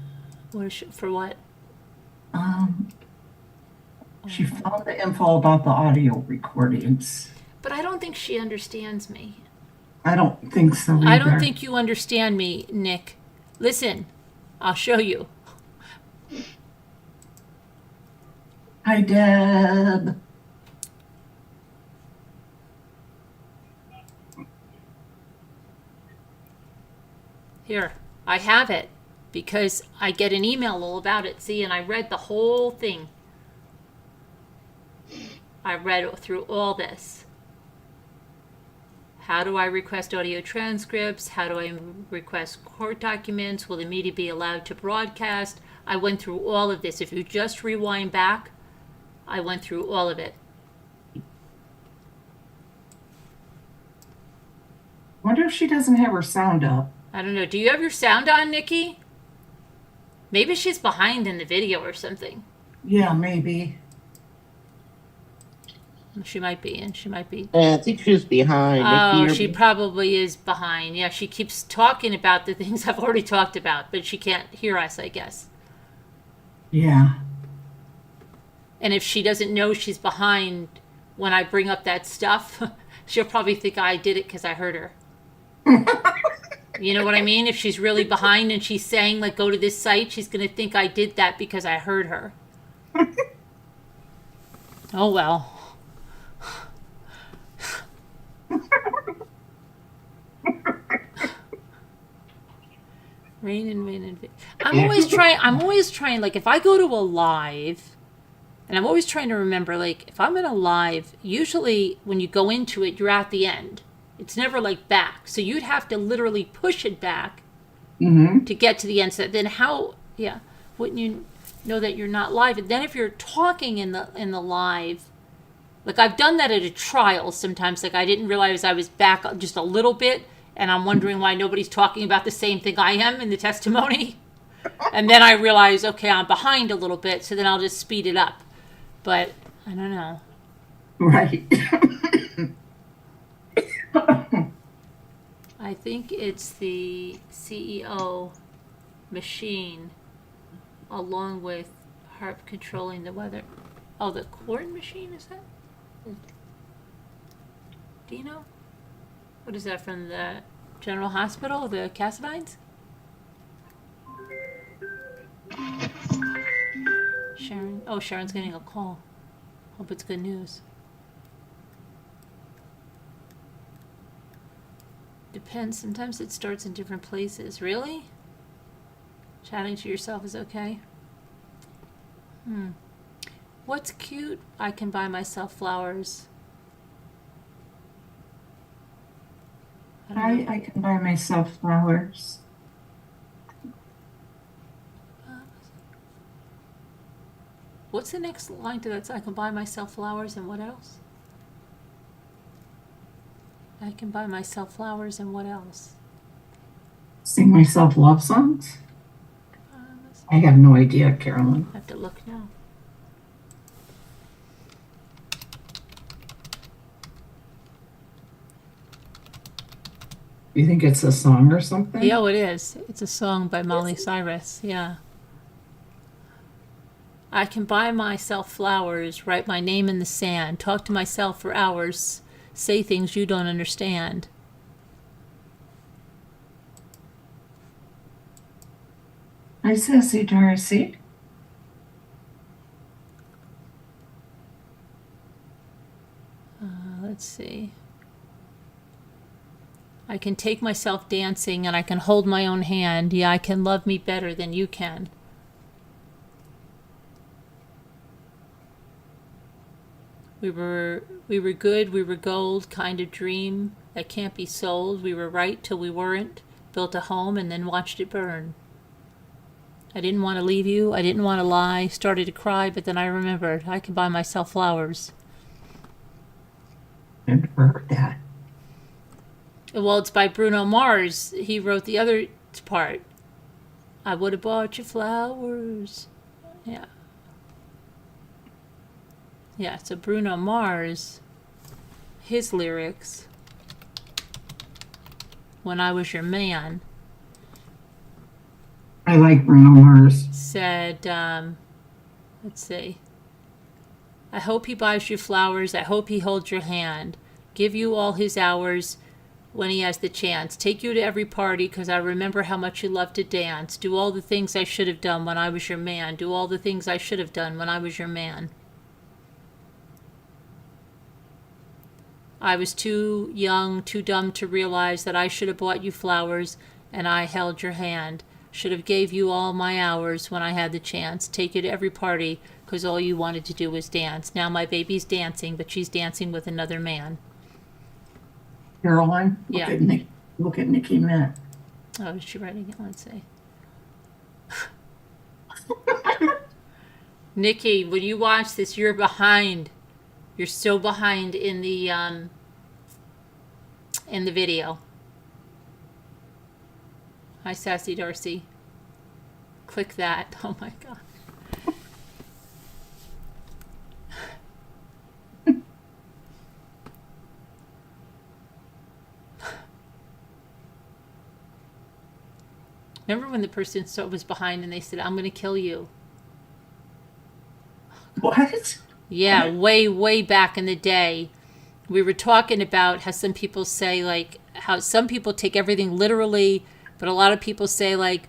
A: What is she, for what?
E: She found the info about the audio recordings.
A: But I don't think she understands me.
E: I don't think so either.
A: I don't think you understand me, Nick. Listen, I'll show you.
E: Hi, Deb.
A: Here, I have it because I get an email all about it. See, and I read the whole thing. I read through all this. How do I request audio transcripts? How do I request court documents? Will the media be allowed to broadcast? I went through all of this. If you just rewind back, I went through all of it.
E: Wonder if she doesn't have her sound up.
A: I don't know. Do you have your sound on, Nikki? Maybe she's behind in the video or something.
E: Yeah, maybe.
A: She might be, and she might be.
C: Yeah, I think she was behind.
A: Oh,
C: Nikki,
A: she probably is behind. Yeah, she keeps talking about the things I've already talked about, but she can't hear us, I guess.
E: Yeah.
A: And if she doesn't know she's behind when I bring up that stuff, she'll probably think I did it because I heard her. You know what I mean? If she's really behind and she's saying, like, go to this site, she's going to think I did that because I heard her. Oh, well. Rain and rain and rain. I'm always trying, like, if I go to a live, and I'm always trying to remember, like, if I'm in a live, usually when you go into it, you're at the end. It's never, like, back. So you'd have to literally push it back to get to the end. So then wouldn't you know that you're not live? And then if you're talking in the live, like, I've done that at a trial sometimes. Like, I didn't realize I was back just a little bit, and I'm wondering why nobody's talking about the same thing I am in the testimony. And then I realize, okay, I'm behind a little bit, so then I'll just speed it up. But I don't know.
E: Right.
A: I think it's the CEO machine along with HARP controlling the weather. Oh, the corn machine, is that? Do you know? What is that, from the General Hospital, the Cassadines? Sharon. Oh, Sharon's getting a call. Hope it's good news. Depends. Sometimes it starts in different places. Really? Chatting to yourself is okay? What's cute? I can buy myself flowers.
E: I can buy myself flowers.
A: What's the next line to that? I can buy myself flowers and what else? I can buy myself flowers and what else?
E: Sing myself love songs? I have no idea, Carolyn.
A: I have to look now.
E: You think it's a song or something?
A: Yeah, it is. It's a song by Molly Cyrus. Yeah. I can buy myself flowers, write my name in the sand, talk to myself for hours, say things you don't understand.
E: Hi, Sassy Darcy.
A: Let's see. I can take myself dancing and I can hold my own hand. Yeah, I can love me better than you can. We were good, we were gold, kind of dream that can't be sold. We were right till we weren't. Built a home and then watched it burn. I didn't want to leave you. I didn't want to lie. Started to cry, but then I remembered I can buy myself flowers.
E: I never heard that.
A: Well, it's by Bruno Mars. He wrote the other part. I would have bought you flowers. Yeah. Yeah, so Bruno Mars, his lyrics, When I Was Your Man,
E: I like Bruno Mars.
A: said, let's see, I hope he buys you flowers. I hope he holds your hand. Give you all his hours when he has the chance. Take you to every party because I remember how much you loved to dance. Do all the things I should have done when I was your man. Do all the things I should have done when I was your man. I was too young, too dumb to realize that I should have bought you flowers and I held your hand. Should have gave you all my hours when I had the chance. Take you to every party because all you wanted to do was dance. Now my baby's dancing, but she's dancing with another man.
E: Caroline?
A: Yeah.
E: Look at Nikki Mint.
A: Oh, is she writing it? Let's see. Nikki, when you watch this, you're behind. You're so behind in the video. Hi, Sassy Darcy. Click that. Oh my God. Remember when the person was behind and they said, I'm going to kill you?
E: What?
A: Yeah, way back in the day, we were talking about how some people say, like, how some people take everything literally, but a lot of people say, like,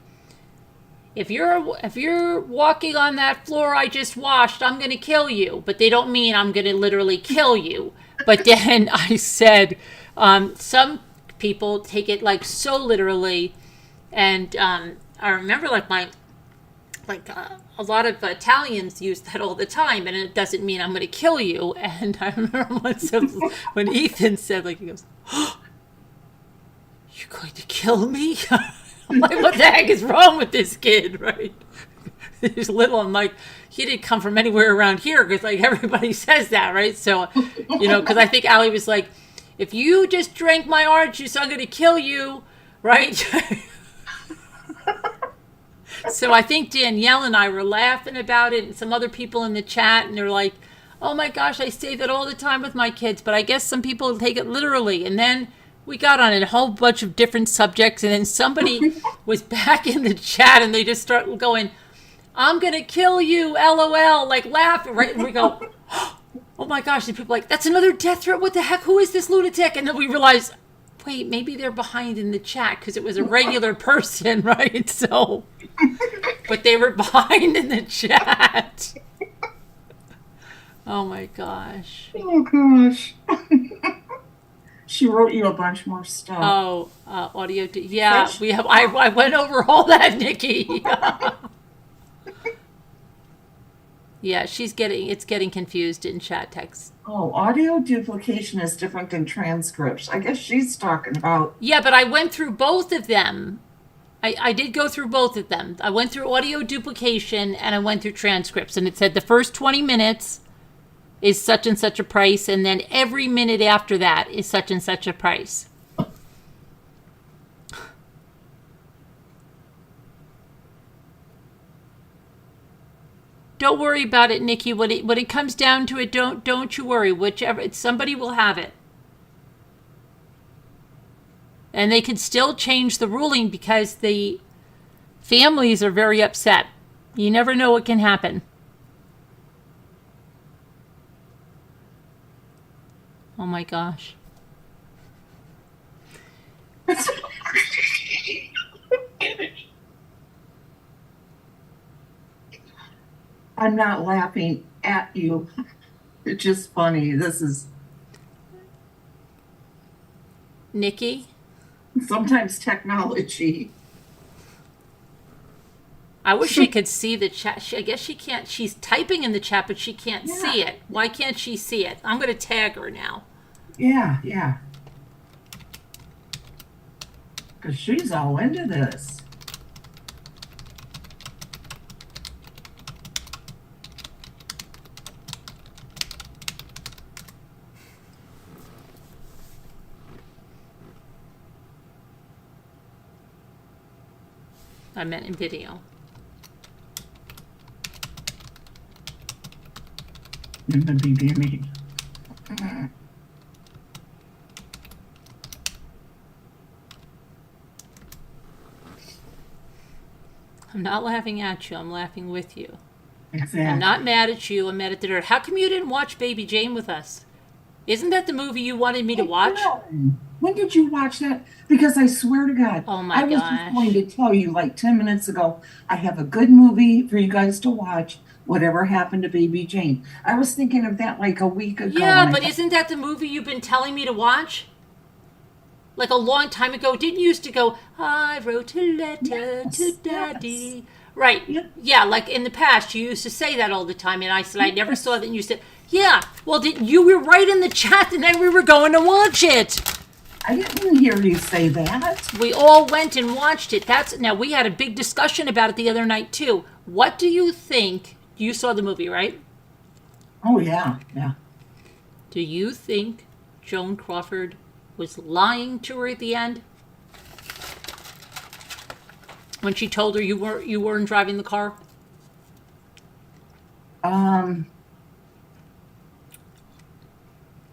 A: if you're walking on that floor I just washed, I'm gonna kill you. But they don't mean I'm gonna literally kill you. But then I said, some people take it like so literally, and I remember a lot of Italians use that all the time, and it doesn't mean I'm going to kill you. And I remember once when Ethan said, like, he goes, oh, "You're going to kill me?" I'm like, what the heck is wrong with this kid, right? He's little. I'm like, he didn't come from anywhere around here, because like everybody says that, right? So, because I think Allie was like, if you just drank my orange juice, I'm going to kill you, right? So I think Danielle and I were laughing about it, and some other people in the chat, and they're like, oh my gosh, I say that all the time with my kids, but I guess some people take it literally. And then we got on a whole bunch of different subjects, and then somebody was back in the chat, and they just start going, I'm going to kill you, LOL, like laughing, right? And we go, oh my gosh, and people are like, that's another death threat, what the heck, who is this lunatic? And then we realize, wait, maybe they're behind in the chat because it was a regular person, right? So, but they were behind in the chat. Oh my gosh.
E: Oh gosh. She wrote you a bunch more stuff.
A: Oh, audio. Yeah, we have. I went over all that, Nikki. Yeah, it's getting confused in chat text.
E: Oh, audio duplication is different than transcripts. I guess she's talking about.
A: Yeah, but I went through both of them. I did go through both of them. I went through audio duplication and I went through transcripts, and it said the first 20 minutes is such and such a price, and then every minute after that is such and such a price. Don't worry about it, Nikki. When it comes down to it, don't you worry. Somebody will have it. And they can still change the ruling because the families are very upset. You never know what can happen. Oh my gosh.
E: I'm not laughing at you. It's just funny. This is
A: Nikki?
E: sometimes technology.
A: I wish she could see the chat. I guess she can't. She's typing in the chat, but she can't see it. Why can't she see it? I'm going to tag her now.
E: Yeah. Because she's all into this.
A: I meant in video.
E: In the beginning.
A: I'm not laughing at you. I'm laughing with you.
E: Exactly.
A: I'm not mad at you. I'm mad at the dirt. How come you didn't watch Baby Jane with us? Isn't that the movie you wanted me to watch?
E: When did you watch that? Because I swear to God,
A: Oh my
E: I was
A: gosh.
E: just going to tell you like 10 minutes ago, I have a good movie for you guys to watch. Whatever Happened to Baby Jane. I was thinking of that like a week ago.
A: Yeah, but isn't that the movie you've been telling me to watch? Like a long time ago. Didn't you used to go, I wrote a letter to Daddy. Yes. Right.
E: Yep.
A: Yeah, like in the past, you used to say that all the time. And I said, I never saw that. And you said, yeah, well, you were right in the chat, and then we were going to watch it.
E: I didn't hear you say that.
A: We all went and watched it. Now, we had a big discussion about it the other night, too. What do you think? You saw the movie, right?
E: Oh, yeah.
A: Do you think Joan Crawford was lying to her at the end? When she told her you weren't driving the car?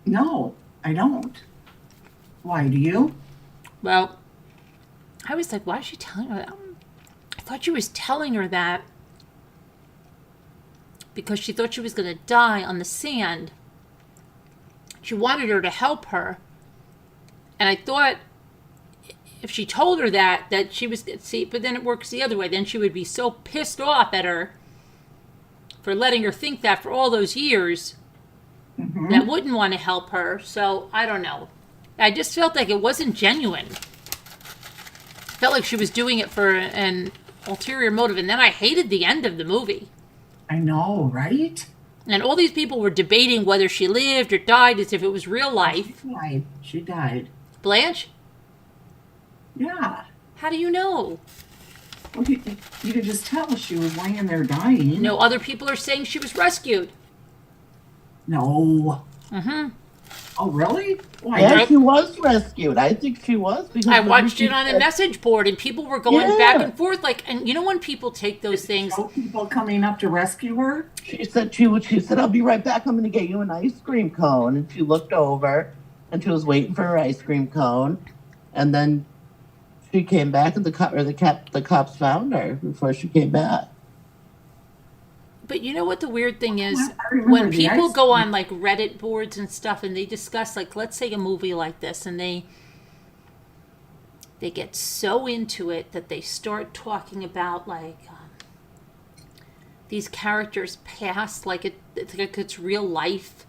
E: No, I don't. Why, do you?
A: Well, I was like, why is she telling her that? I thought she was telling her that because she thought she was going to die on the sand. She wanted her to help her. And I thought if she told her that she was, see, but then it works the other way. Then she would be so pissed off at her for letting her think that for all those years, that wouldn't want to help her. So I don't know. I just felt like it wasn't genuine. Felt like she was doing it for an ulterior motive. And then I hated the end of the movie.
E: I know, right?
A: And all these people were debating whether she lived or died as if it was real life.
E: She died.
A: Blanche?
E: Yeah.
A: How do you know?
E: Well, you could just tell she was laying there dying.
A: No, other people are saying she was rescued.
E: No.
A: Mm-hmm.
E: Oh, really? Why?
C: Yeah, she was rescued. I think she was. Because
A: I watched it on a message board, and people were going back and forth. Like, and you know when people take those things,
E: People coming up to rescue her.
C: She said, "I'll be right back. I'm going to get you an ice cream cone." And she looked over, and she was waiting for her ice cream cone, and then she came back, and the cops found her before she came back.
A: but you know what the weird thing is?
E: I remember
A: When
E: the
A: people
E: ice
A: go
E: cream.
A: on like Reddit boards and stuff, and they discuss, like, let's say a movie like this, and they get so into it that they start talking about like these characters' past, like it's real life,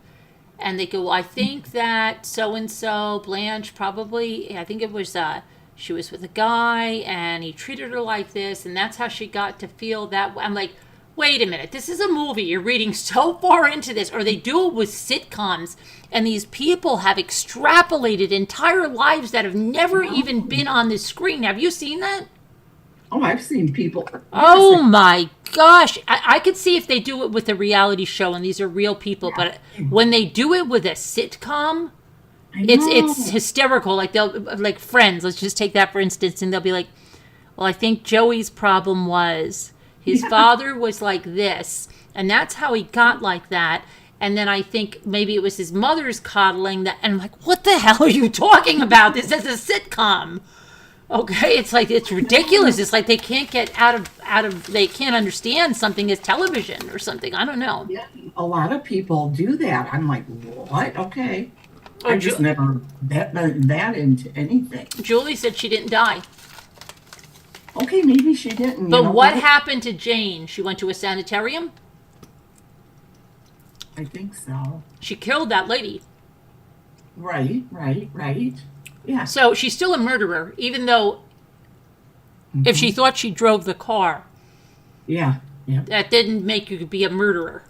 A: and they go, well, I think that so and so Blanche probably, I think it was she was with a guy and he treated her like this, and that's how she got to feel that way. I'm like, wait a minute, this is a movie. You're reading so far into this. Or they do it with sitcoms, and these people have extrapolated entire lives that have never even been on the screen. Have you seen that?
E: Oh, I've seen people.
A: Oh my gosh. I could see if they do it with a reality show and these are real people, but when they do it with a sitcom, it's hysterical. Like like Friends, let's just take that for instance, and they'll be like, well, I think Joey's problem was his father was like this, and that's how he got like that. And then I think maybe it was his mother's coddling that. And I'm like, what the hell are you talking about? This is a sitcom. Okay, it's like, it's ridiculous. It's like they can't get out of they can't understand something as television or something. I don't know.
E: Yeah, a lot of people do that. I'm like, what? Okay.
A: Oh,
E: I just never that into anything.
A: Julie said she didn't die.
E: Okay, maybe she didn't.
A: But what happened to Jane? She went to a sanitarium?
E: I think so.
A: She killed that lady.
E: Right. Yeah.
A: So she's still a murderer, even though if she thought she drove the car,
E: Yeah.
A: that didn't make you be a murderer.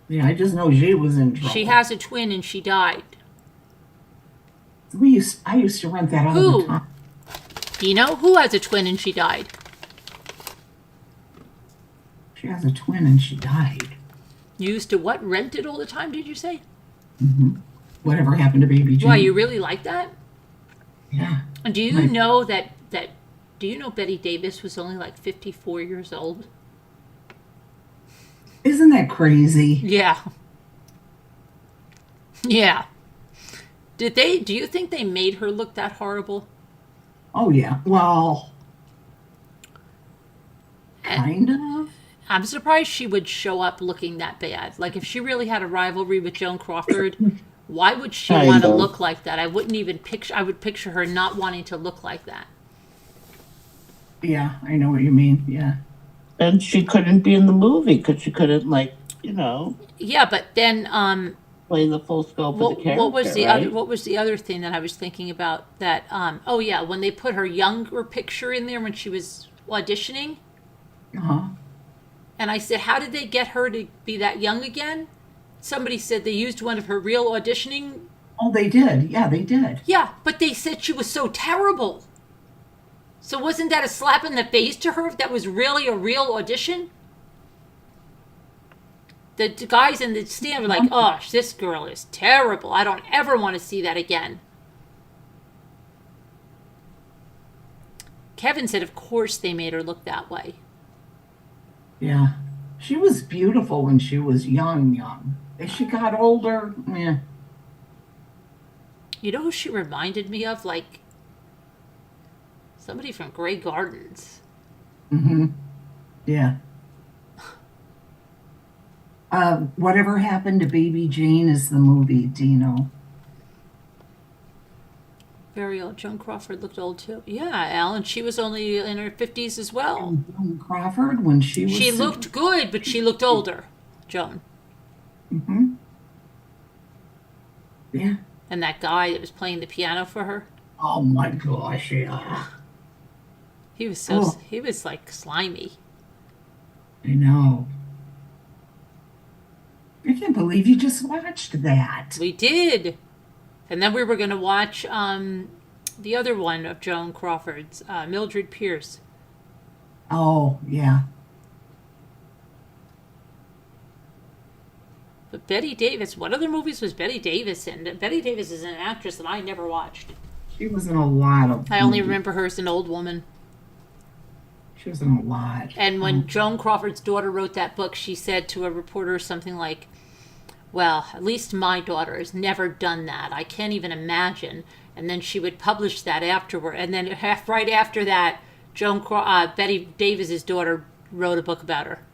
E: Yeah, I just know she was in trouble.
A: She has a twin and she died.
E: I used to rent that all
A: Who?
E: the time.
A: Do you know who has a twin and she died?
E: She has a twin and she died.
A: You used to what? Rent it all the time, did you say?
E: Whatever happened to Baby Jane?
A: Why, you really like that?
E: Yeah.
A: And do you know that do you know Betty Davis was only like 54 years old?
E: Isn't that crazy?
A: Yeah. Yeah. Do you think they made her look that horrible?
E: Oh, yeah. Well, kind of.
A: I'm surprised she would show up looking that bad. Like, if she really had a rivalry with Joan Crawford, why would she want to look like that? I wouldn't even I would picture her not wanting to look like that.
E: Yeah, I know what you mean. Yeah.
C: And she couldn't be in the movie because she couldn't,
A: Yeah, but then
C: play the full scope of the character.
A: What was the other thing that I was thinking about? That oh yeah, when they put her younger picture in there when she was auditioning, and I said, how did they get her to be that young again? Somebody said they used one of her real auditioning.
E: Oh, they did. Yeah, they did.
A: Yeah, but they said she was so terrible. So wasn't that a slap in the face to her if that was really a real audition? The guys in the stand were like, oh, this girl is terrible. I don't ever want to see that again. Kevin said, of course they made her look that way.
E: Yeah. She was beautiful when she was young. As she got older,
A: You know who she reminded me of? Like somebody from Grey Gardens.
E: Yeah. Whatever Happened to Baby Jane is the movie, Dino.
A: Very old. Joan Crawford looked old too. Yeah, Alan. She was only in her 50s as well.
E: And Joan Crawford, when she was
A: She looked good, but she looked older, Joan.
E: Mm-hmm. Yeah.
A: And that guy that was playing the piano for her,
E: Oh my gosh, yeah.
A: he was so
E: Oh.
A: he was like slimy.
E: I know. I can't believe you just watched that.
A: We did. And then we were going to watch the other one of Joan Crawford's, Mildred Pierce.
E: Oh, yeah.
A: But Betty Davis, what other movies was Betty Davis in? Betty Davis is an actress that I never watched.
E: She was in a lot of
A: I only
E: movies.
A: remember her as an old woman.
E: She was in a lot.
A: And when Joan Crawford's daughter wrote that book, she said to a reporter something like, well, at least my daughter has never done that. I can't even imagine. And then she would publish that afterward. And then right after that, Betty Davis's daughter wrote a book about her.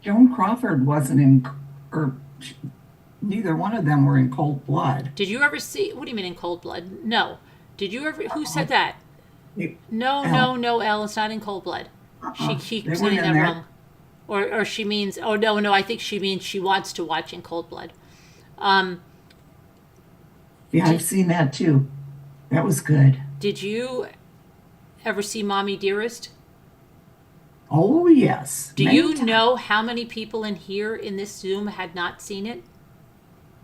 E: Joan Crawford wasn't in, or neither one of them were in Cold Blood.
A: Did you ever see, what do you mean in Cold Blood? No. Did you ever, who said that? No, Elle, it's not in Cold Blood. She keeps getting that wrong. Or she means, oh, no, I think she means she wants to watch in Cold Blood.
E: Yeah, I've seen that too. That was good.
A: Did you ever see Mommy Dearest?
E: Oh, yes.
A: Do you know how many people in here in this Zoom had not seen it?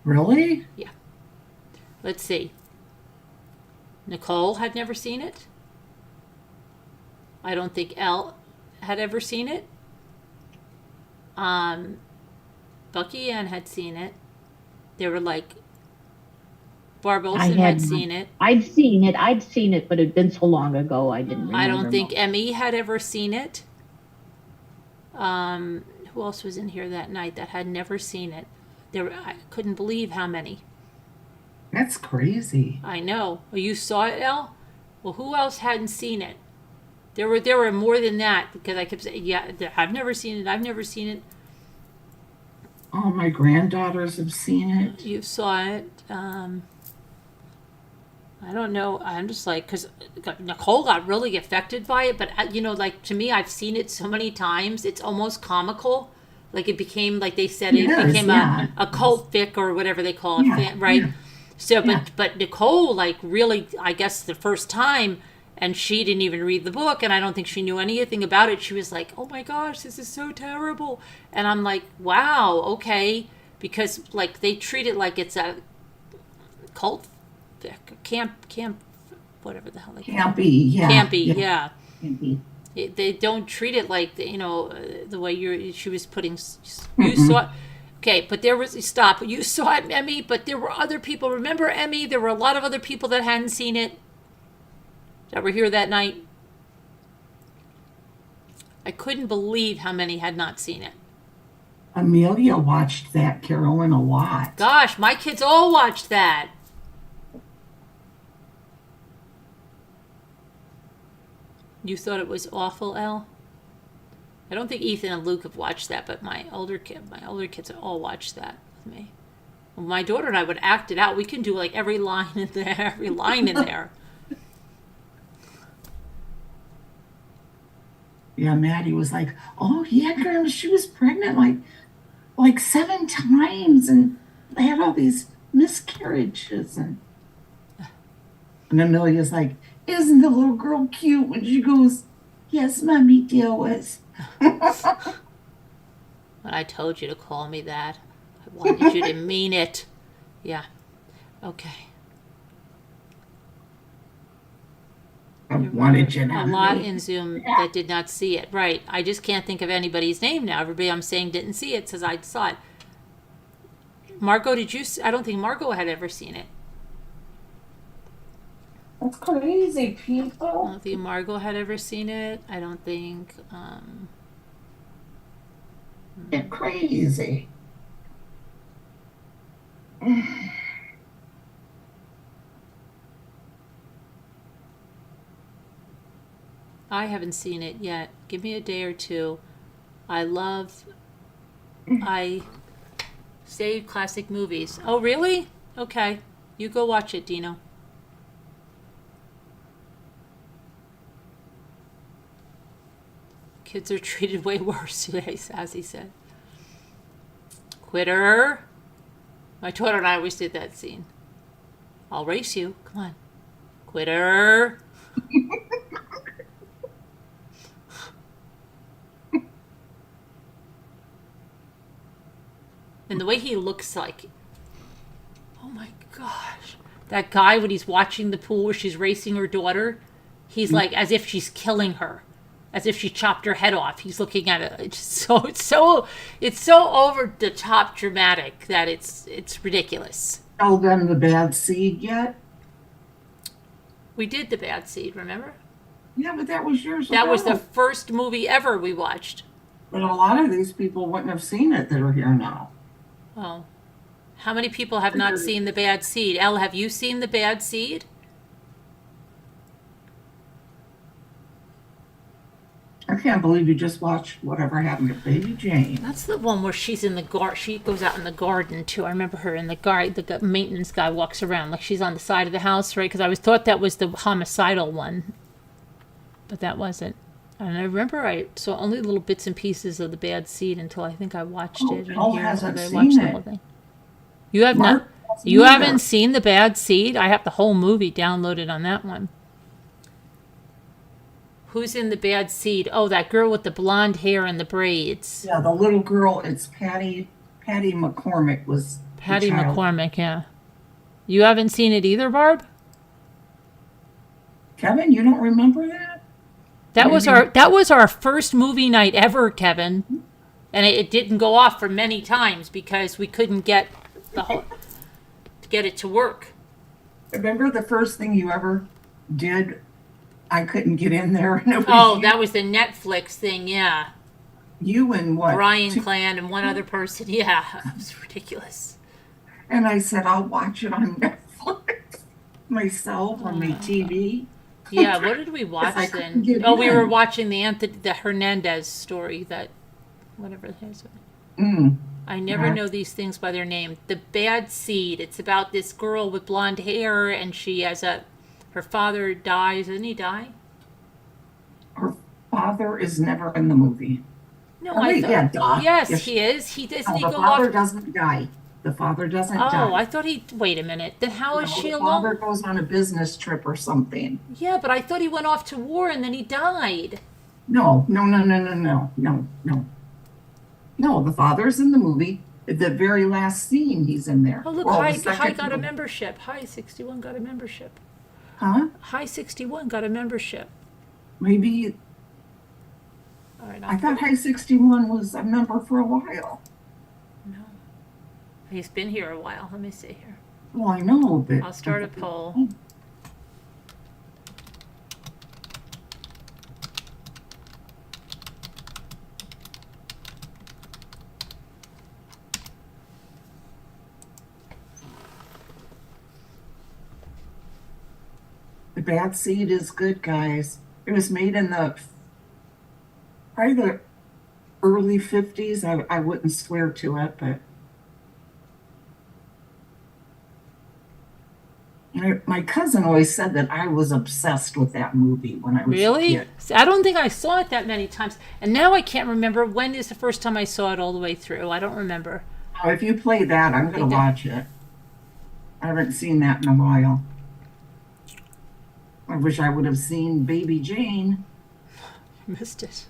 E: Really?
A: Yeah. Let's see. Nicole had never seen it. I don't think Elle had ever seen it. Bucky Ann had seen it. They were like, Barb Olson had seen it.
B: I'd seen it, but it'd been so long ago I didn't remember.
A: I don't think Emmy had ever seen it. Who else was in here that night that had never seen it? I couldn't believe how many.
E: That's crazy.
A: I know. Oh, you saw it, Elle? Well, who else hadn't seen it? There were more than that, because I kept saying, yeah, I've never seen it.
E: Oh, my granddaughters have seen it.
A: You saw it. I don't know. I'm just like, because Nicole got really affected by it, but like to me, I've seen it so many times. It's almost comical. Like it became, like they said, it became a cult fic or whatever they call it, right? Yeah. So, but Nicole, like really, I guess the first time, and she didn't even read the book, and I don't think she knew anything about it. She was like, "Oh my gosh, this is so terrible," and I'm like, "Wow, okay," because like they treat it like it's a cult. Camp, whatever the hell they call it. Campy, yeah. Campy. They don't treat it like the way she was putting. You saw, okay, but there was stop. You saw it, Emmy, but there were other people. Remember, Emmy? There were a lot of other people that hadn't seen it that were here that night. I couldn't believe how many had not seen it.
E: Amelia watched that, Carolyn, a lot.
A: Gosh, my kids all watched that. You thought it was awful, Elle? I don't think Ethan and Luke have watched that, but my older kids all watched that with me. Well, my daughter and I would act it out. We can do like every line in there.
E: Yeah, Maddie was like, "Oh yeah, Grandma, she was pregnant like 7 times, and they had all these miscarriages." And Amelia's like, "Isn't the little girl cute?" When she goes, "Yes, Mommy dear was."
A: When I told you to call me that, I wanted you to mean it. Yeah. Okay.
E: I wanted you to
A: a lot in Zoom that did not see it. Right. I just can't think of anybody's name now. Everybody I'm saying didn't see it, says I saw it. Margot, did you? I don't think Margot had ever seen it.
E: That's crazy, people.
A: I don't think Margot had ever seen it. I don't think.
E: They're crazy.
A: I haven't seen it yet. Give me a day or two. I save classic movies. Oh, really? Okay. You go watch it, Dino. Kids are treated way worse today, as he said. Quitter. My daughter and I always did that scene. I'll race you. Come on. Quitter. And the way he looks like, oh my gosh. That guy, when he's watching the pool where she's racing her daughter, he's like as if she's killing her. As if she chopped her head off. He's looking at it. It's so over the top dramatic that it's ridiculous.
E: Tell them The Bad Seed yet?
A: We did The Bad Seed, remember?
E: Yeah, but that was years
A: That
E: ago.
A: was the first movie ever we watched.
E: But a lot of these people wouldn't have seen it that are here now.
A: Oh. How many people have not seen The Bad Seed? Elle, have you seen The Bad Seed?
E: I can't believe you just watched Whatever Happened to Baby Jane.
A: That's the one where she's in the garden. She goes out in the garden, too. I remember her in the garden. The maintenance guy walks around like she's on the side of the house, right? Because I always thought that was the homicidal one. But that wasn't. And I remember I saw only little bits and pieces of The Bad Seed until I think I watched it.
E: Paul
A: here,
E: hasn't
A: I
E: seen
A: watched the
E: it.
A: whole thing. You have
E: Mark
A: not.
E: hasn't
A: You
E: either.
A: haven't seen The Bad Seed? I have the whole movie downloaded on that one. Who's in The Bad Seed? Oh, that girl with the blonde hair and the braids.
E: Yeah, the little girl, it's Patty McCormick was the
A: Patty
E: child.
A: McCormick, yeah. You haven't seen it either, Barb?
E: Kevin, you don't remember that?
A: That was our first movie night ever, Kevin. And it didn't go off for many times because we couldn't get it to work.
E: Remember the first thing you ever did? I couldn't get in there. And it was
A: Oh,
E: you,
A: that was the Netflix thing, yeah.
E: you and what?
A: Brian Clan and one other person. Yeah, it was ridiculous.
E: And I said, I'll watch it on Netflix myself on my TV.
A: Yeah, what did we watch
E: I
A: then?
E: couldn't get
A: Oh, we were
E: in.
A: watching the Hernandez story, that whatever it is.
E: Mm.
A: I never
E: Yeah.
A: know these things by their name. The Bad Seed. It's about this girl with blonde hair, and she has her father dies. Doesn't he die?
E: Her father is never in the movie.
A: No,
E: Oh,
A: I
E: wait,
A: thought.
E: yeah, duh.
A: Yes,
E: Yes.
A: he is. He doesn't.
E: No,
A: He
E: the
A: go
E: father
A: off.
E: doesn't die. The father doesn't die.
A: Oh, I thought he. Wait a minute. Then how is
E: No,
A: she
E: the
A: alone?
E: father goes on a business trip or something.
A: Yeah, but I thought he went off to war and then he died.
E: No. No, the father's in the movie. The very last scene, he's in there.
A: Oh, look,
E: Well, the
A: High
E: second
A: got a
E: one.
A: membership. High 61 got a membership.
E: Huh?
A: High 61 got a membership.
E: Maybe,
A: All right,
E: I thought High 61 was a member for a while.
A: No. He's been here a while. Let me see here.
E: Well, I know, but.
A: I'll start a poll.
E: The Bad Seed is good, guys. It was made in probably the early 50s. I wouldn't swear to it, but my cousin always said that I was obsessed with that movie when I was a
A: Really?
E: kid.
A: See, I don't think I saw it that many times. And now I can't remember when is the first time I saw it all the way through. I don't remember.
E: Now, if you play that, I'm going to
A: Okay.
E: watch it. I haven't seen that in a while. I wish I would have seen Baby Jane.
A: Missed it.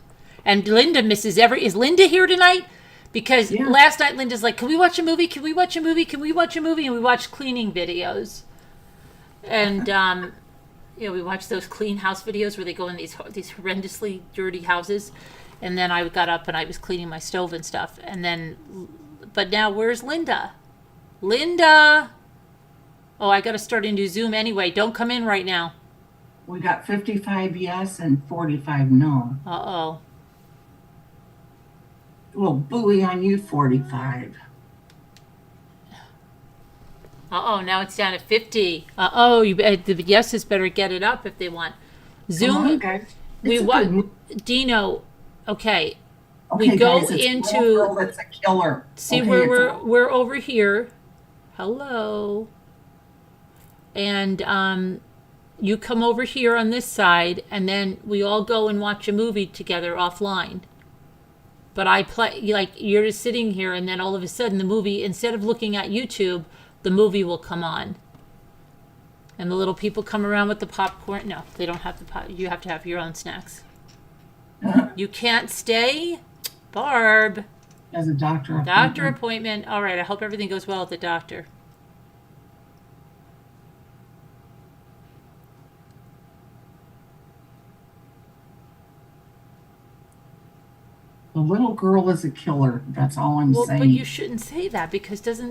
A: And Linda misses Is Linda here tonight? Because
E: Yeah.
A: last night Linda's like, can we watch a movie? Can we watch a movie? Can we watch a movie? And we watched cleaning videos. And, we watched those clean house videos where they go in these horrendously dirty houses. And then I got up and I was cleaning my stove and stuff. And then, but now where's Linda? Linda! Oh, I got to start a new Zoom anyway. Don't come in right now.
E: We got 55 yes and 45 no.
A: Uh-oh.
E: Well, buoy on you, 45.
A: Uh-oh, now it's down at 50. Uh-oh, the yeses better get it up if they want.
E: Come on,
A: Zoom,
E: guys.
A: we
E: It's a
A: what
E: good movie.
A: Dino, okay.
E: Okay,
A: We go
E: guys, it's a
A: into-
E: little girl that's a killer.
A: See
E: Okay,
A: where
E: it's
A: we're over here. Hello. And you come over here on this side, and then we all go and watch a movie together offline. But I play, like, you're just sitting here, and then all of a sudden the movie, instead of looking at YouTube, the movie will come on. And the little people come around with the popcorn. No, they don't have the pop. You have to have your own snacks. You can't stay? Barb.
E: as a doctor.
A: Doctor appointment. All right, I hope everything goes well at the doctor.
E: The little girl is a killer. That's all I'm
A: Well,
E: saying.
A: but you shouldn't say that because doesn't.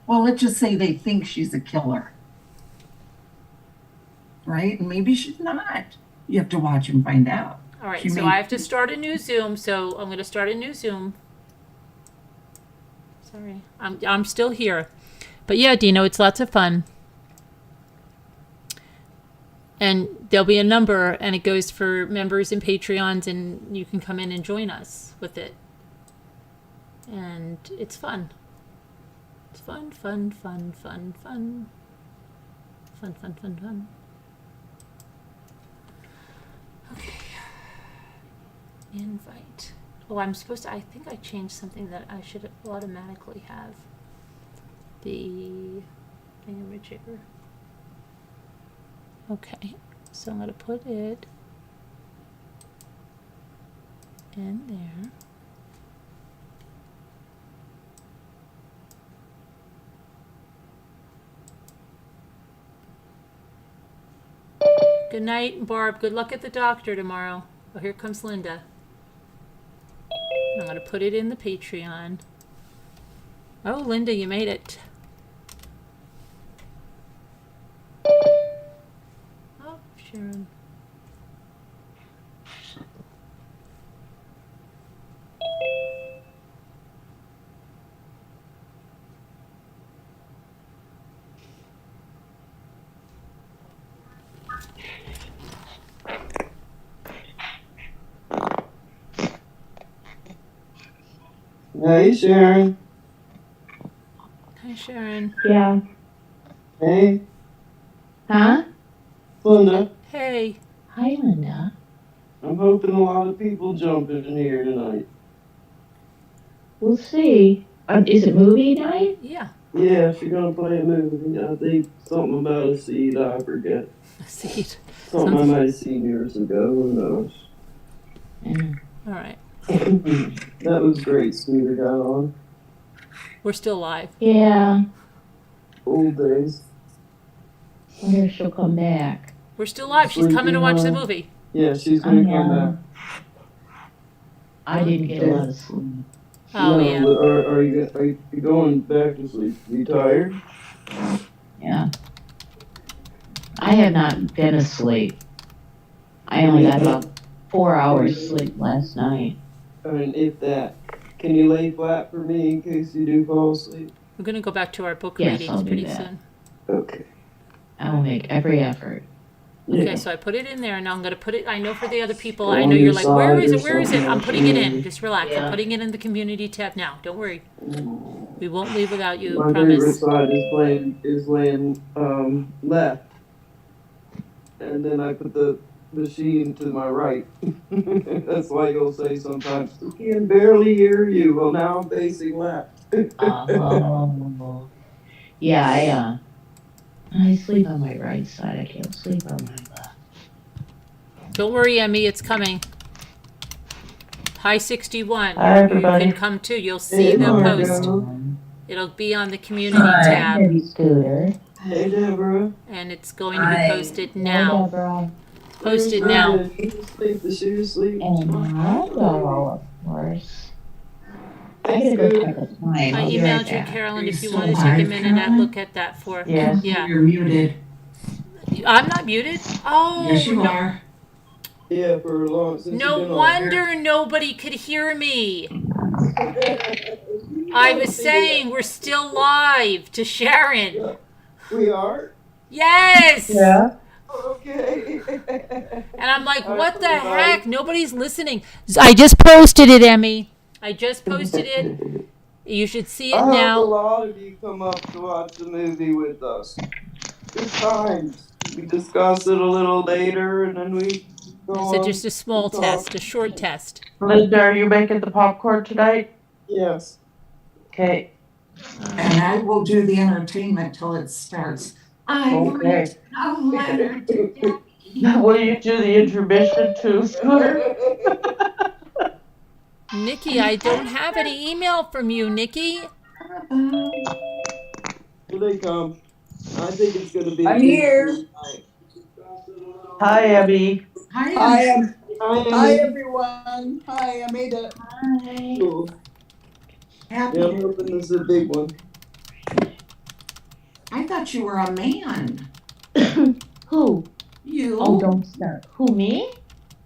E: Well, let's just say they think she's a killer. Right? And maybe she's not. You have to watch and find out.
A: All right,
E: She
A: so
E: may-
A: I have to start a new Zoom. So I'm going to start a new Zoom. Sorry, I'm still here, but yeah, Dino, it's lots of fun. And there'll be a number, and it goes for members and Patreons, and you can come in and join us with it. And it's fun. It's fun, fun, fun, fun, fun. Fun, fun, fun, fun. Okay. Invite. Oh, I'm supposed to, I think I changed something that I should automatically have. The thingamajigger. Okay, so I'm going to put it in there. Good night, Barb. Good luck at the doctor tomorrow. Oh, here comes Linda. I'm going to put it in the Patreon. Oh, Linda, you made it. Oh, Sharon.
C: Hey, Sharon.
A: Hi, Sharon.
B: Yeah.
C: Hey,
B: Huh?
C: Linda.
A: Hey.
B: Hi, Linda.
C: I'm hoping a lot of people jump in here tonight.
B: We'll see. Is it movie night?
A: Yeah.
C: Yeah, if you're gonna play a movie, I think something about a seed, I forget.
A: A seat.
C: Something I might have seen years ago, who knows.
B: Yeah.
A: All right.
C: That was great, Scooter got on.
A: We're still live.
B: Yeah.
C: Old days.
B: Wonder if she'll come back.
A: We're still live. She's coming to watch the
C: Sleeping,
A: movie.
C: Yeah, she's gonna come back.
B: I didn't get a lot of sleep.
A: Oh,
C: No,
A: yeah.
C: but are you going back to sleep? You tired?
B: Yeah. I have not been asleep. I only got about 4 hours sleep last night.
C: I mean, if that. Can you lay flat for me in case you do fall asleep?
A: We're going to go back to our book
B: Yes,
A: readings
B: I'll do
A: pretty
B: that.
A: soon.
C: Okay.
B: I will make every effort.
A: Okay, so I put it in there, and now I'm going to put it, I know for the other people,
C: On
A: I know
C: your
A: you're like, where
C: side
A: is
C: or
A: it, where is it?
C: something
A: I'm
C: like
A: putting it
C: that.
A: in. Just relax. I'm
B: Yeah.
A: putting it in the community tab now. Don't worry. We won't leave without you,
C: My favorite
A: promise.
C: side is laying left, and then I put the machine to my right. That's why you'll say sometimes, "I can barely hear you." Well, now I'm facing left.
B: Oh. Yeah, I sleep on my right side. I can't sleep on my left.
A: Don't worry, Emmy, it's coming. Hi 61.
B: Hi, everybody.
A: You can come too. You'll see
C: Hey,
A: the
C: Margo.
A: post. It'll be on the community tab,
B: Baby Scooter.
C: Hey, Deborah.
A: and it's going to be posted now.
B: Deborah.
A: Posted
C: Where's
A: now.
C: Ryan? He's asleep. Is she asleep?
B: And Margo, of course. I gotta go check the time.
A: I
B: I'll be right
A: emailed you,
B: back.
A: Carolyn,
E: Are
A: if
E: you
A: you want to
E: still
A: take a
E: live,
A: minute and
E: Carolyn?
A: look at that for.
B: Yes.
A: Yeah.
E: You're muted.
A: I'm not muted. Oh,
E: Yes, you
A: no.
E: are.
C: Yeah, for a long since
A: No
C: you've been
A: wonder nobody could hear me. I was saying we're still live to Sharon.
C: We are?
A: Yes.
B: Yeah.
F: Okay.
A: And I'm like, what the heck? Nobody's listening. I just posted it, Emmy. I just posted it. You should see it
F: I hope a
A: now.
F: lot of you come up to watch the movie with us. Good times. We discuss it a little later, and then we go
A: It's
F: on.
A: just a small
F: talk.
A: test, a short test.
G: Linda, are you making the popcorn tonight?
F: Yes.
G: Okay.
E: And I will do the entertainment till it starts. I
G: Okay.
E: a letter to Daddy.
G: Will you do the intermission too, Scooter?
A: Nikki, I don't have any email from you, Nikki.
F: Here they come. I think it's going to be.
H: I'm here.
F: Night.
G: Hi, Abby.
E: Hi,
H: Hi,
F: Hi, Emmy.
H: everyone. Hi, I made it.
F: Cool.
E: Happy.
F: Yeah, I'm hoping this is a big one.
E: I thought you were a man.
B: Who?
E: You?
B: Oh, don't start. Who, me?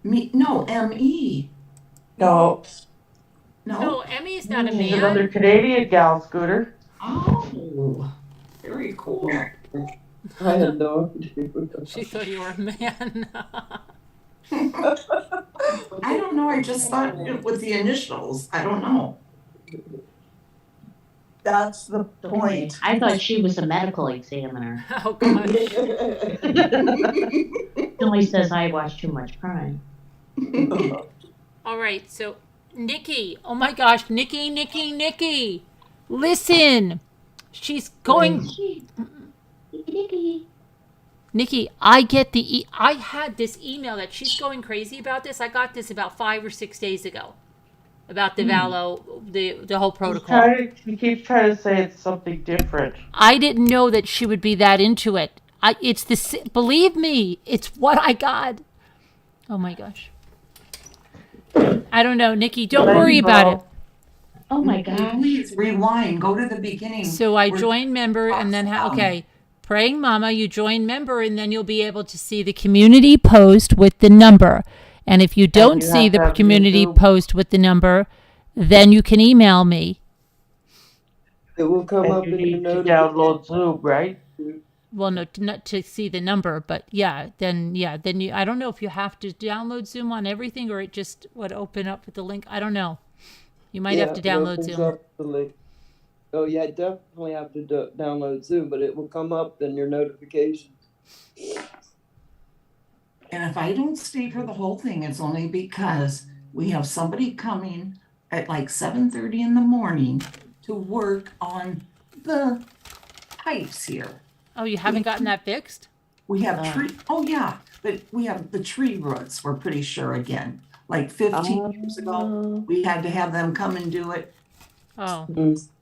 E: Me? No, M.E.
G: No,
E: No?
A: No, Emmy's not a
G: she's
A: man.
G: another Canadian gal, Scooter.
E: Oh, very cool.
F: I had no idea.
A: She thought you were a man.
E: I don't know. I just thought it with the initials. I don't know.
H: That's the point.
B: I thought she was a medical examiner.
A: Oh, gosh.
B: She only says I watch too much crime.
A: All right, so Nikki. Oh, my gosh. Nikki. Listen. She's going. Nikki, I get I had this email that she's going crazy about this. I got this about 5 or 6 days ago about the Vallow, the whole protocol.
G: She keeps trying to say it's something different.
A: I didn't know that she would be that into it. It's believe me, it's what I got. Oh my gosh. I don't know, Nikki. Don't worry about it.
B: Oh my God.
E: Please rewind. Go to the beginning.
A: So I
E: We're-
A: joined member, and then okay. Praying Mama, you join member, and then you'll be able to see the community post with the number. And if you don't
G: you
A: see
G: have to
A: the
G: have
A: community
G: YouTube.
A: post with the number, then you can email me.
F: It will come
G: And
F: up
G: you
F: in your
G: need to
F: notification.
G: download Zoom, right?
A: Well, no, not to see the number, but then you. I don't know if you have to download Zoom on everything, or it just would open up with the link. I don't know. You might have to
F: it
A: download
F: opens
A: Zoom.
F: up the link. Oh yeah, definitely have to download Zoom, but it will come up in your notifications.
E: And if I don't stay for the whole thing, it's only because we have somebody coming at like 7:30 in the morning to work on the pipes here.
A: Oh, you haven't gotten that fixed?
E: We have tree. Oh yeah, but we have the tree roots. We're pretty sure again. Like 15 years ago, we had to have them come and do it.
A: Oh,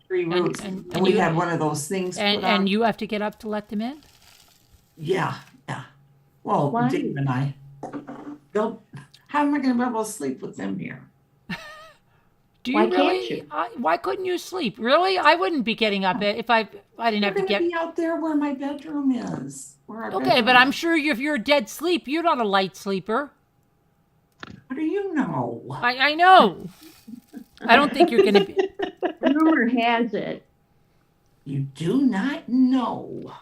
E: Tree roots,
A: and
E: and we
A: you-
E: had one of those things. put on.
A: and you have to get up to let them in?
E: Yeah. Well,
B: Why?
E: Dave and I. How am I going to be able to sleep with them here?
A: Do you
B: Why
A: really?
B: can't you?
A: Why couldn't you sleep? Really? I wouldn't be getting up if I didn't
E: They're
A: have to
E: going
A: get.
E: to be out there where my bedroom is. Where our
A: Okay,
E: bedroom
A: but I'm
E: is.
A: sure if you're dead sleep, you're not a light sleeper.
E: How do you know?
A: I know. I don't think you're gonna be.
B: Rumor has it.
E: You do not know.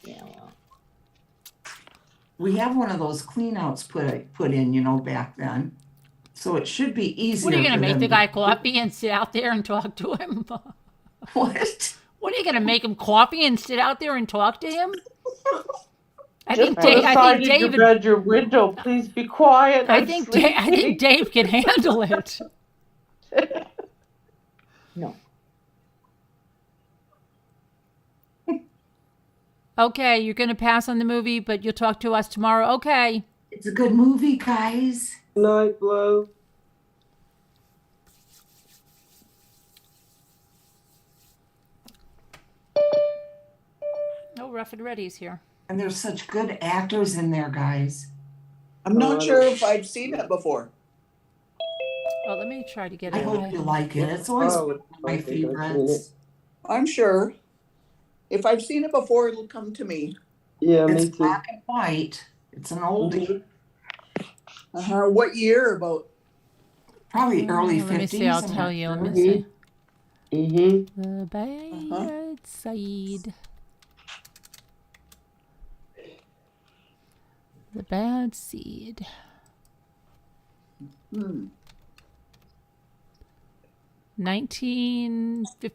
B: Yeah, well.
E: We have one of those cleanouts put in, back then. So it should be easier.
A: What are you gonna
E: for
A: make
E: them
A: the
E: to-
A: guy coffee and sit out there and talk to him?
E: What?
A: What are you gonna make him coffee and sit out there and talk to him? I
G: Just
A: think
G: put a
A: I
G: sign
A: think
G: in your
A: David.
G: bedroom window. Please be quiet.
A: I
G: I'm
A: think
G: sleeping.
A: Dave can handle it.
B: No.
A: Okay, you're gonna pass on the movie, but you'll talk to us tomorrow. Okay.
E: It's a good movie, guys.
F: Good night, Flo.
A: Oh, Rough and Ready's here.
E: And there's such good actors in there, guys.
H: I'm not sure if I've seen it before.
A: Oh, let me try to get
E: I
A: it.
E: hope you like it. It's always
F: Oh,
E: one of my
F: I think I've seen
E: favorites.
H: I'm sure. If I've seen it before, it'll come to me.
F: Yeah,
E: It's
F: me too.
E: black and white. It's an oldie.
H: What year about?
E: Probably early 50s.
A: Let me see. I'll
E: I'm
A: tell
E: not
A: you.
E: sure.
A: Let me see.
F: Mm-hmm.
A: The bad side. The bad seed.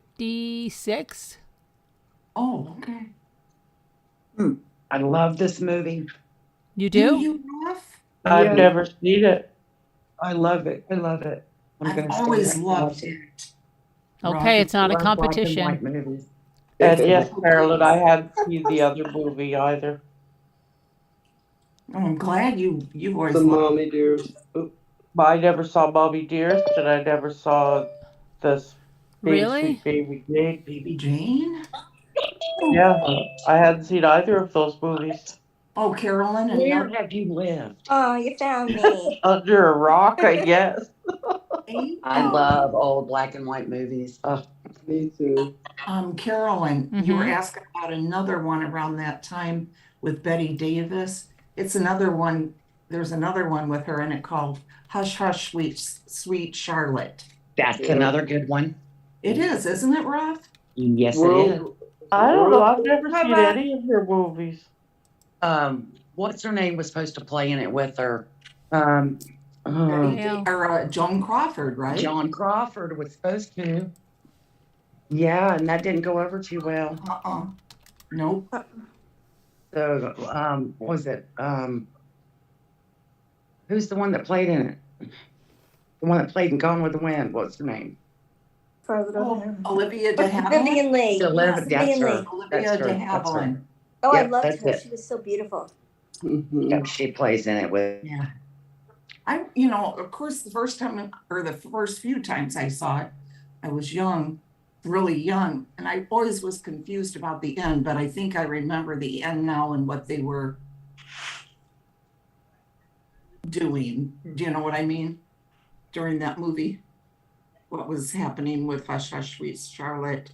A: 1956.
E: Oh, okay.
I: I love this movie.
A: You
E: Do
A: do?
E: you, Ruff?
G: I've
I: Yeah.
G: never seen it.
I: I love it. I love it. I'm
E: I've
I: gonna say
E: always
I: that.
E: loved it.
A: Okay, it's not a
I: Love black and
A: competition.
I: white movies.
G: And yes, Carolyn, I hadn't seen the other movie either.
E: Oh, I'm glad you always
F: The
E: loved
F: mommy dearest. Oh,
G: But I never saw Mommy Dearest, and I never saw this
A: Really?
G: Sweet Baby Jane.
E: Baby Jane.
G: Yeah, I hadn't seen either of those movies.
E: Oh, Carolyn and
I: Where have you lived?
J: Oh, you found me.
G: Under a rock, I guess.
I: I love old black and white movies.
F: me too.
E: Carolyn, you were
A: Mhm.
E: asking about another one around that time with Betty Davis. It's another one. There's another one with her in it called Hush Hush Sweet Charlotte.
I: That's another good one.
E: It is, isn't it, Ruff?
I: Yes, it is.
F: World,
G: I don't know. I've
F: World-
G: never
J: Hi,
G: seen
J: Rob.
G: any of her movies.
I: What's her name was supposed to play in it with her?
E: Betty
A: Yeah.
E: or Joan Crawford, right?
I: John Crawford was supposed to. Yeah, and that didn't go over too well.
E: Nope.
I: So, what was it? Who's the one that played in it? The one that played in Gone with the Wind. What's her name?
E: Olivia de Havilland.
J: Vivian Lee.
I: That's
J: Vivian
I: her.
J: Lee.
E: Olivia
I: That's her.
E: de
I: That's her.
E: Havilland.
J: Oh, I
I: Yep,
J: loved
I: that's
J: her.
I: it.
J: She was so beautiful.
F: Mhm.
I: Yep, she plays in it with.
E: Yeah. Of course, the first time or the first few times I saw it, I was young, really young, and I always was confused about the end, but I think I remember the end now and what they were doing. Do you know what I mean? During that movie, what was happening with Hush Hush Sweet Charlotte.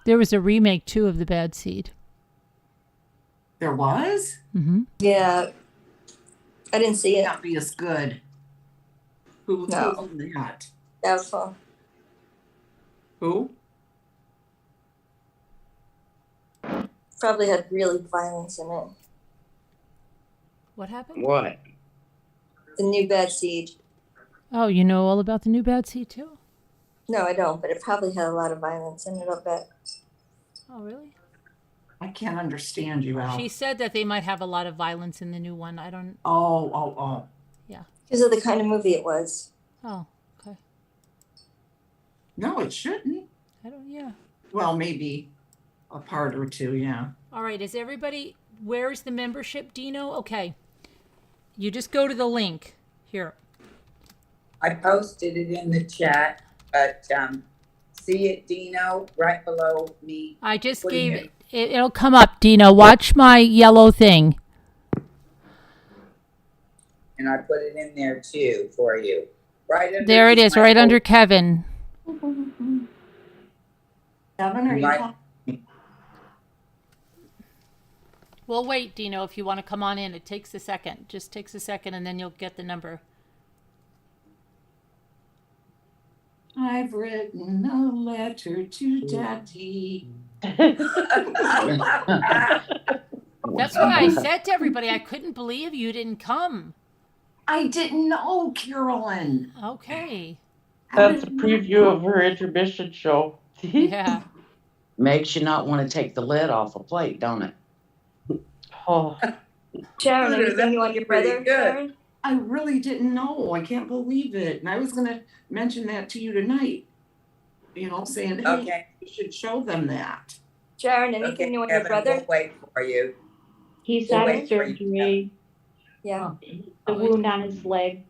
A: There was a remake too of The Bad Seed.
E: There was?
A: Mm-hmm.
J: Yeah. I didn't see it.
E: Can't be as good. Who's
J: No.
E: in that?
J: Doubtful.
E: Who?
J: Probably had really violence in it.
A: What happened?
I: What?
J: The new Bad Seed.
A: Oh, you know all about the new Bad Seed too?
J: No, I don't, but it probably had a lot of violence in it, I'll bet.
A: Oh, really?
E: I can't understand you, Al.
A: She said that they might have a lot of violence in the new one. I don't.
E: Oh.
J: Because of the kind of movie it was.
A: Oh, okay.
E: No, it shouldn't.
A: I don't. Yeah.
E: Well, maybe a part or two, yeah.
A: All right. Is everybody? Where's the membership, Dino? Okay. You just go to the link here.
K: I posted it in the chat, but see it, Dino, right below me.
A: I just
K: Putting
A: gave
K: it-
A: it. It'll come up, Dino. Watch my yellow thing.
K: And I put it in there too for you. Right under
A: There it is,
K: my
A: right under
K: old-
A: Kevin.
E: Kevin, are you?
K: Right.
A: We'll wait, Dino, if you want to come on in. It takes a second. Just takes a second, and then you'll get the number.
E: I've written a letter to Daddy.
A: That's what I said to everybody. I couldn't believe you didn't come.
E: I didn't know, Carolyn.
A: Okay.
G: That's a preview of her intermission show.
A: Yeah.
I: Makes you not want to take the lid off a plate, don't it?
G: Oh,
J: Sharon,
K: Good,
J: anything you
K: that's
J: want your
K: pretty
J: brother,
K: good.
J: Sharon?
E: I really didn't know. I can't believe it. And I was going to mention that to you tonight. Saying, hey,
K: Okay.
E: you should show them that.
J: Sharon, anything
K: Okay,
J: you want your
K: Kevin,
J: brother?
K: we'll wait for you.
B: He's
K: We'll
B: had
K: wait for you.
B: surgery.
J: Yeah.
B: The wound on his leg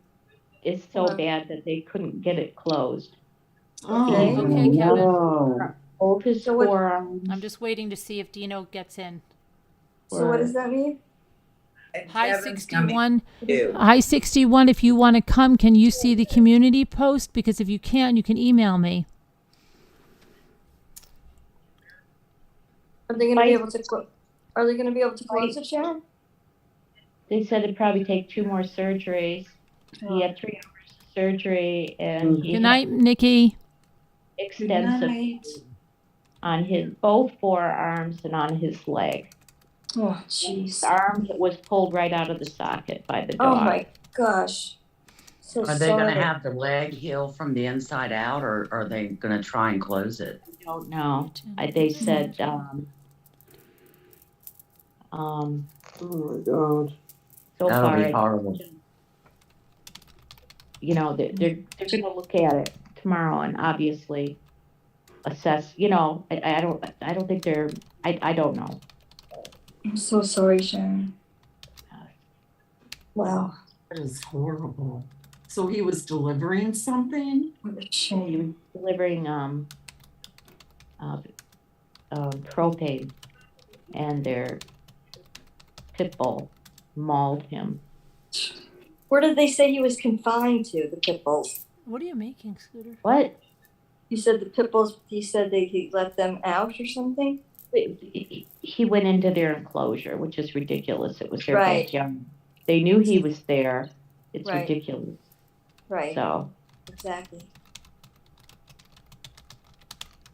B: is so bad that they couldn't get it closed.
J: Okay.
A: Okay, Kevin.
I: Oh.
B: Both his
J: So what-
B: forearms.
A: I'm just waiting to see if Dino gets in.
J: So what does that mean?
K: And
A: Hi,
K: Kevin's coming
A: 61.
K: too.
A: Hi, 61. If you want to come, can you see the community post? Because if you can, you can email me.
J: Are they going to be able to? Are they going to be able to close it, Sharon?
B: They said it'd probably take 2 more surgeries. He had 3 hours of surgery and he
A: Good night, Nikki.
B: had extensive
E: Night.
B: on his both forearms and on his leg.
J: Oh, jeez.
B: The arm was pulled right out of the socket by the
J: Oh
B: dog.
J: my gosh. So
I: Are they gonna
J: sorry.
I: have the leg heal from the inside out, or are they gonna try and close it?
B: I don't know. They said,
F: Oh my God.
B: so
I: That'll
B: far,
I: be horrible.
B: you know, they're gonna look at it tomorrow and obviously assess, you know, I don't think they're, I don't know.
J: I'm so sorry, Sharon. Wow.
E: That is horrible. So he was delivering something?
J: What a shame.
B: Delivering, propane, and their pit bull mauled him.
J: Where did they say he was confined to, the pit bulls?
A: What are you making, Scooter?
B: What?
J: You said the pit bulls, he said he let them out or something?
B: He went into their enclosure, which is ridiculous. It was their
J: Right.
B: backyard. They knew he was there. It's
J: Right.
B: ridiculous.
J: Right.
B: So,
J: Exactly.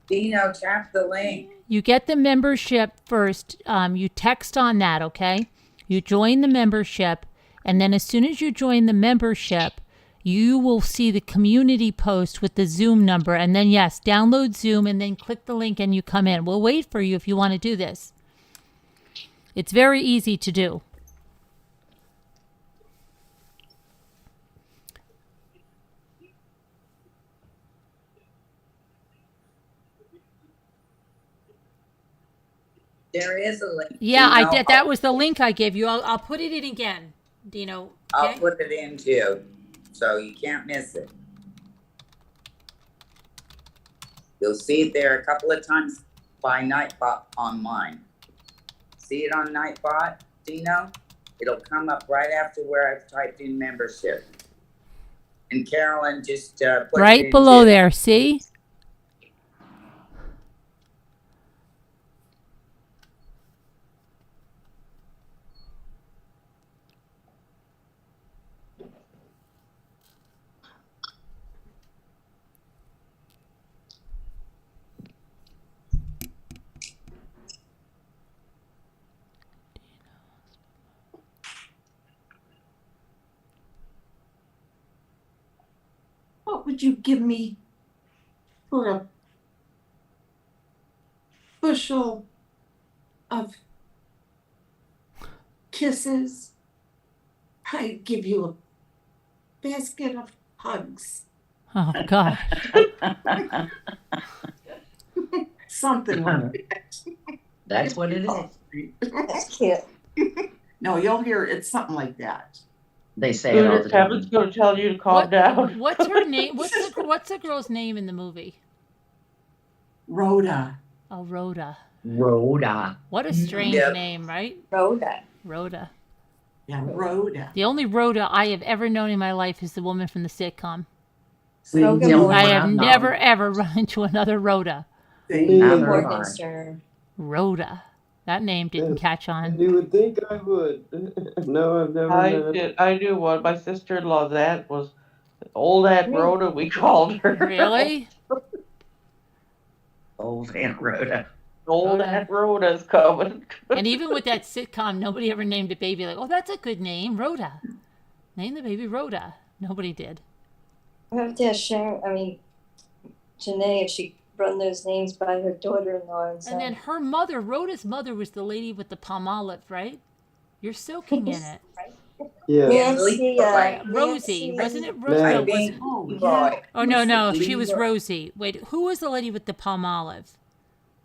K: Dino, tap the link.
A: You get the membership first. You text on that, okay? You join the membership, and then as soon as you join the membership, you will see the community post with the Zoom number. And then, yes, download Zoom and then click the link and you come in. We'll wait for you if you want to do this. It's very easy to do.
K: There is a link.
A: Yeah, I
K: Dino.
A: did. That was the link I gave you. I'll put it in again, Dino.
K: I'll
A: Okay?
K: put it in too, so you can't miss it. You'll see it there a couple of times by Nightbot on mine. See it on Nightbot, Dino? It'll come up right after where I've typed in membership. And Carolyn just put it
A: Right
K: in
A: below
K: too.
A: there, see?
E: What would you give me for a bushel of kisses? I'd give you a basket of hugs.
A: Oh, God.
E: Something like that.
I: That's what it is.
J: That's cute.
E: No, you'll hear it's something like that.
I: They say it all the
G: Scooter,
I: time.
G: Kevin's gonna tell you to calm down.
A: What's her name? What's the girl's name in the movie?
E: Rhoda.
A: Oh, Rhoda.
I: Rhoda.
A: What a strange
K: Yep.
A: name, right?
J: Rhoda.
A: Rhoda.
E: Yeah, Rhoda.
A: The only Rhoda I have ever known in my life is the woman from the sitcom.
J: So good
I: The only
J: morning.
A: I
I: one
A: have
I: I've known.
A: never, ever run into another Rhoda.
I: Neither have I.
J: Morgenstern.
A: Rhoda. That name didn't catch on.
F: You would think I would. No, I've never met her.
G: I knew one. My sister-in-law's aunt was old Aunt Rhoda, we called her.
A: Really?
I: Old Aunt Rhoda.
G: Old
A: Rhoda.
G: Aunt Rhoda's coming.
A: And even with that sitcom, nobody ever named a baby like, oh, that's a good name, Rhoda. Name the baby Rhoda. Nobody did.
J: I have to ask Sharon, Janae, if she run those names by her daughter-in-law and son.
A: And then her mother, Rhoda's mother, was the lady with the palm olive, right? You're soaking in it.
F: Yeah.
J: Nancy,
A: Rosie.
J: Nancy
A: Wasn't it
F: Man.
A: Rosie?
K: I
A: No,
K: think
E: Oh,
K: Leroy.
A: Oh, no. She was
K: Leroy.
A: Rosie. Wait, who was the lady with the palm olive?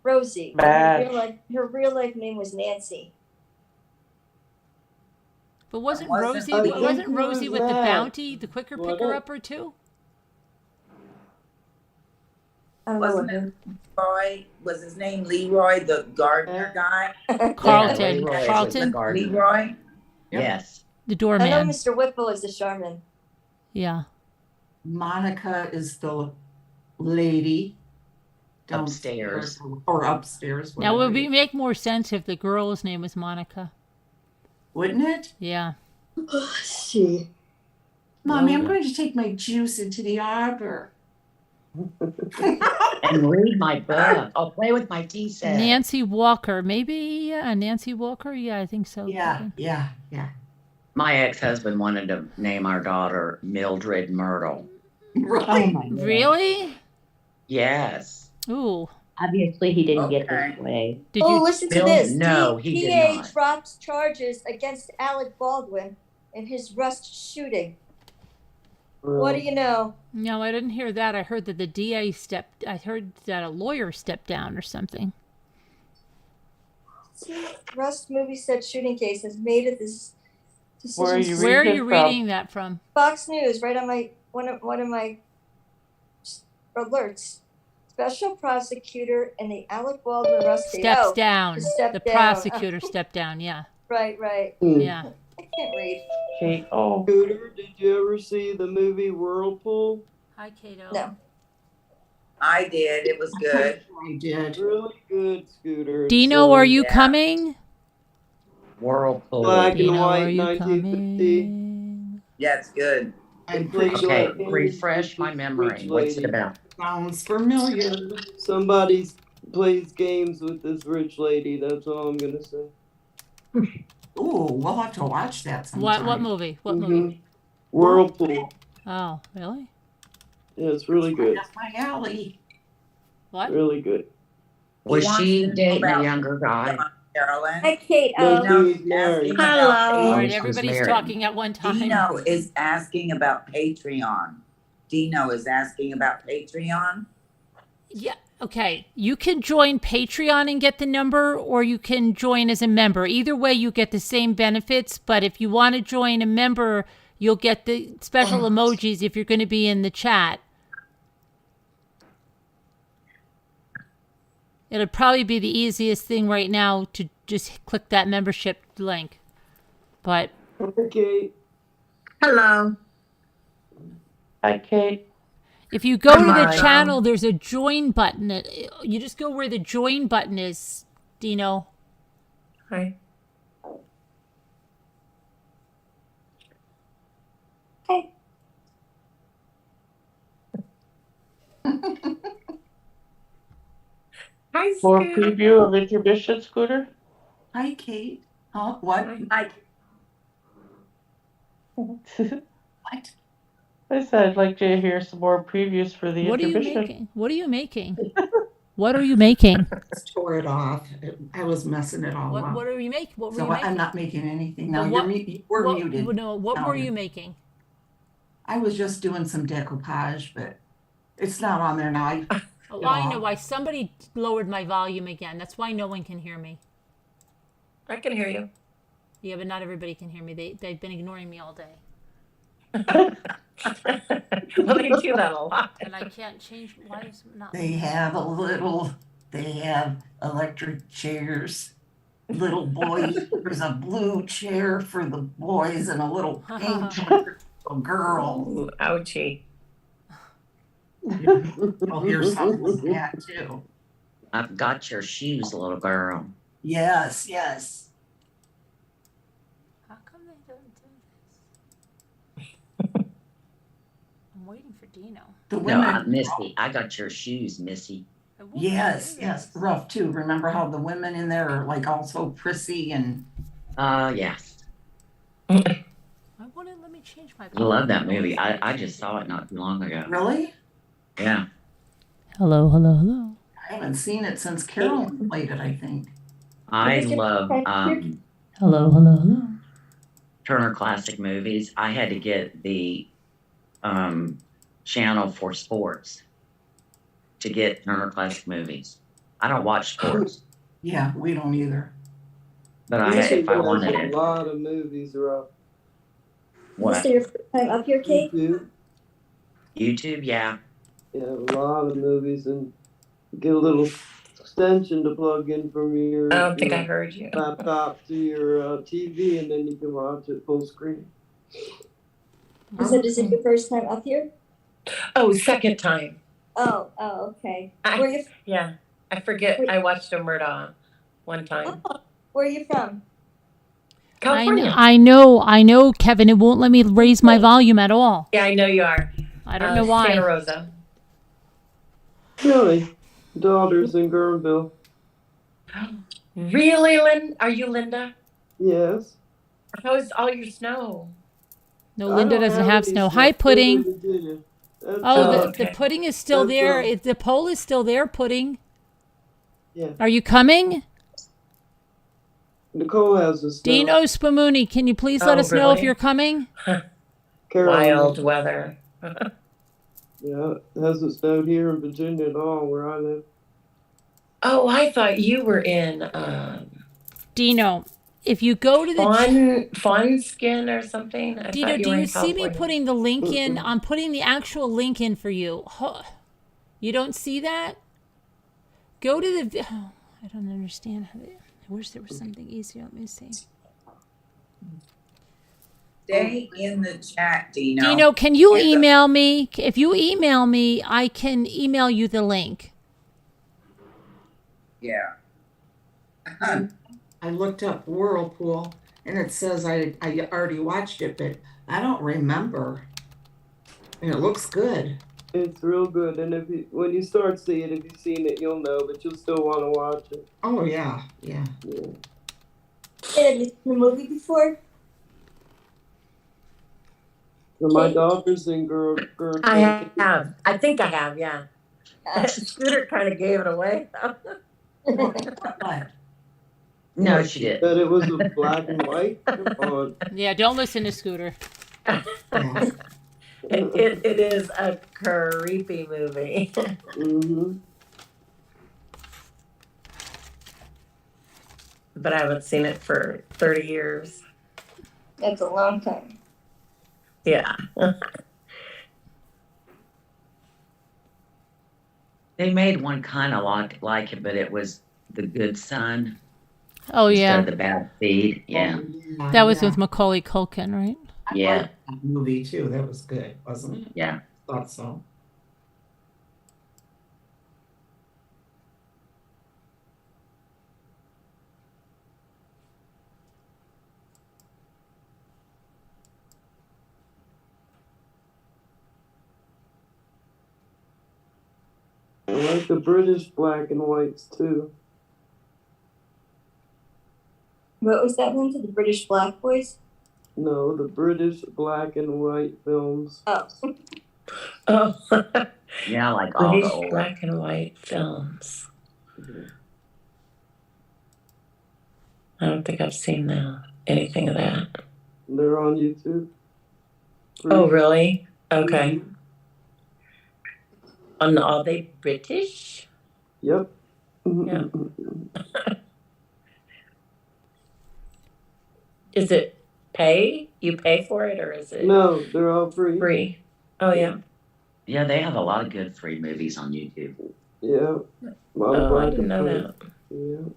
J: Rosie.
G: Bad.
J: Her real life name was Nancy.
A: But wasn't
K: Wasn't-
A: Rosie,
K: I
F: think
A: wasn't
F: who
A: Rosie
F: was
A: with the
F: that?
A: bounty, the quicker
F: What
A: picker
F: it-
A: upper too?
J: I don't know
K: Wasn't it Leroy? Was his name Leroy, the gardener guy?
A: Carlton.
I: Leroy is
A: Carlton,
I: the gardener.
K: Leroy?
I: Yes.
A: the
J: I know
A: doorman.
J: Mr. Whipple is the Charmin.
A: Yeah.
E: Monica is the lady
I: Upstairs.
E: or upstairs.
A: Now, it
E: whatever
A: would
E: you-
A: make more sense if the girl's name was Monica.
E: Wouldn't it?
A: Yeah.
J: See.
E: Mommy, I'm
A: Rhoda.
E: going to take my juice into the arbor.
I: And read my book. I'll play with my tea set.
A: Nancy Walker, maybe Nancy Walker. Yeah, I think so.
E: Yeah.
I: My ex-husband wanted to name our daughter Mildred Myrtle.
B: Oh my God.
A: Really?
I: Yes.
A: Ooh.
B: Obviously, he didn't get
K: Okay.
B: his way.
A: Did
J: Oh,
A: you?
J: listen to
I: Bill?
J: this.
I: No, he did
J: DA
I: not.
J: drops charges against Alec Baldwin in his Rust shooting. What do you know?
A: No, I didn't hear that. I heard that the DA stepped. I heard that a lawyer stepped down or something.
J: Rust movie set shooting case has made it this decision.
G: Where are you
A: Where are
G: reading
A: you
G: from?
A: reading that from?
J: Fox News, right on my one of my alerts. Special prosecutor in the Alec Baldwin Rust case.
A: Steps down.
J: The
A: Prosecutor stepped down. Yeah.
J: Right.
A: Yeah.
J: I can't read.
G: Kate, oh,
F: Scooter, did you ever see the movie Whirlpool?
A: Hi, Kato.
J: No.
K: I did. It was good.
E: I did.
F: Really good, Scooter.
A: Dino, are you
K: Yeah.
A: coming?
I: Whirlpool.
F: Black and
A: Dino,
F: white,
A: are you
F: 1950.
A: coming?
K: Yeah, it's good.
E: I'm pretty sure
I: Okay,
F: Like,
I: refresh my
F: rich
I: memory. What's it
F: lady.
I: about?
E: sounds familiar.
F: Somebody plays games with this rich lady. That's all I'm gonna say.
E: Ooh, we'll have to watch that sometime.
A: What movie? What
F: Mhm.
A: movie?
F: Whirlpool.
A: Oh, really?
F: Yeah, it's really good.
E: That's my alley.
A: What?
F: Really good.
I: Was
K: He
I: she
K: wants to know
I: dating a
K: about-
I: younger guy?
K: Carolyn.
J: Hi, Kate.
F: No,
K: Dino
F: he
K: is
F: was married.
K: asking about
A: All
I: Oh,
A: right,
I: she was
A: everybody's
I: married.
A: talking at one time.
K: Dino is asking about Patreon. Dino is asking about Patreon.
A: Yeah. Okay. You can join Patreon and get the number, or you can join as a member. Either way, you get the same benefits. But if you want to join a member, you'll get the special emojis if you're going to be in the chat. It'll probably be the easiest thing right now to just click that membership link. But
F: Okay.
I: Hello.
G: hi, Kate.
A: if you go to the
I: Hi.
A: channel, there's a join button. You just go where the join button is, Dino.
I: Hi.
J: Hey.
I: Hi,
G: More preview of intermission, Scooter?
E: Hi, Kate. Huh? What?
K: I
E: What?
G: I said I'd like to hear some more previews for the
A: What are you
G: intermission.
A: making? What are you making? What are you making?
E: Just tore it off. I was messing it all up.
A: What are you making? What were
E: So
A: you making?
E: I'm not making anything now.
A: Well,
E: We're muted.
A: No, what
E: No,
A: were
E: you're-
A: you making?
E: I was just doing some decoupage, but it's not on there now.
A: Oh, I know why. Somebody lowered my volume again. That's why no one can hear me.
L: I can hear you.
A: Yeah, but not everybody can hear me. They've been ignoring me all day.
L: Well, they do that a lot.
A: And I can't change. Why is it not?
E: They have electric chairs. Little boys, there's a blue chair for the boys and a little pink chair for girls.
L: Ooh, ouchie.
E: Oh, here's something with that too.
I: I've got your shoes, little girl.
E: Yes.
A: How come they don't do this? I'm waiting for Dino.
E: The
I: No,
E: women.
I: Missy. I got your shoes, Missy.
A: I won't do
E: Yes,
A: this.
E: rough too. Remember how the women in there are like all so prissy and
I: Yes.
A: I wouldn't let me change my.
I: I love that movie. I just saw it not too long ago.
E: really?
I: Yeah.
A: Hello.
E: I haven't seen it since Carolyn played it, I think.
I: I love
A: Hello.
I: Turner Classic Movies. I had to get the channel for sports to get Turner Classic Movies. I don't watch sports,
E: Yeah, we don't either.
I: but if I wanted it.
F: A lot of movies are up.
I: What?
J: Is this your first time up here, Kate?
I: YouTube? Yeah.
F: Yeah, a lot of movies, and get a little extension to plug in from your
L: I don't think I heard you.
F: laptop to your TV, and then you can watch it full screen.
J: Is it your first time up here?
L: Oh, second time.
J: Oh, okay. Where you
L: Yeah. I forget. I watched a murder one time.
J: Where are you from?
L: California.
A: I know, Kevin. It won't let me raise my volume at all.
L: Yeah, I know you are.
A: I don't know why.
L: Santa Rosa.
F: Really? Daughters in Gurnville.
L: Really, Lynn? Are you Linda?
F: Yes.
L: How's all your snow?
A: No, Linda doesn't have
F: any
A: snow.
F: snow.
A: Hi, Pudding.
F: Virginia.
A: Oh,
L: okay.
A: the pudding is still there. The poll is still there, Pudding.
F: Yeah.
A: Are you coming?
F: Nicole has the snow.
A: Dino Spumoni, can you please let us know if you're coming?
L: Wild weather.
F: Yeah, it hasn't snowed here in Virginia at all where I live.
L: Oh, I thought you were in
A: Dino, if you go to the
L: Fawn Skin or something.
A: Dino, do you see me putting the link in? I'm putting the actual link in for you. You don't see that? Go to the. Oh, I don't understand how. I wish there was something easier. Let me see.
K: Stay in the chat, Dino.
A: Dino, can you email me? If you email me, I can email you the link.
K: Yeah.
E: I looked up Whirlpool and it says I already watched it, but I don't remember. And it looks good.
F: It's real good, and when you start seeing it, if you've seen it, you'll know, but you'll still want to watch it.
E: Oh yeah.
J: Have you seen the movie before?
F: So my daughter's in girl.
L: I have. I think I have, yeah. Scooter kind of gave it away.
I: No, she did.
F: That it was a black and white. Come on.
A: Yeah, don't listen to Scooter.
L: It is a creepy movie.
F: Mm-hmm.
L: But I haven't seen it for 30 years.
J: That's a long time.
L: Yeah.
I: They made one kind of like it, but it was The Good Son.
A: Oh, yeah.
I: Instead of The Bad Seed. Yeah.
A: That was with Macaulay Culkin, right?
I: Yeah.
E: I liked that movie too. That was good, wasn't it?
I: Yeah.
E: Thought so.
F: I like the British black and whites too.
J: What was that one? To the British Black Boys?
F: No, the British black and white films.
J: Oh.
L: Oh.
I: Yeah, like all
L: British
I: the old
L: black and white films. I don't think I've seen anything of that.
F: They're on YouTube.
L: Oh, really? Okay. Are they British?
F: Yep.
L: Yeah. Is it pay? You pay for it, or is it?
F: No, they're all free.
L: Free. Oh, yeah.
I: Yeah, they have a lot of good free movies on YouTube.
F: Yeah.
L: Oh, I didn't know that.
F: Yeah.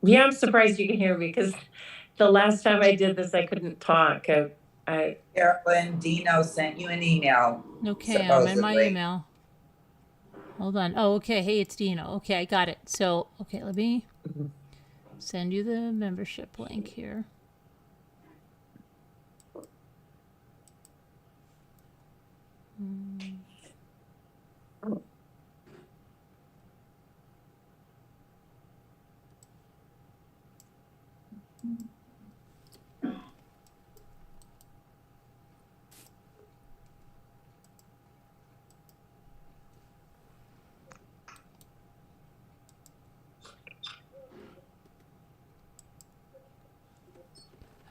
L: Yeah, I'm surprised you can hear me because the last time I did this, I couldn't talk.
K: Carolyn, Dino sent you an email.
A: Okay, I'm in my email. Hold on. Oh, okay. Hey, it's Dino. Okay, I got it. So, okay, let me send you the membership link here.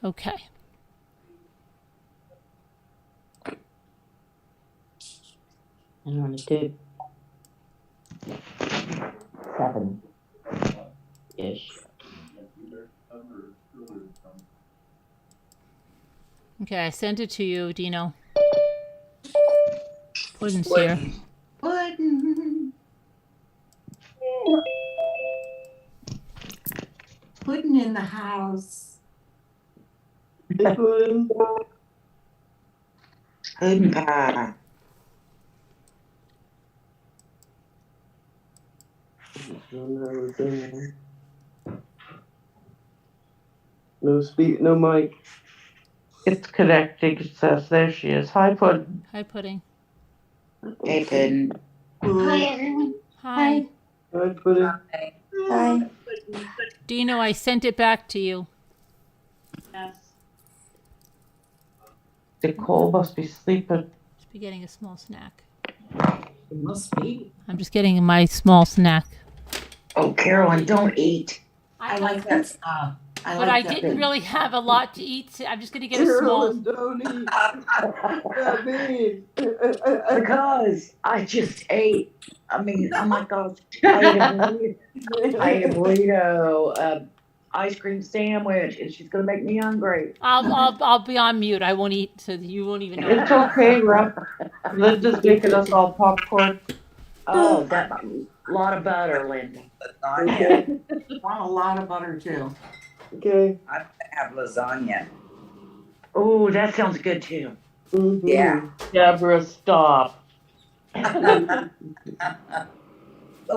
A: Okay.
B: I'm gonna do 7-ish.
A: Okay, I sent it to you, Dino. Puddin's here.
E: Puddin'. Puddin' in the house.
F: Hey, Puddin'.
I: Puddin' pie.
F: No mic.
G: It's connecting, it says. There she is. Hi, Puddin'.
A: Hi, Pudding.
I: Hey, Puddin'.
B: Hi, everyone.
A: Hi.
F: I put it.
J: Hi.
A: Dino, I sent it back to you.
B: Yes.
G: Nicole must be sleeping.
A: Just be getting a small snack.
E: It must be.
A: I'm just getting my small snack.
I: Oh, Carolyn, don't eat.
E: I like that.
A: But I didn't really have a lot to eat. So I'm just going to get a small.
F: Carolyn, don't eat. That mean.
I: Because I just ate. I mean, oh my gosh. I ate a burrito, ice cream sandwich, and she's gonna make me hungry.
A: I'll be on mute. I won't eat, so you won't even know.
G: It's okay, Rob. Linda's making us all popcorn.
I: Oh, that lot of butter, Linda.
K: Lasagna.
E: Want a lot of butter too.
F: Okay.
K: I'm gonna have lasagna.
I: Oh, that sounds good too.
F: Mm-hmm.
K: Yeah.
G: Deborah, stop.
K: Well,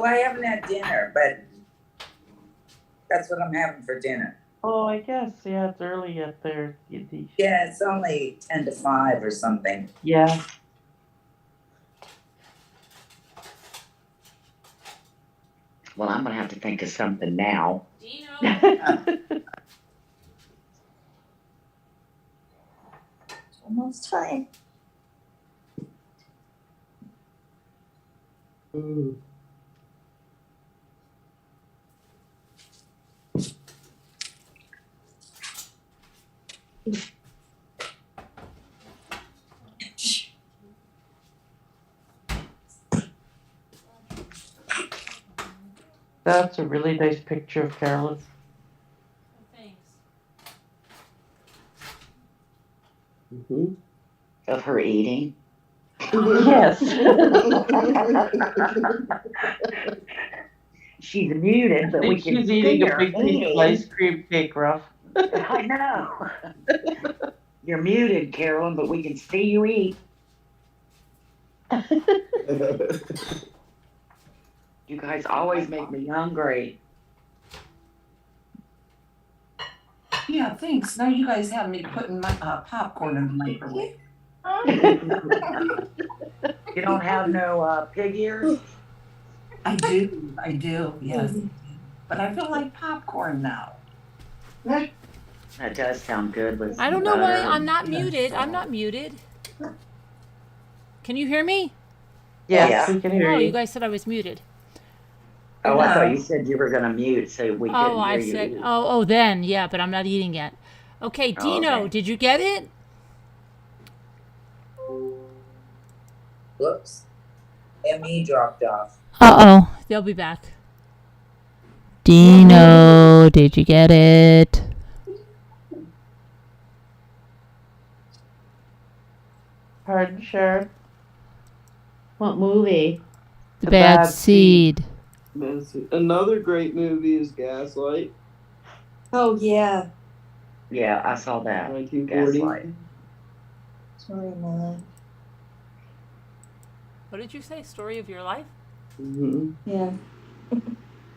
K: I haven't had dinner, but that's what I'm having for dinner.
G: Oh, I guess. Yeah, it's early yet there.
K: Yeah, it's only 10 to 5 or something.
G: Yeah.
I: Well, I'm gonna have to think of something now.
J: Almost time.
F: Mm.
G: That's a really nice picture of Carolyn.
A: Thanks.
F: Mm-hmm.
I: Of her eating.
G: Yes.
I: She's muted, but
G: I
I: we
G: think
I: can
G: she's
I: see
G: eating a
I: her
G: big piece
I: eating.
G: of ice cream cake, Ruff.
I: I know. You're muted, Carolyn, but we can see you eat. You guys always make me hungry.
E: Yeah, thanks. Now you guys have me putting my popcorn in the microwave.
I: You don't have no pig ears?
E: I do, yes. But I feel like popcorn now.
I: That does sound good with
A: I don't know why I'm not muted. I'm not muted. Can you hear me?
G: Yes,
I: Yeah.
G: we can hear
A: Oh,
G: you.
A: you guys said I was muted.
I: Oh, I thought you said you were gonna mute so we couldn't
A: Oh,
I: hear
A: I
I: you.
A: said, oh, then, yeah, but I'm not eating yet. Okay, Dino,
I: okay.
A: did you get it?
K: Whoops. ME dropped off.
A: Uh-oh, they'll be back. Dino, did you get it?
G: Pardon, Sharon?
B: What movie?
A: The Bad Seed.
F: Another great movie is Gaslight.
J: Oh, yeah.
I: Yeah, I saw that.
F: 1940.
I: Gaslight.
J: Sorry, Mom.
A: What did you say? Story of your life?
F: Mm-hmm.
J: Yeah.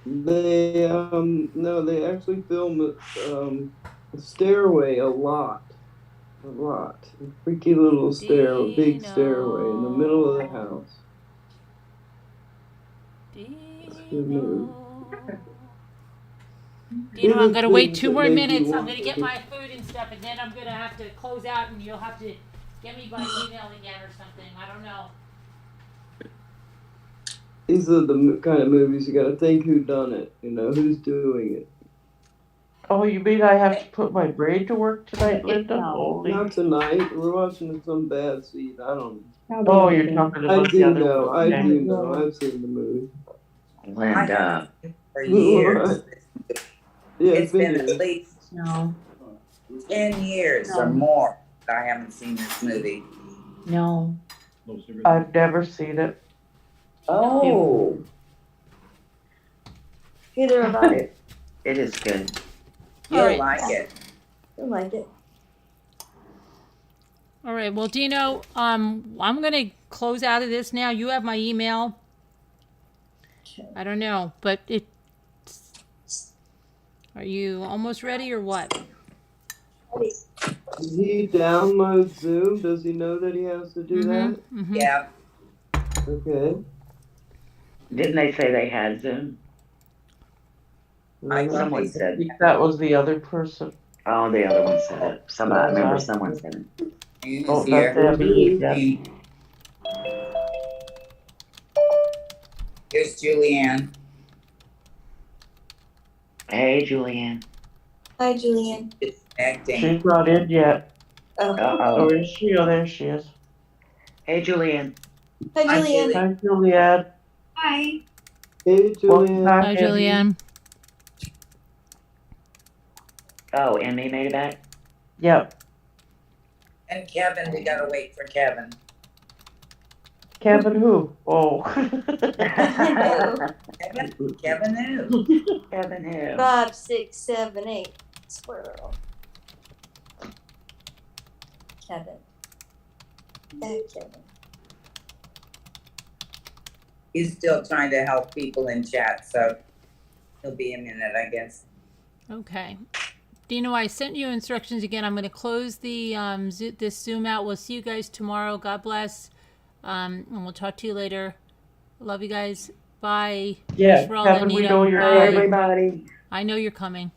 F: They they actually film Stairway a lot. A freaky little big stairway in the middle of the house. It's a good movie.
A: Dino, I'm going to wait 2 more
F: Maybe
A: minutes. I'm
F: one.
A: going to get my food and stuff, and then I'm going to have to close out, and you'll have to get me by email again or something. I don't know.
F: These are the kind of movies you got to think who done it. You know, who's doing it.
G: Oh, you mean I have to put my brain to work tonight, Linda?
B: No.
G: Holy.
F: Not tonight. We're watching some Bad Seed. I don't know.
G: Oh, you're talking
F: I
G: about the
F: do
G: other
F: know.
G: one.
F: I
G: Okay.
F: do know. I've seen the movie.
K: I
I: Linda.
K: haven't seen it for years.
F: Yeah,
K: It's been
F: years.
K: at least
B: No.
K: 10 years or more that I haven't seen this movie.
B: No.
G: I've never seen it.
I: Oh,
J: Either about it.
I: it is good.
K: You'll
A: All right.
K: like it.
J: I like it.
A: All right, well, Dino, I'm going to close out of this now. You have my email. I don't know, but are you almost ready or what?
J: Ready.
F: Did he download Zoom? Does he know that he has to do that?
A: Mm-hmm.
K: Yeah.
F: Okay.
I: Didn't they say they had Zoom?
K: I thought
I: Someone
K: they
G: I
I: said.
G: think that was the other person.
I: Oh, the other one said it. Somebody, I remember someone said it.
K: Who's
G: Oh,
K: here.
G: that's Debbie. Yeah.
K: Here's Julianne.
I: Hey, Julianne.
J: Hi, Julian.
K: Disconnecting.
G: She's not in yet.
J: Oh.
I: Uh
G: Oh,
I: oh.
G: is she? Oh, there she is.
I: Hey, Julianne.
J: Hi, Julian.
G: Hi, Julianne.
D: Hi.
F: Hey,
G: Welcome
F: Julianne.
G: back,
A: Hi,
G: Andy.
A: Julianne.
I: Oh, Emmy made it back?
G: Yep.
K: And Kevin, we gotta wait for Kevin.
G: Kevin who? Oh.
K: Kevin who?
I: Kevin who?
J: 5, 6, 7, 8. Squirrel. Kevin. Kevin.
K: He's still trying to help people in chat, so he'll be a minute, I guess.
A: Okay. Dino, I sent you instructions again. I'm going to close the this Zoom out. We'll see you guys tomorrow. God bless. And we'll talk to you later. Love you guys. Bye.
G: Yeah,
A: Thanks for all that,
G: Kevin, we
A: Nito.
G: know you're
A: Bye.
I: Hey, everybody.
A: I know you're coming.